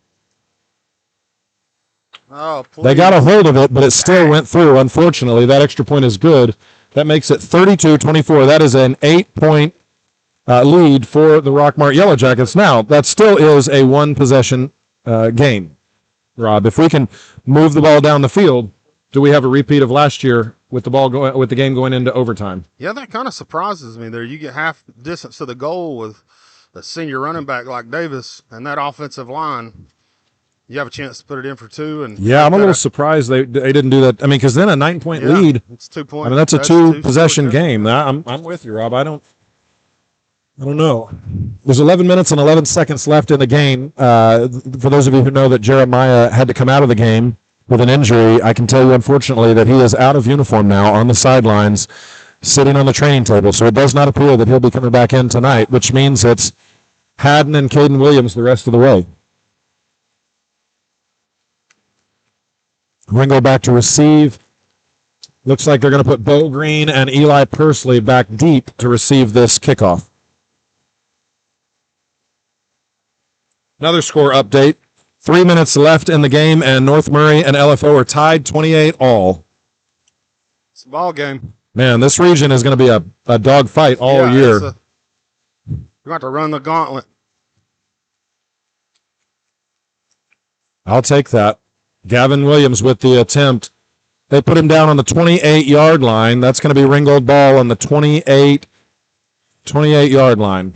B: Oh, please.
A: They got a hold of it, but it still went through. Unfortunately, that extra point is good. That makes it 32-24. That is an 8-point lead for the Rockmart Yellow Jackets. Now, that still is a one-possession game, Rob. If we can move the ball down the field, do we have a repeat of last year with the game going into overtime?
B: Yeah, that kind of surprises me there. You get half distance to the goal with a senior running back like Davis and that offensive line. You have a chance to put it in for 2. And
A: yeah, I'm a little surprised they didn't do that. I mean, because then a 9-point lead.
B: It's 2 points.
A: I mean, that's a two-possession game. I'm with you, Rob. I don't know. There's 11 minutes and 11 seconds left in the game. For those of you who know that Jeremiah had to come out of the game with an injury, I can tell you, unfortunately, that he is out of uniform now on the sidelines, sitting on the training table. So it does not appear that he'll be coming back in tonight, which means it's Haddon and Caden Williams the rest of the way. Ringold back to receive. Looks like they're going to put Bo Green and Eli Pursley back deep to receive this kickoff. Another score update. 3 minutes left in the game, and North Murray and LFO are tied 28-all.
B: It's a ball game.
A: Man, this region is going to be a dog fight all year.
B: You're going to run the gauntlet.
A: I'll take that. Gavin Williams with the attempt. They put him down on the 28-yard line. That's going to be Ringgold ball on the 28-yard line.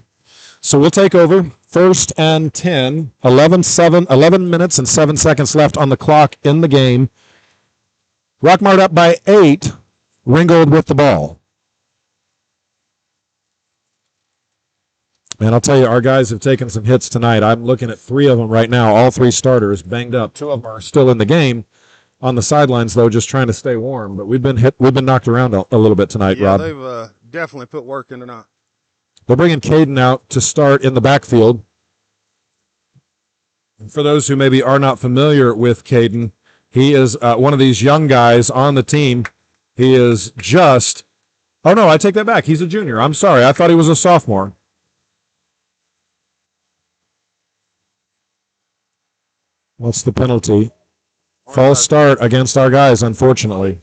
A: So we'll take over. 1st and 10. 11 minutes and 7 seconds left on the clock in the game. Rockmart up by 8. Ringgold with the ball. Man, I'll tell you, our guys have taken some hits tonight. I'm looking at 3 of them right now, all 3 starters banged up. 2 of them are still in the game. On the sidelines, though, just trying to stay warm. But we've been knocked around a little bit tonight, Rob.
B: Yeah, they've definitely put work in tonight.
A: They're bringing Caden out to start in the backfield. For those who maybe are not familiar with Caden, he is one of these young guys on the team. He is just... Oh, no, I take that back. He's a junior. I'm sorry. I thought he was a sophomore. What's the penalty? False start against our guys, unfortunately.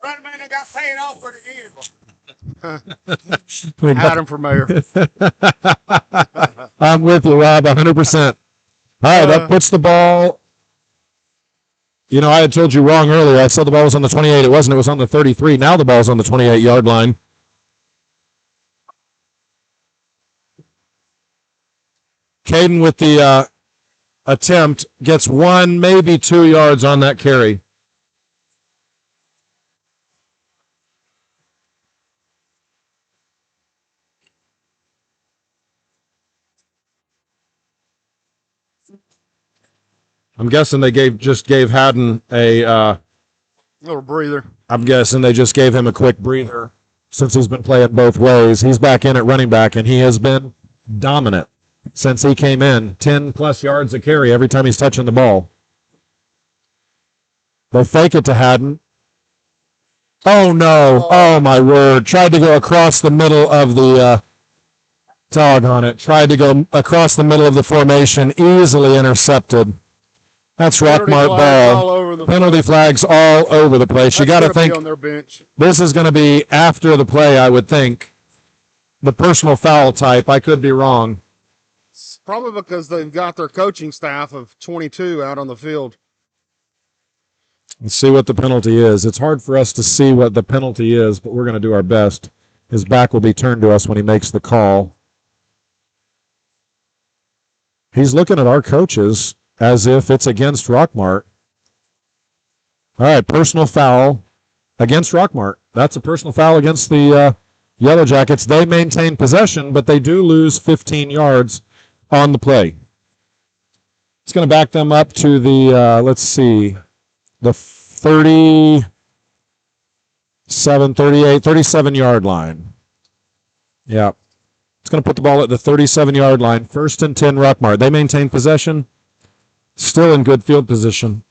C: Right man that got paid off for the game.
B: Had him for mayor.
A: I'm with you, Rob, 100%. All right, that puts the ball. You know, I had told you wrong earlier. I said the ball was on the 28. It wasn't. It was on the 33. Now the ball's on the 28-yard line. Caden with the attempt gets 1, maybe 2 yards on that carry. I'm guessing they just gave Haddon a
B: little breather.
A: I'm guessing they just gave him a quick breather since he's been playing both ways. He's back in at running back, and he has been dominant since he came in. 10-plus yards a carry every time he's touching the ball. They fake it to Haddon. Oh, no. Oh, my word. Tried to go across the middle of the dog on it. Tried to go across the middle of the formation. Easily intercepted. That's Rockmart ball. Penalty flags all over the place. You got to think
B: on their bench.
A: This is going to be after the play, I would think. The personal foul type. I could be wrong.
B: It's probably because they've got their coaching staff of 22 out on the field.
A: Let's see what the penalty is. It's hard for us to see what the penalty is, but we're going to do our best. His back will be turned to us when he makes the call. He's looking at our coaches as if it's against Rockmart. All right, personal foul against Rockmart. That's a personal foul against the Yellow Jackets. They maintain possession, but they do lose 15 yards on the play. It's going to back them up to the, let's see, the 37-yard line. Yeah. It's going to put the ball at the 37-yard line. 1st and 10, Rockmart. They maintain possession. Still in good field position.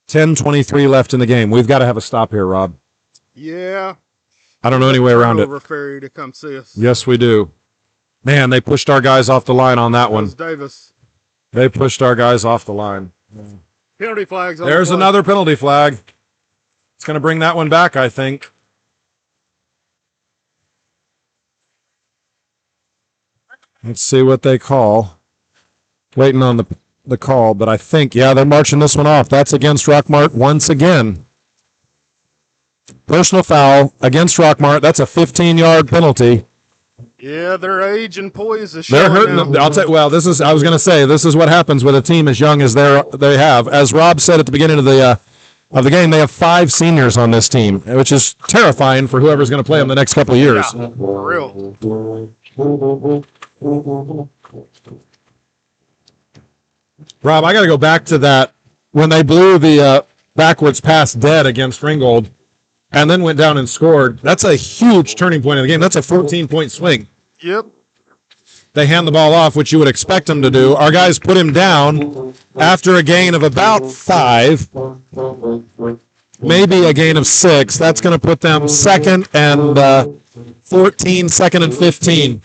A: 10:23 left in the game. We've got to have a stop here, Rob.
B: Yeah.
A: I don't know any way around it.
B: Ferry to come see us.
A: Yes, we do. Man, they pushed our guys off the line on that one.
B: Davis.
A: They pushed our guys off the line.
B: Penalty flags.
A: There's another penalty flag. It's going to bring that one back, I think. Let's see what they call. Waiting on the call, but I think, yeah, they're marching this one off. That's against Rockmart once again. Personal foul against Rockmart. That's a 15-yard penalty.
B: Yeah, their age and poise is
A: They're
B: showing
A: hurting
B: now.
A: them. I was going to say, this is what happens with a team as young as they have. As Rob said at the beginning of the game, they have 5 seniors on this team, which is terrifying for whoever's going to play them the next couple of years.
B: Yeah, for real.
A: Rob, I got to go back to that when they blew the backwards pass dead against Ringold and then went down and scored. That's a huge turning point in the game. That's a 14-point swing.
B: Yep.
A: They hand the ball off, which you would expect them to do. Our guys put him down after a gain of about 5, maybe a gain of 6. That's going to put them 2nd and 14, 2nd and 15.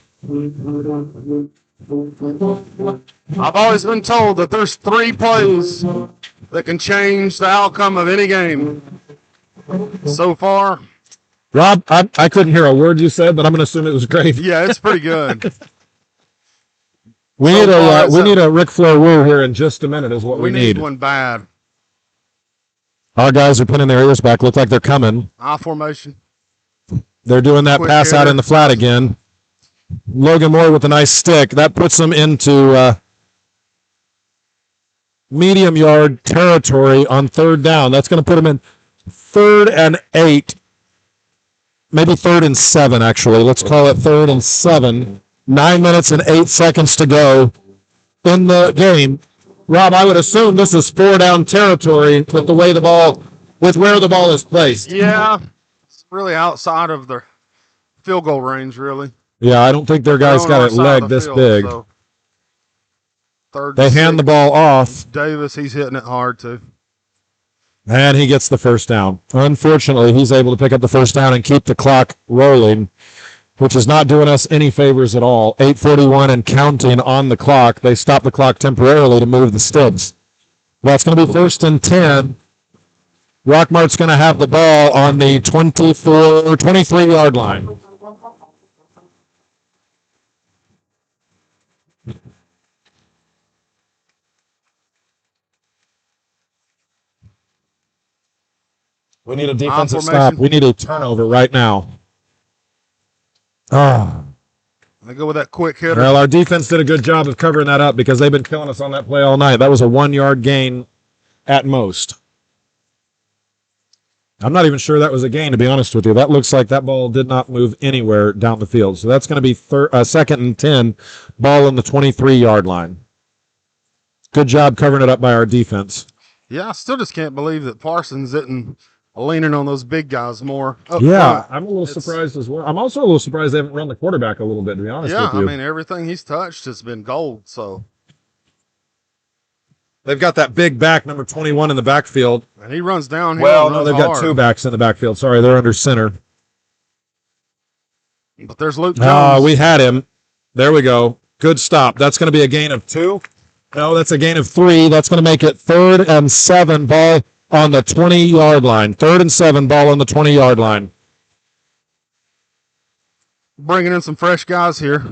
B: I've always been told that there's 3 plays that can change the outcome of any game. So far,
A: Rob, I couldn't hear a word you said, but I'm going to assume it was great.
B: yeah, it's pretty good.
A: We need a Ric Flair woo here in just a minute is what we need.
B: One bad.
A: Our guys are pinning their ears back. Look like they're coming.
B: I formation.
A: They're doing that
B: Quick
A: pass out
B: hitter.
A: in the flat again. Logan Moore with a nice stick. That puts them into medium yard territory on 3rd down. That's going to put them in 3rd and 8. Maybe 3rd and 7, actually. Let's call it 3rd and 7. 9 minutes and 8 seconds to go in the game. Rob, I would assume this is 4-down territory with where the ball is placed.
B: Yeah, it's really outside of the field goal range, really.
A: Yeah, I don't think their guys got it legged this big.
B: So 3rd
A: They
B: and
A: hand the
B: 6.
A: ball off,
B: Davis, he's hitting it hard, too.
A: and he gets the 1st down. Unfortunately, he's able to pick up the 1st down and keep the clock rolling, which is not doing us any favors at all. 8:41 and counting on the clock. They stop the clock temporarily to move the sticks. Well, it's going to be 1st and 10. Rockmart's going to have the ball on the 23-yard line. We need a defensive
B: formation.
A: stop. We need a turnover right now. Oh.
B: They go with that quick hitter.
A: Well, our defense did a good job of covering that up because they've been killing us on that play all night. That was a 1-yard gain at most. I'm not even sure that was a gain, to be honest with you. That looks like that ball did not move anywhere down the field. So that's going to be 2nd and 10, ball on the 23-yard line. Good job covering it up by our defense.
B: Yeah, I still just can't believe that Parsons isn't leaning on those big guys more.
A: Yeah, I'm a little surprised as well. I'm also a little surprised they haven't run the quarterback a little bit, to be honest with you.
B: Yeah, I mean, everything he's touched has been gold, so.
A: They've got that big back, number 21, in the backfield.
B: And he runs downhill.
A: Well, no, they've got 2 backs in the backfield. Sorry, they're under center.
B: But there's Luke Jones.
A: We had him. There we go. Good stop. That's going to be a gain of 2. No, that's a gain of 3. That's going to make it 3rd and 7, ball on the 20-yard line. 3rd and 7, ball on the 20-yard line.
B: Bringing in some fresh guys here.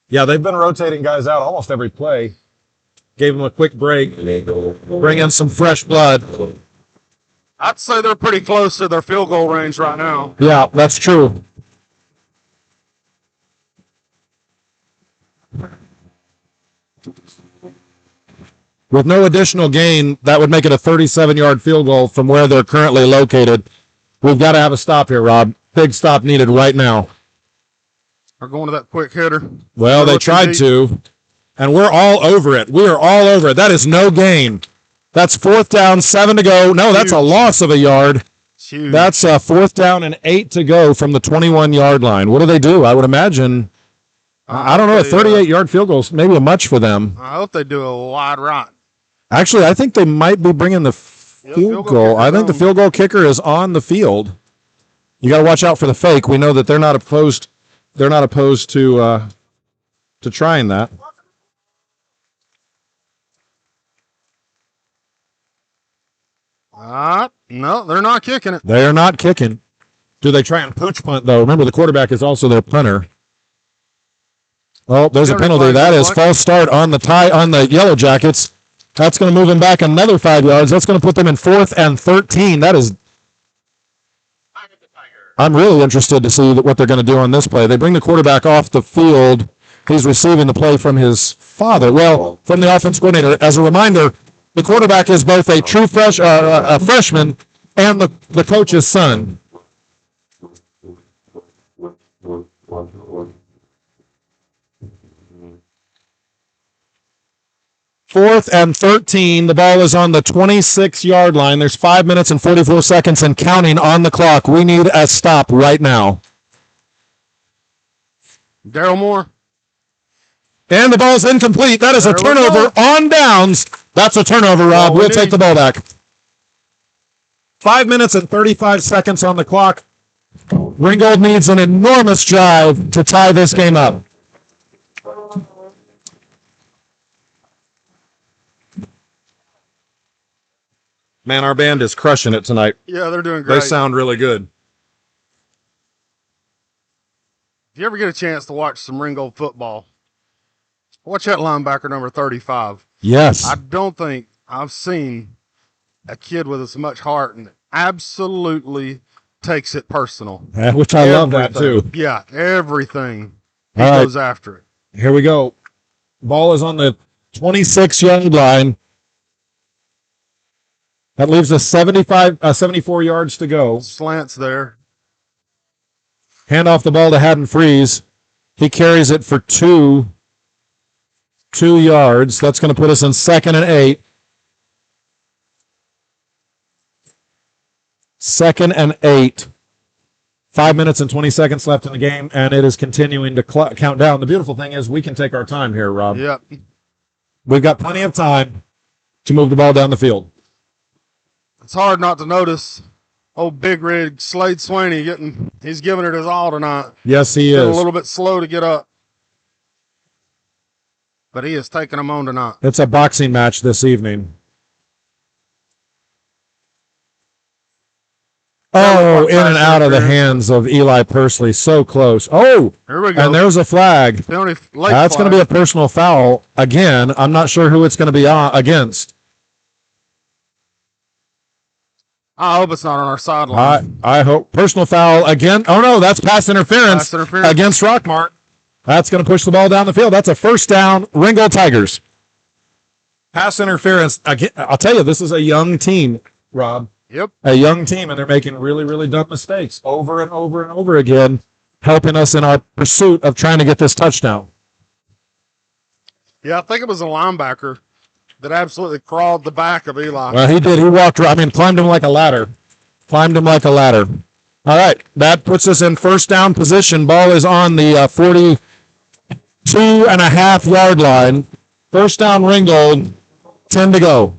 A: Yeah, they've been rotating guys out almost every play. Gave them a quick break. Bring in some fresh blood.
B: I'd say they're pretty close to their field goal range right now.
A: Yeah, that's true. With no additional gain, that would make it a 37-yard field goal from where they're currently located. We've got to have a stop here, Rob. Big stop needed right now.
B: They're going to that quick hitter.
A: Well, they tried to, and we're all over it. We are all over it. That is no gain. That's 4th down, 7 to go. No, that's a loss of a yard.
B: Huge.
A: That's 4th down and 8 to go from the 21-yard line. What do? I would imagine, I don't know, a 38-yard field goal is maybe a much for them.
B: I hope they do a wide right.
A: Actually, I think they might be bringing the field goal. I think the field goal kicker is on the field. You got to watch out for the fake. We know that they're not opposed. They're not opposed to trying that.
B: No, they're not kicking it.
A: They are not kicking. Do they try and pooch punt, though? Remember, the quarterback is also their punter. Oh, there's a penalty. That is false start on the Yellow Jackets. That's going to move them back another 5 yards. That's going to put them in 4th and 13. That is. I'm really interested to see what they're going to do on this play. They bring the quarterback off the field. He's receiving the play from his father. Well, from the offense coordinator. As a reminder, the quarterback is both a true freshman and the coach's son. Fourth and 13. The ball is on the 26-yard line. There's 5 minutes and 44 seconds and counting on the clock. We need a stop right now.
B: Daryl Moore.
A: And the ball's incomplete. That is a turnover on downs. That's a turnover, Rob. We'll take the ball back. 5 minutes and 35 seconds on the clock. Ringold needs an enormous drive to tie this game up. Man, our band is crushing it tonight.
B: Yeah, they're doing great.
A: They sound really good.
B: If you ever get a chance to watch some Ringgold football, watch that linebacker number 35.
A: Yes.
B: I don't think I've seen a kid with as much heart and absolutely takes it personal.
A: Which I love that too.
B: Yeah, everything. He
A: goes
B: after it.
A: Here we go. Ball is on the 26-yard line. That leaves us 74 yards to go.
B: Slants there.
A: Hand off the ball to Haddon Freeze. He carries it for 2 yards. That's going to put us in 2nd and 8. 2nd and 8. 5 minutes and 20 seconds left in the game, and it is continuing to count down. The beautiful thing is we can take our time here, Rob.
B: Yep.
A: We've got plenty of time to move the ball down the field.
B: It's hard not to notice old Big Rig Slade Swaney he's giving it his all tonight.
A: Yes, he is.
B: A little bit slow to get up. But he is taking them on tonight.
A: It's a boxing match this evening. Oh, in and out of the hands of Eli Pursley. So close. Oh,
B: here we go.
A: And there's a flag.
B: That's
A: going to be a personal foul. Again, I'm not sure who it's going to be against.
B: I hope it's not on our sideline.
A: I hope. Personal foul again. Oh, no, that's pass interference against Rockmart. That's going to push the ball down the field. That's a first down, Ringgold Tigers. Pass interference. Again, I'll tell you, this is a young team, Rob.
B: Yep.
A: A young team, and they're making really, really dumb mistakes over and over and over again, helping us in our pursuit of trying to get this touchdown.
B: Yeah, I think it was a linebacker that absolutely crawled the back of Eli.
A: Well, he did. He walked, climbed him like a ladder. Climbed him like a ladder. All right, that puts us in first down position. Ball is on the 42.5-yard line. First down, Ringgold. 10 to go.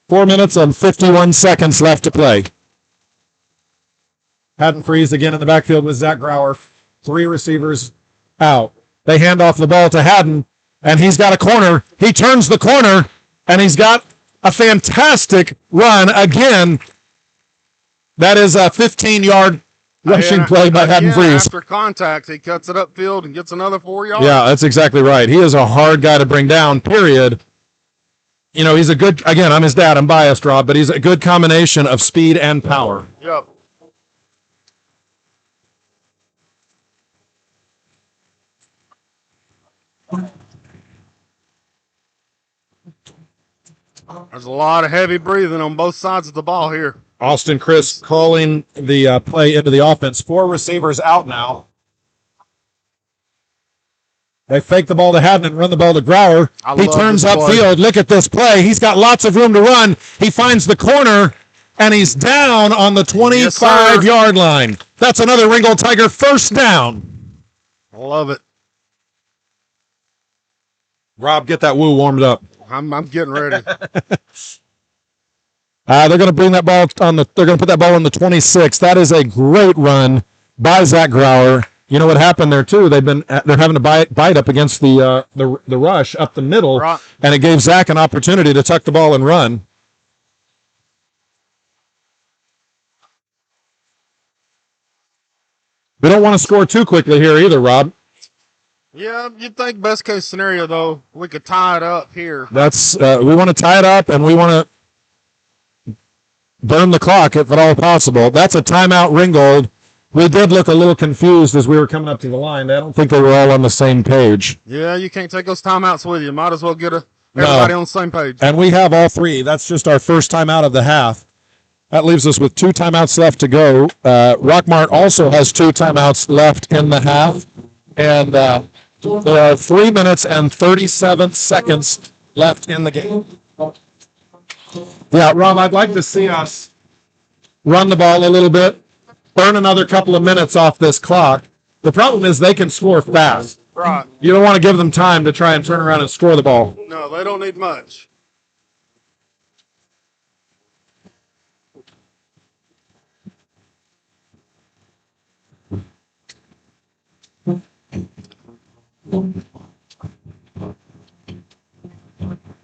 A: 4 minutes and 51 seconds left to play. Haddon Freeze again in the backfield with Zach Grauer. 3 receivers out. They hand off the ball to Haddon, and he's got a corner. He turns the corner, and he's got a fantastic run again. That is a 15-yard rushing play by Haddon Freeze.
B: After contact, he cuts it upfield and gets another 4 yards.
A: Yeah, that's exactly right. He is a hard guy to bring down, period. You know, he's a good, again, I'm his dad, I'm biased, Rob, but he's a good combination of speed and power.
B: Yep. There's a lot of heavy breathing on both sides of the ball here.
A: Austin Chris calling the play into the offense. 4 receivers out now. They fake the ball to Haddon and run the ball to Grauer. He turns upfield. Look at this play. He's got lots of room to run. He finds the corner, and he's down on the 25-yard line. That's another Ringgold Tiger first down.
B: I love it.
A: Rob, get that woo warmed up.
B: I'm getting ready.
A: They're going to bring that ball on the. They're going to put that ball on the 26. That is a great run by Zach Grauer. You know what happened there too? They're having to bite up against the rush up the middle,
B: right,
A: and it gave Zach an opportunity to tuck the ball and run. We don't want to score too quickly here either, Rob.
B: Yeah, you'd think best case scenario though we could tie it up here.
A: That's we want to tie it up and we want to burn the clock if at all possible. That's a timeout, Ringgold. We did look a little confused as we were coming up to the line. I don't think they were all on the same page.
B: Yeah, you can't take those timeouts with you. Might as well get everybody on the same page.
A: And we have all 3. That's just our first timeout of the half. That leaves us with 2 timeouts left to go. Rockmart also has 2 timeouts left in the half. And there are 3 minutes and 37 seconds left in the game. Yeah, Rob, I'd like to see us run the ball a little bit. Burn another couple of minutes off this clock. The problem is they can score fast.
B: Right.
A: You don't want to give them time to try and turn around and score the ball.
B: No, they don't need much.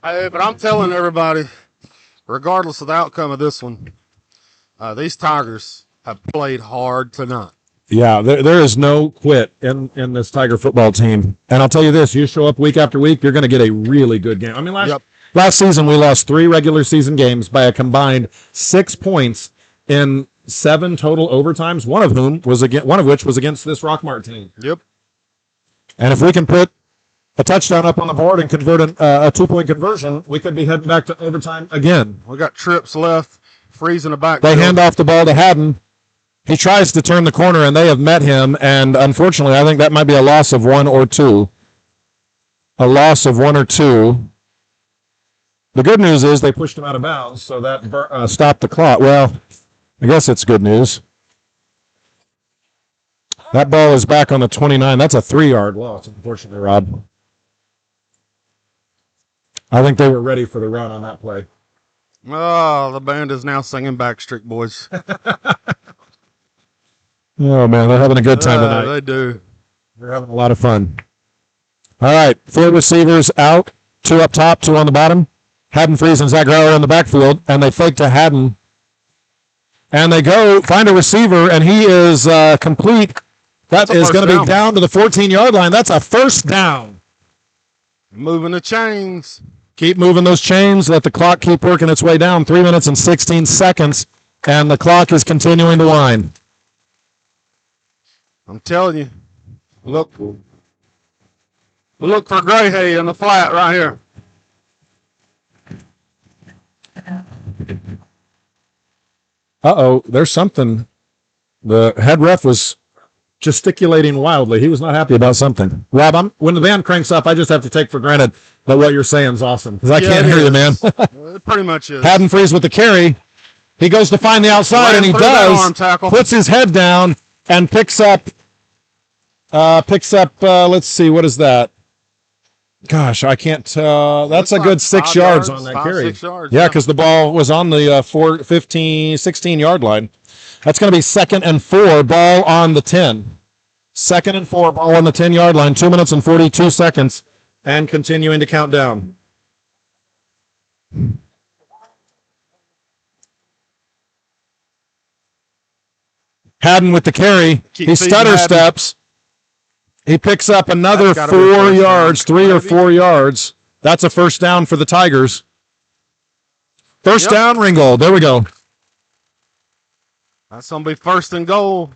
B: Hey, but I'm telling everybody, regardless of the outcome of this one, these Tigers have played hard tonight.
A: Yeah, there is no quit in this Tiger football team. And I'll tell you this, you show up week after week, you're going to get a really good game. I mean, last season we lost 3 regular season games by a combined 6 points in 7 total overtimes, one of which was against this Rockmart team.
B: Yep. And
A: if we can put a touchdown up on the board and convert a 2-point conversion, we could be heading back to overtime again.
B: We got trips left, freezing the back.
A: They hand off the ball to Haddon. He tries to turn the corner, and they have met him, and unfortunately, I think that might be a loss of 1 or 2. A loss of 1 or 2. The good news is they pushed him out of bounds, so that stopped the clock. Well, I guess it's good news. That ball is back on the 29. That's a 3-yard loss, unfortunately, Rob. I think they were ready for the run on that play.
B: Oh, the band is now singing Backstreet Boys.
A: Oh, man, they're having a good time tonight.
B: They do.
A: They're having a lot of fun. All right, 4 receivers out, 2 up top, 2 on the bottom. Haddon Freeze and Zach Grauer in the backfield, and they fake to Haddon. And they go find a receiver, and he is complete. That is going to be down to the 14-yard line. That's a first down.
B: Moving the chains.
A: Keep moving those chains. Let the clock keep working its way down. 3 minutes and 16 seconds And the clock is continuing to wind.
B: I'm telling you, look for gray hay in the flat right here.
A: Uh-oh, there's something. The head ref was gesticulating wildly. He was not happy about something. Rob, when the band cranks up, I just have to take for granted that what you're saying is awesome because I can't hear you, man.
B: It pretty much is.
A: Haddon Freeze with the carry. He goes to find the outside, and he does. Puts his head down and picks up. Let's see, what is that? Gosh, I can't. That's a good 6 yards on that carry.
B: 6 yards,
A: yeah, because the ball was on the 16-yard line. That's going to be 2nd and 4, ball on the 10. 2nd and 4, ball on the 10-yard line, 2 minutes and 42 seconds, and continuing to count down. Haddon with the carry. He stutter steps. He picks up another 4 yards, 3 or 4 yards. That's a first down for the Tigers. First down, Ringold. There we go.
B: That's going to be 1st and goal.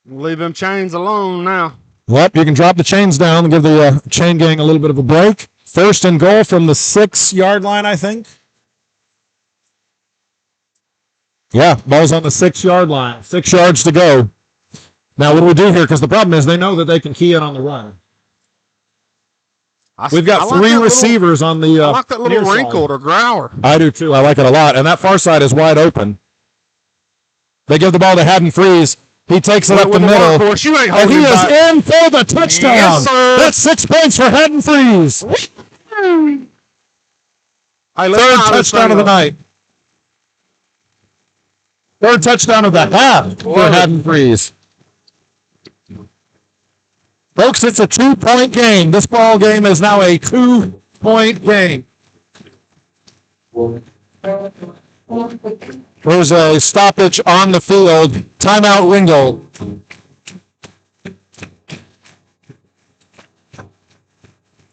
B: Leave them chains alone now.
A: Well, you can drop the chains down and give the chain gang a little bit of a break. 1st and goal from the 6-yard line, I think. Yeah, ball's on the 6-yard line. 6 yards to go. Now, what do we do here? Because the problem is they know that they can key in on the run. We've got 3 receivers on the
B: I like that little Ringgold or Grower.
A: I do too. I like it a lot. And that far side is wide open. They give the ball to Haddon Freeze. He takes it up the middle. And he is in for the touchdown.
B: Yes, sir.
A: That's 6 points for Haddon Freeze. Third touchdown of the night. Third touchdown of the half for Haddon Freeze. Folks, it's a 2-point game. This ball game is now a 2-point game. There's a stoppage on the field. Timeout, Ringold.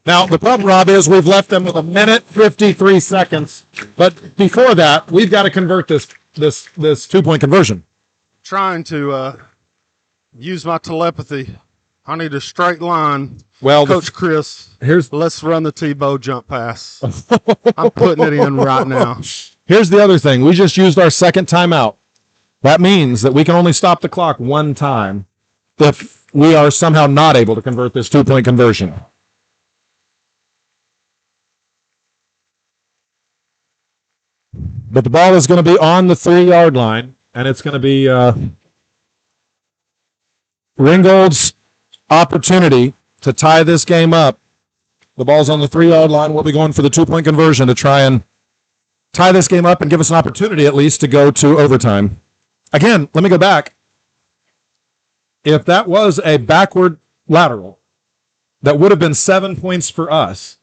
A: Now, the problem, Rob, is we've left them with 1:53 seconds. But before that, we've got to convert this 2-point conversion.
B: Trying to use my telepathy. I need a straight line.
A: Well,
B: Coach Chris, let's run the Tebow jump pass. I'm putting it in right now.
A: Here's the other thing. We just used our second timeout. That means that we can only stop the clock one time if we are somehow not able to convert this 2-point conversion. But the ball is going to be on the 3-yard line, and it's going to be Ringold's opportunity to tie this game up. The ball's on the 3-yard line. We'll be going for the 2-point conversion to try and tie this game up and give us an opportunity at least to go to overtime. Again, let me go back. If that was a backward lateral, that would have been 7 points for us,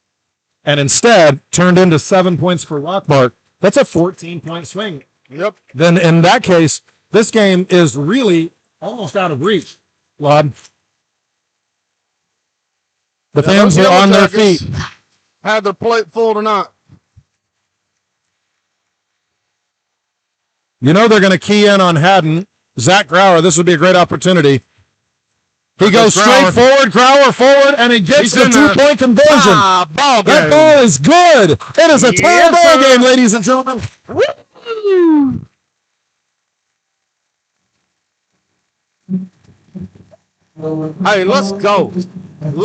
A: and instead turned into 7 points for Rockmart, that's a 14-point swing.
B: Yep.
A: Then in that case, this game is really almost out of reach, Rod. The fans are on their feet.
B: Had their plate full tonight.
A: You know they're going to key in on Haddon. Zach Grauer, this would be a great opportunity. He goes straight forward, Grauer forward, and he gets the 2-point conversion. That ball is good. It is a tie ball game, ladies and gentlemen. Woo!
B: Hey, let's go.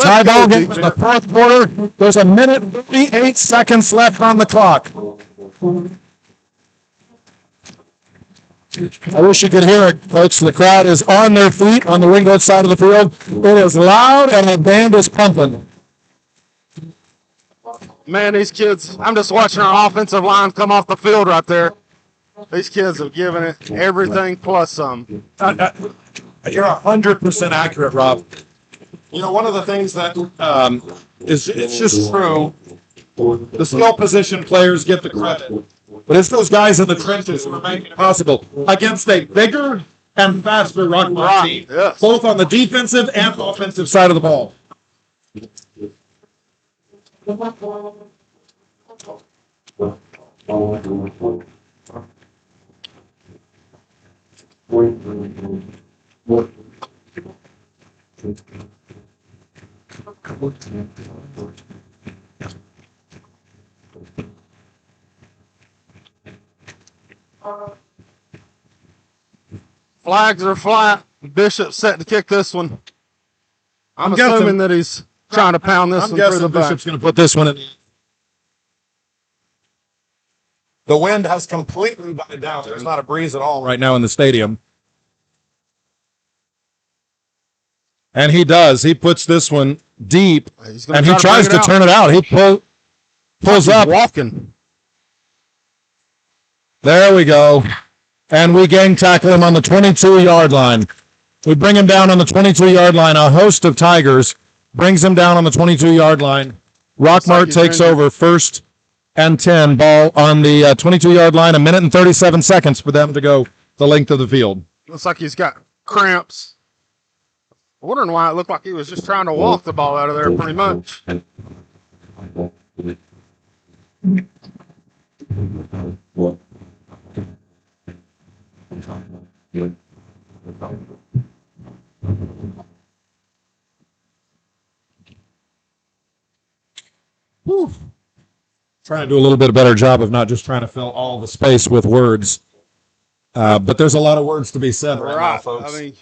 A: Tie ball game in the fourth quarter. There's 1:38 seconds left on the clock. I wish you could hear it, folks. The crowd is on their feet on the Ringgold side of the field. It is loud, and the band is pumping.
B: Man, these kids, I'm just watching our offensive line come off the field right there. These kids have given it everything plus some.
A: You're 100% accurate, Rob. You know, one of the things that is it's just true, the skill position players get the credit. But it's those guys in the trenches who are making it possible against a bigger and faster Rockmart team,
B: yes,
A: both on the defensive and offensive side of the ball.
B: Flags are flat. Bishop's set to kick this one. I'm
A: guessing-
B: assuming that he's trying to pound this
A: I'm
B: one through
A: guessing
B: the back.
A: Bishop's going to put this one in. The wind has completely died down. There's not a breeze at all right now in the stadium. And he does. He puts this one deep,
B: He's gonna
A: and he
B: try
A: tries
B: bring
A: to
B: it
A: turn it out. He pulls
B: He's
A: up.
B: walking.
A: There we go. And we gang tackle him on the 22-yard line. We bring him down on the 22-yard line. A host of Tigers brings him down on the 22-yard line. Rockmart takes over, 1st and 10. Ball on the 22-yard line. 1 minute and 37 seconds for them to go the length of the field.
B: Looks like he's got cramps. Wondering why it looked like he was just trying to walk the ball out of there pretty much.
A: Whew. Trying to do a little bit better job of not just trying to fill all the space with words. But there's a lot of words to be said right now, folks.
B: I mean,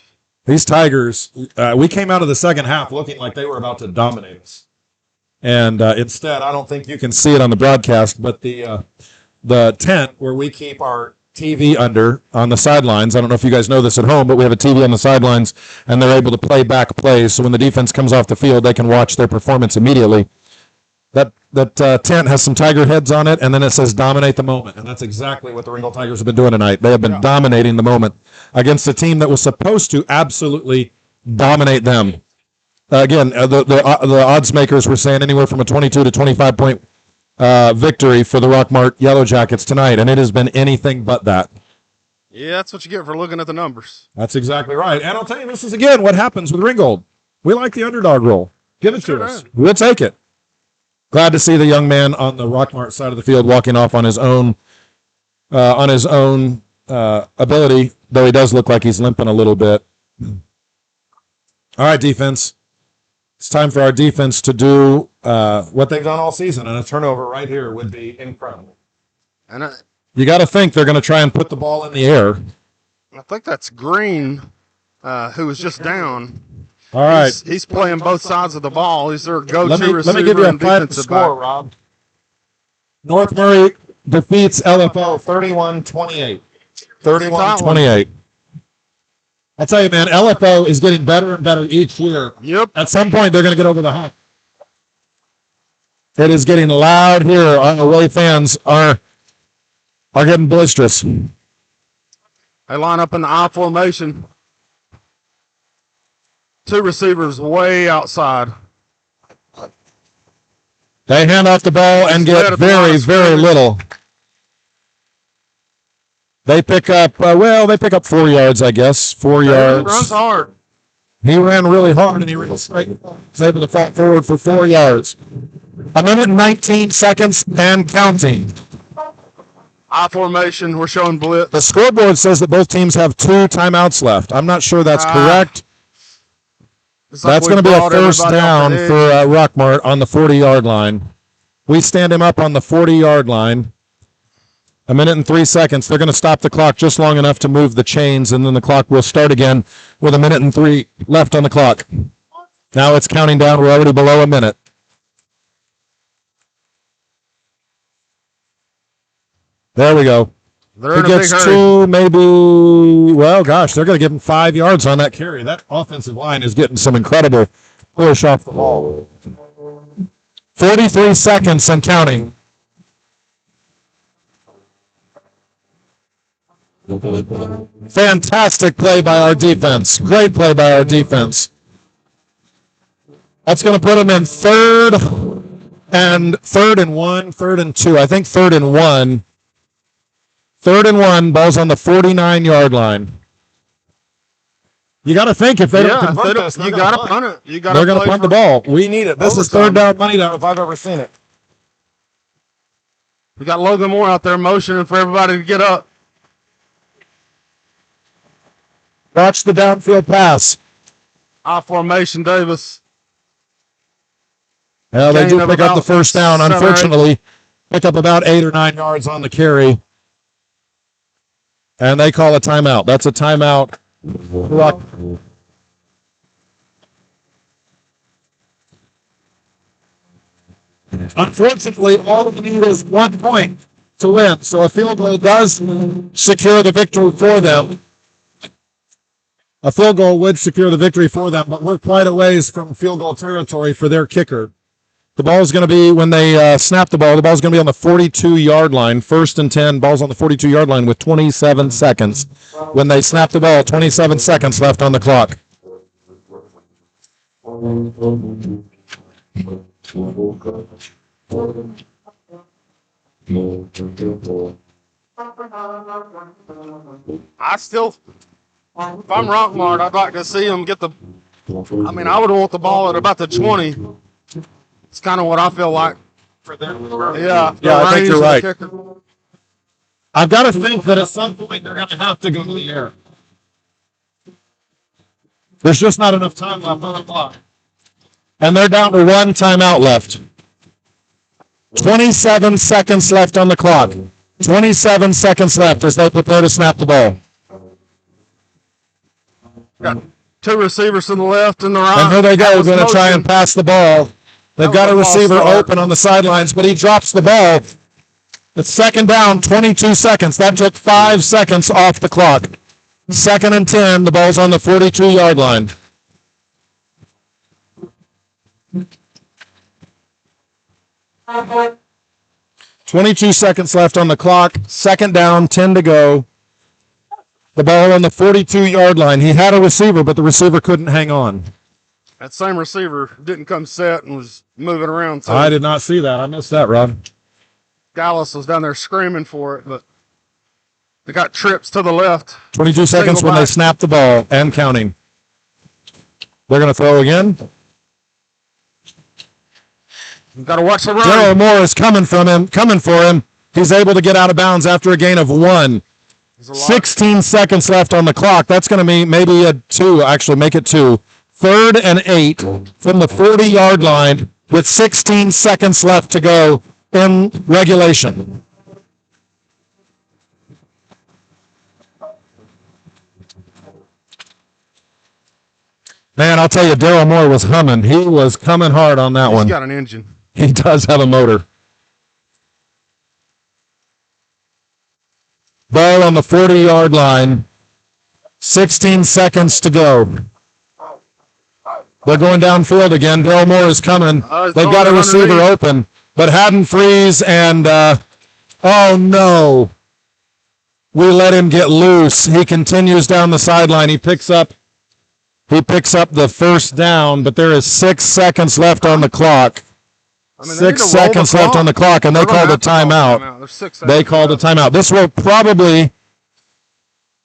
A: These Tigers, we came out of the second half looking like they were about to dominate us. And instead, I don't think you can see it on the broadcast, but the tent where we keep our TV under on the sidelines, I don't know if you guys know this at home, but we have a TV on the sidelines, and they're able to play back plays. So when the defense comes off the field, they can watch their performance immediately. That tent has some Tiger heads on it, and then it says dominate the moment. And that's exactly what the Ringgold Tigers have been doing tonight. They have been dominating the moment against a team that was supposed to absolutely dominate them. Again, the odds makers were saying anywhere from a 22 to 25 point victory for the Rockmart Yellow Jackets tonight, and it has been anything but that.
B: yeah, that's what you get for looking at the numbers.
A: That's exactly right. And I'll tell you, this is, again, what happens with Ringold. We like the underdog role. Give it to us. We'll take it. Glad to see the young man on the Rockmart side of the field walking off on his own ability, though he does look like he's limping a little bit. All right, defense. It's time for our defense to do what they've done all season, and a turnover right here would be incredible.
B: And
A: You got to think they're going to try and put the ball in the air.
B: I think that's Green, who was just down.
A: All right.
B: He's playing both sides of the ball. He's their go-to
A: Let me
B: receiver
A: give you a
B: and
A: final
B: defensive
A: score,
B: back.
A: Rob. North Murray defeats LFO 31-28. 31-28. I tell you, man, LFO is getting better and better each year.
B: Yep.
A: At some point, they're going to get over the hump. It is getting loud here. Our away fans are getting boisterous.
B: They line up in the I formation. Two receivers way outside.
A: They hand off the ball and get very, very little. They pick up, 4 yards, I guess. 4 yards.
B: He runs hard.
A: He ran really hard, and he ran straight. He was able to fall forward for 4 yards. 1 minute and 19 seconds and counting.
B: I formation. We're showing blitz.
A: The scoreboard says that both teams have 2 timeouts left. I'm not sure that's correct. That's going to be a first down for Rockmart on the 40-yard line. We stand him up on the 40-yard line. 1 minute and 3 seconds. They're going to stop the clock just long enough to move the chains, and then the clock will start again with 1 minute and 3 left on the clock. Now it's counting down. We're already below a minute. There we go.
B: They're
A: He
B: in a big
A: gets
B: hurry.
A: 2, maybe, well, gosh, they're going to give him 5 yards on that carry. That offensive line is getting some incredible push off the ball. 43 seconds and counting. Fantastic play by our defense. Great play by our defense. That's going to put them in third and 1, 3rd and 2. I think 3rd and 1. 3rd and 1, ball's on the 49-yard line. You got to think if they don't convert this,
B: you got to punt it. You got
A: they're going to punt the ball. We need it. This is third down, money down if I've ever seen it.
B: We got Logan Moore out there motioning for everybody to get up.
A: Watch the downfield pass.
B: I formation, Davis.
A: Well, they
B: Gain
A: do
B: of
A: pick up the
B: about
A: first down.
B: 7 or 8.
A: Unfortunately, pick up about 8 or 9 yards on the carry. And they call a timeout. That's a timeout. Unfortunately, all we need is 1 point to win. So a field goal does secure the victory for them. A field goal would secure the victory for them, but we're quite a ways from field goal territory for their kicker. The ball is going to be, when they snap the ball is going to be on the 42-yard line. 1st and 10, ball's on the 42-yard line with 27 seconds. When they snap the ball, 27 seconds left on the clock.
B: I still, if I'm Rockmart, I'd like to see them get the, I would want the ball at about the 20. It's kind of what I feel like. Yeah,
A: I think you're right.
B: Kicker.
A: I've got to think that at some point they're going to have to go to the air. There's just not enough time left on the clock. And they're down to 1 timeout left. 27 seconds left on the clock. 27 seconds left as they prepare to snap the ball.
B: Got 2 receivers to the left and the right.
A: And here they go, going to try and pass the ball. They've got a receiver open on the sidelines, but he drops the ball. It's 2nd down, 22 seconds. That took 5 seconds off the clock. 2nd and 10, the ball's on the 42-yard line.
B: Uh-huh.
A: 22 seconds left on the clock. 2nd down, 10 to go. The ball on the 42-yard line. He had a receiver, but the receiver couldn't hang on.
B: That same receiver didn't come set and was moving around. So
A: I did not see that. I missed that, Rod.
B: Gallus was down there screaming for it, but they got trips to the left.
A: 22 seconds when they snap the ball and counting. They're going to throw again.
B: You've got to watch the run.
A: Daryl Moore is coming for him. He's able to get out of bounds after a gain of 1. 16 seconds left on the clock. That's going to be maybe a 2, actually make it 2. 3rd and 8 from the 40-yard line with 16 seconds left to go in regulation. Man, I'll tell you, Daryl Moore was humming. He was coming hard on that one.
B: He's got an engine.
A: He does have a motor. Ball on the 40-yard line. 16 seconds to go. They're going downfield again. Daryl Moore is coming. They've got a receiver open, but Haddon Freeze and, oh no. We let him get loose. He continues down the sideline. He picks up the 1st down, but there is 6 seconds left on the clock. 6 seconds left on the clock, and they called a timeout. They called a timeout. This will probably,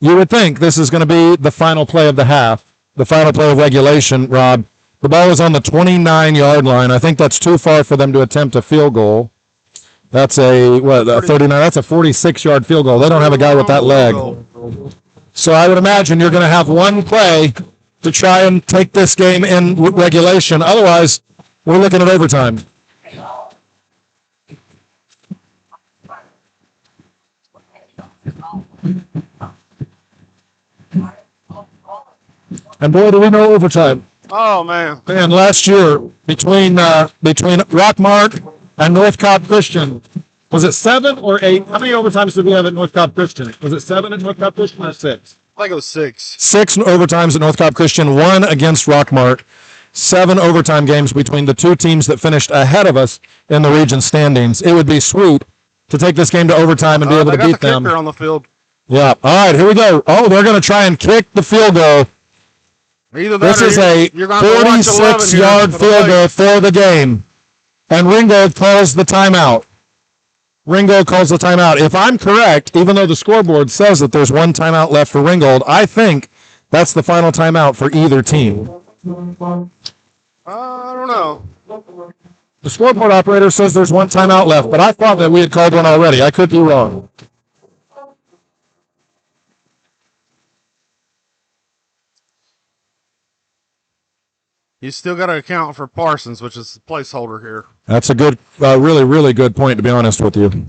A: you would think, this is going to be the final play of the half, the final play of regulation, Rob. The ball is on the 29-yard line. I think that's too far for them to attempt a field goal. That's a 39. That's a 46-yard field goal. They don't have a guy with that leg. So I would imagine you're going to have one play to try and take this game in regulation. Otherwise, we're looking at overtime. And boy, do we know overtime.
B: Oh, man.
A: And last year, between Rockmart and North Cobb Christian, was it 7 or 8? How many overtimes did we have at North Cobb Christian? Was it 7 at North Cobb Christian or 6?
B: I think it was 6.
A: 6 overtimes at North Cobb Christian, 1 against Rockmart. 7 overtime games between the 2 teams that finished ahead of us in the region standings. It would be sweet to take this game to overtime and be able to beat them.
B: Kicker on the field.
A: Yeah. All right, here we go. Oh, they're going to try and kick the field goal. This is a 46-yard field goal for the game. And Ringold calls the timeout. Ringold calls the timeout. If I'm correct, even though the scoreboard says that there's 1 timeout left for Ringold, I think that's the final timeout for either team.
B: I don't know.
A: The scoreboard operator says there's 1 timeout left, but I thought that we had called one already. I could be wrong.
B: You still got to account for Parsons, which is the placeholder here.
A: That's a good, really, really good point, to be honest with you.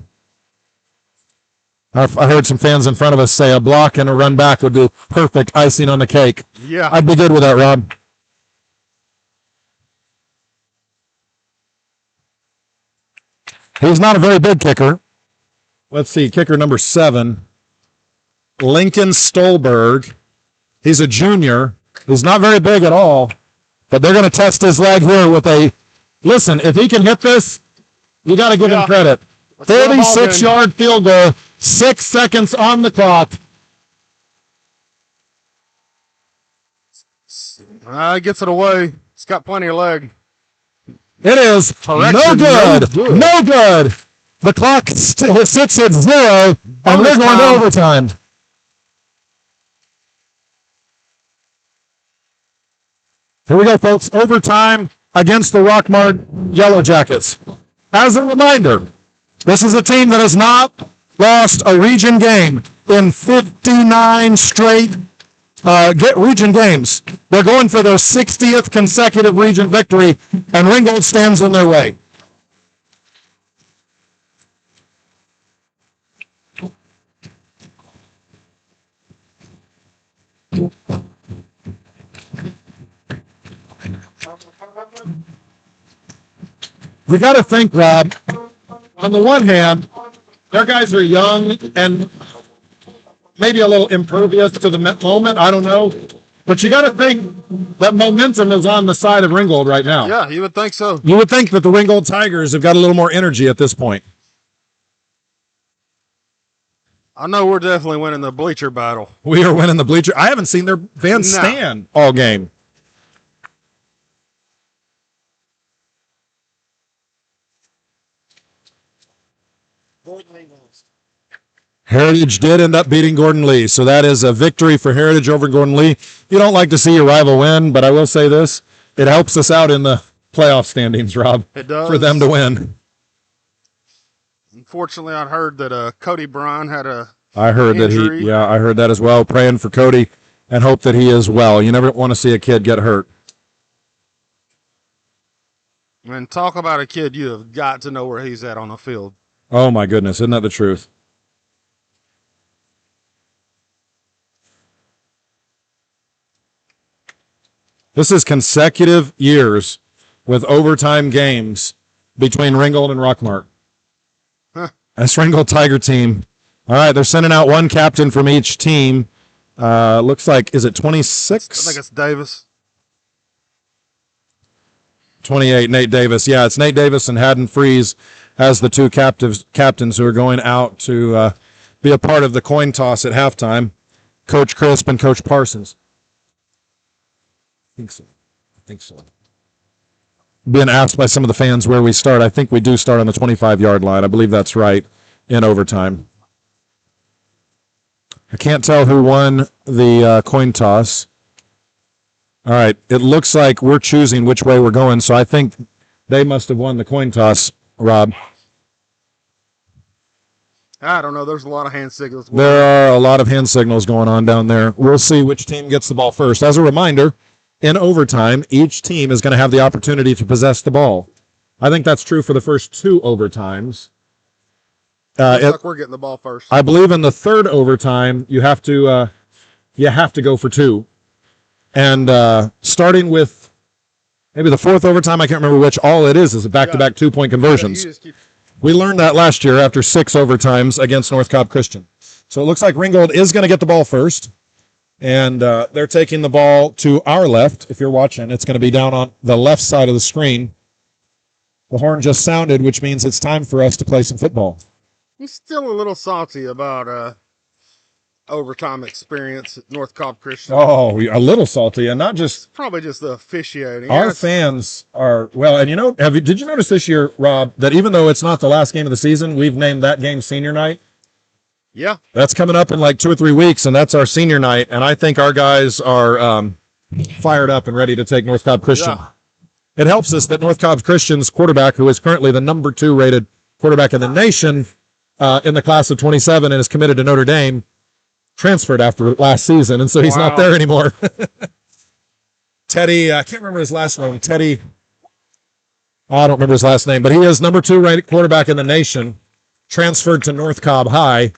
A: I heard some fans in front of us say a block and a run back would be perfect icing on the cake.
B: Yeah.
A: I'd be good with that, Rob. He's not a very big kicker. Let's see, kicker number 7, Lincoln Stolberg. He's a junior. He's not very big at all, but they're going to test his leg here with a, listen, if he can hit this, you got to give him credit. 36-yard field goal, 6 seconds on the clock.
B: Gets it away. He's got plenty of leg.
A: It is no good. No good. The clock sits at 0, and we're going to overtime. Here we go, folks. Overtime against the Rockmart Yellow Jackets. As a reminder, this is a team that has not lost a region game in 59 straight region games. They're going for their 60th consecutive region victory, and Ringold stands in their way. You got to think, Rob, on the one hand, their guys are young and maybe a little impervious to the moment. I don't know. But you got to think that momentum is on the side of Ringold right now.
B: Yeah, you would think so.
A: You would think that the Ringold Tigers have got a little more energy at this point.
B: I know we're definitely winning the bleacher battle.
A: We are winning the bleacher. I haven't seen their fans stand all game. Heritage did end up beating Gordon Lee, so that is a victory for Heritage over Gordon Lee. You don't like to see your rival win, but I will say this. It helps us out in the playoff standings, Rob.
B: It does.
A: For them to win.
B: Unfortunately, I heard that Cody Bryan had a
A: I heard
B: injury.
A: I heard that as well. Praying for Cody and hope that he is well. You never want to see a kid get hurt.
B: And talk about a kid, you have got to know where he's at on the field.
A: Oh, my goodness. Isn't that the truth? This is consecutive years with overtime games between Ringgold and Rockmart. That's Ringgold Tiger team. All right, they're sending out one captain from each team. Looks like, is it 26?
B: I think it's Davis.
A: 28, Nate Davis. Yeah, it's Nate Davis and Haddon Freeze as the two captains who are going out to be a part of the coin toss at halftime. Coach Crisp and Coach Parsons. I think so. Being asked by some of the fans where we start. I think we do start on the 25-yard line. I believe that's right in overtime. I can't tell who won the coin toss. All right, it looks like we're choosing which way we're going, so I think they must have won the coin toss, Rob.
B: I don't know. There's a lot of hand signals.
A: There are a lot of hand signals going on down there. We'll see which team gets the ball first. As a reminder, in overtime, each team is going to have the opportunity to possess the ball. I think that's true for the first 2 overtimes.
B: Looks like we're getting the ball first.
A: I believe in the third overtime, you have to go for 2. And starting with maybe the fourth overtime, I can't remember which, all it is a back-to-back 2-point conversions. We learned that last year after 6 overtimes against North Cobb Christian. So it looks like Ringgold is going to get the ball first. And they're taking the ball to our left. If you're watching, it's going to be down on the left side of the screen. The horn just sounded, which means it's time for us to play some football.
B: He's still a little salty about overtime experience at North Cobb Christian.
A: Oh, a little salty, and not just...
B: Probably just the officiating.
A: Our fans are... Well, and did you notice this year, Rob, that even though it's not the last game of the season, we've named that game Senior Night?
B: Yeah.
A: That's coming up in like 2 or 3 weeks, and that's our senior night, and I think our guys are fired up and ready to take North Cobb Christian. Yeah. It helps us that North Cobb Christian's quarterback, who is currently the number 2 rated quarterback in the nation in the class of 27 and is committed to Notre Dame, transferred after last season, and so he's not there anymore. Teddy, I can't remember his last name. Teddy, I don't remember his last name, but he is number 2 ranked quarterback in the nation, transferred to North Cobb High,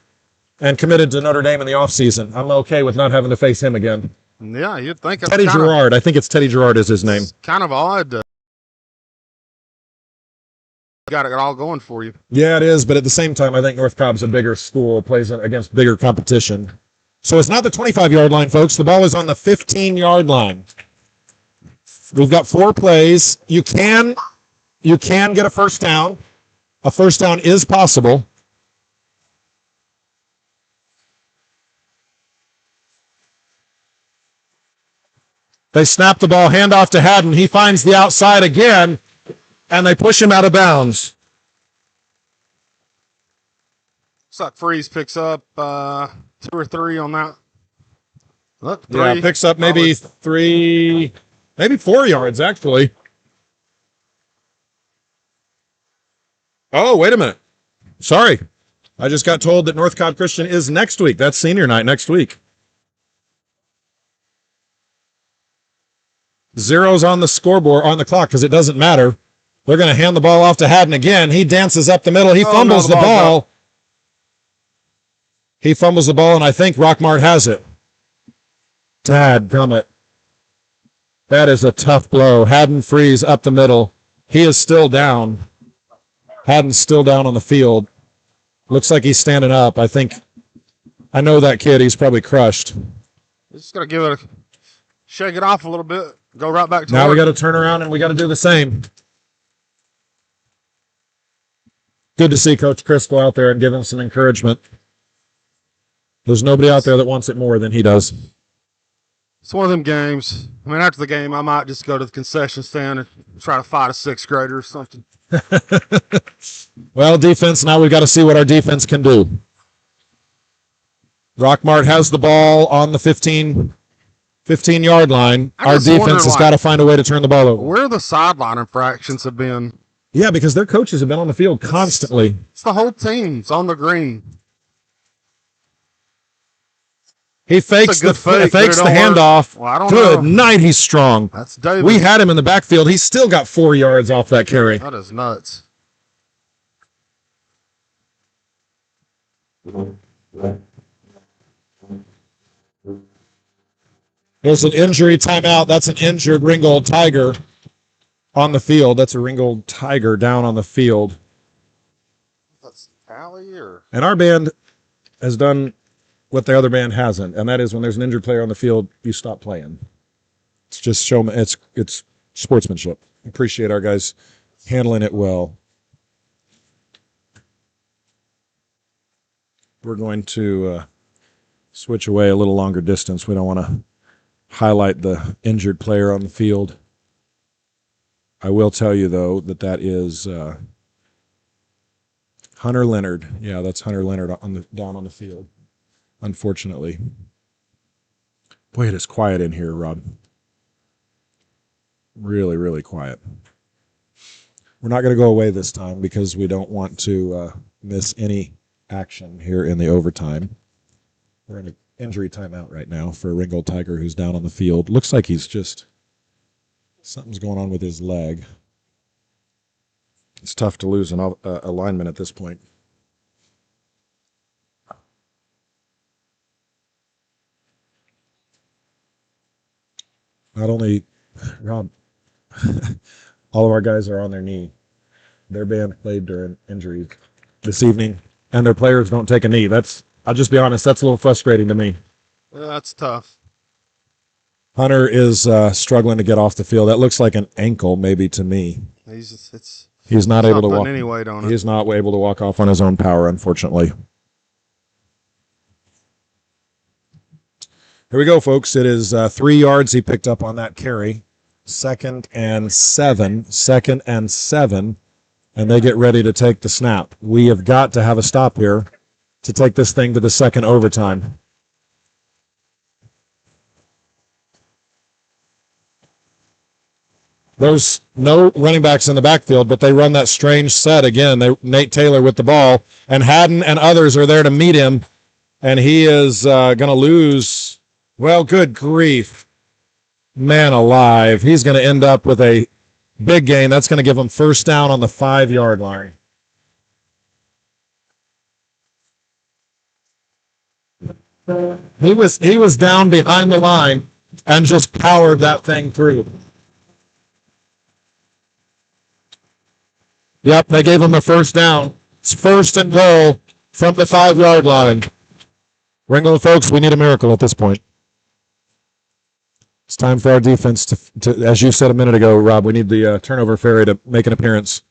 A: and committed to Notre Dame in the offseason. I'm okay with not having to face him again.
B: Yeah, you'd think
A: Teddy Gerard. I think it's Teddy Gerard is his name.
B: It's kind of odd. Got it all going for you.
A: Yeah, it is, but at the same time, I think North Cobb's a bigger school, plays against bigger competition. So it's not the 25-yard line, folks. The ball is on the 15-yard line. We've got 4 plays. You can get a first down. A first down is possible. They snap the ball, handoff to Haddon. He finds the outside again, and they push him out of bounds.
B: Looks like Freeze picks up 2 or 3 on that. Look, 3.
A: Yeah, picks up maybe 3, maybe 4 yards, actually. Oh, wait a minute. Sorry. I just got told that North Cobb Christian is next week. That's senior night next week. 0's on the scoreboard, on the clock, because it doesn't matter. They're going to hand the ball off to Haddon again. He dances up the middle. He fumbles the ball. He fumbles the ball, and I think Rockmart has it. Dadgummit. That is a tough blow. Haddon Freeze up the middle. He is still down. Haddon's still down on the field. Looks like he's standing up. I know that kid. He's probably crushed.
B: Just got to give it shake it off a little bit. Go right back to
A: now
B: work.
A: We got to turn around and we got to do the same. Good to see Coach Chris go out there and give him some encouragement. There's nobody out there that wants it more than he does.
B: It's one of them games. I mean, after the game, I might just go to the concession stand and try to fight a 6th grader or something.
A: Well, defense, now we've got to see what our defense can do. Rockmart has the ball on the 15-yard line. Our defense has got to find a way to turn the ball over.
B: Where the sideline infractions have been.
A: Yeah, because their coaches have been on the field constantly.
B: It's the whole team. It's on the green.
A: He fakes the handoff.
B: Well, I don't
A: Good
B: know.
A: night, he's strong.
B: That's David.
A: We had him in the backfield. He's still got 4 yards off that carry.
B: That is nuts.
A: There's an injury timeout. That's an injured Ringgold Tiger on the field. That's a Ringgold Tiger down on the field.
B: That's Allie or?
A: And our band has done what the other band hasn't, and that is when there's an injured player on the field, you stop playing. It's just showman. It's sportsmanship. Appreciate our guys handling it well. We're going to switch away a little longer distance. We don't want to highlight the injured player on the field. I will tell you, though, that is Hunter Leonard. Yeah, that's Hunter Leonard down on the field, unfortunately. Boy, it is quiet in here, Rob. Really, really quiet. We're not going to go away this time because we don't want to miss any action here in the overtime. We're in an injury timeout right now for a Ringgold Tiger who's down on the field. Looks like he's just... something's going on with his leg. It's tough to lose an alignment at this point. Not only, Rob, all of our guys are on their knee. Their band played during injuries this evening, and their players don't take a knee. I'll just be honest, that's a little frustrating to me.
B: Yeah, that's tough.
A: Hunter is struggling to get off the field. That looks like an ankle, maybe, to me. He's not able to walk.
B: Any weight on it.
A: He's not able to walk off on his own power, unfortunately. Here we go, folks. It is 3 yards he picked up on that carry. 2nd and 7. 2nd and 7. And they get ready to take the snap. We have got to have a stop here to take this thing to the second overtime. There's no running backs in the backfield, but they run that strange set again. Nate Taylor with the ball, and Haddon and others are there to meet him, and he is going to lose. Well, good grief. Man alive. He's going to end up with a big gain. That's going to give him first down on the 5-yard line. He was down behind the line and just powered that thing through. Yep, they gave him a first down. It's first and goal from the 5-yard line. Ringold folks, we need a miracle at this point. It's time for our defense to as you said a minute ago, Rob, we need the turnover fairy to make an appearance.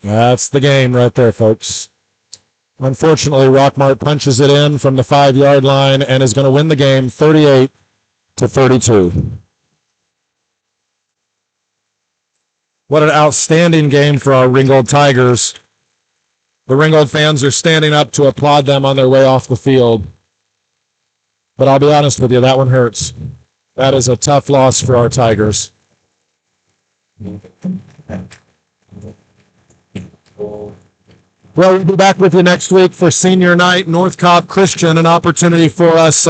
A: That's the game right there, folks. Unfortunately, Rockmart punches it in from the 5-yard line and is going to win the game 38-32. What an outstanding game for our Ringgold Tigers. The Ringold fans are standing up to applaud them on their way off the field. But I'll be honest with you, that one hurts. That is a tough loss for our Tigers. Well, we'll be back with you next week for senior night, North Cobb Christian, an opportunity for us.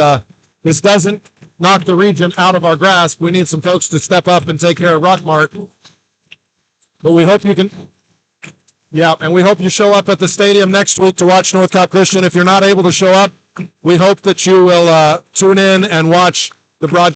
A: This doesn't knock the region out of our grasp. We need some folks to step up and take care of Rockmart. But we hope you can, and we hope you show up at the stadium next week to watch North Cobb Christian. If you're not able to show up, we hope that you will tune in and watch the broadcast.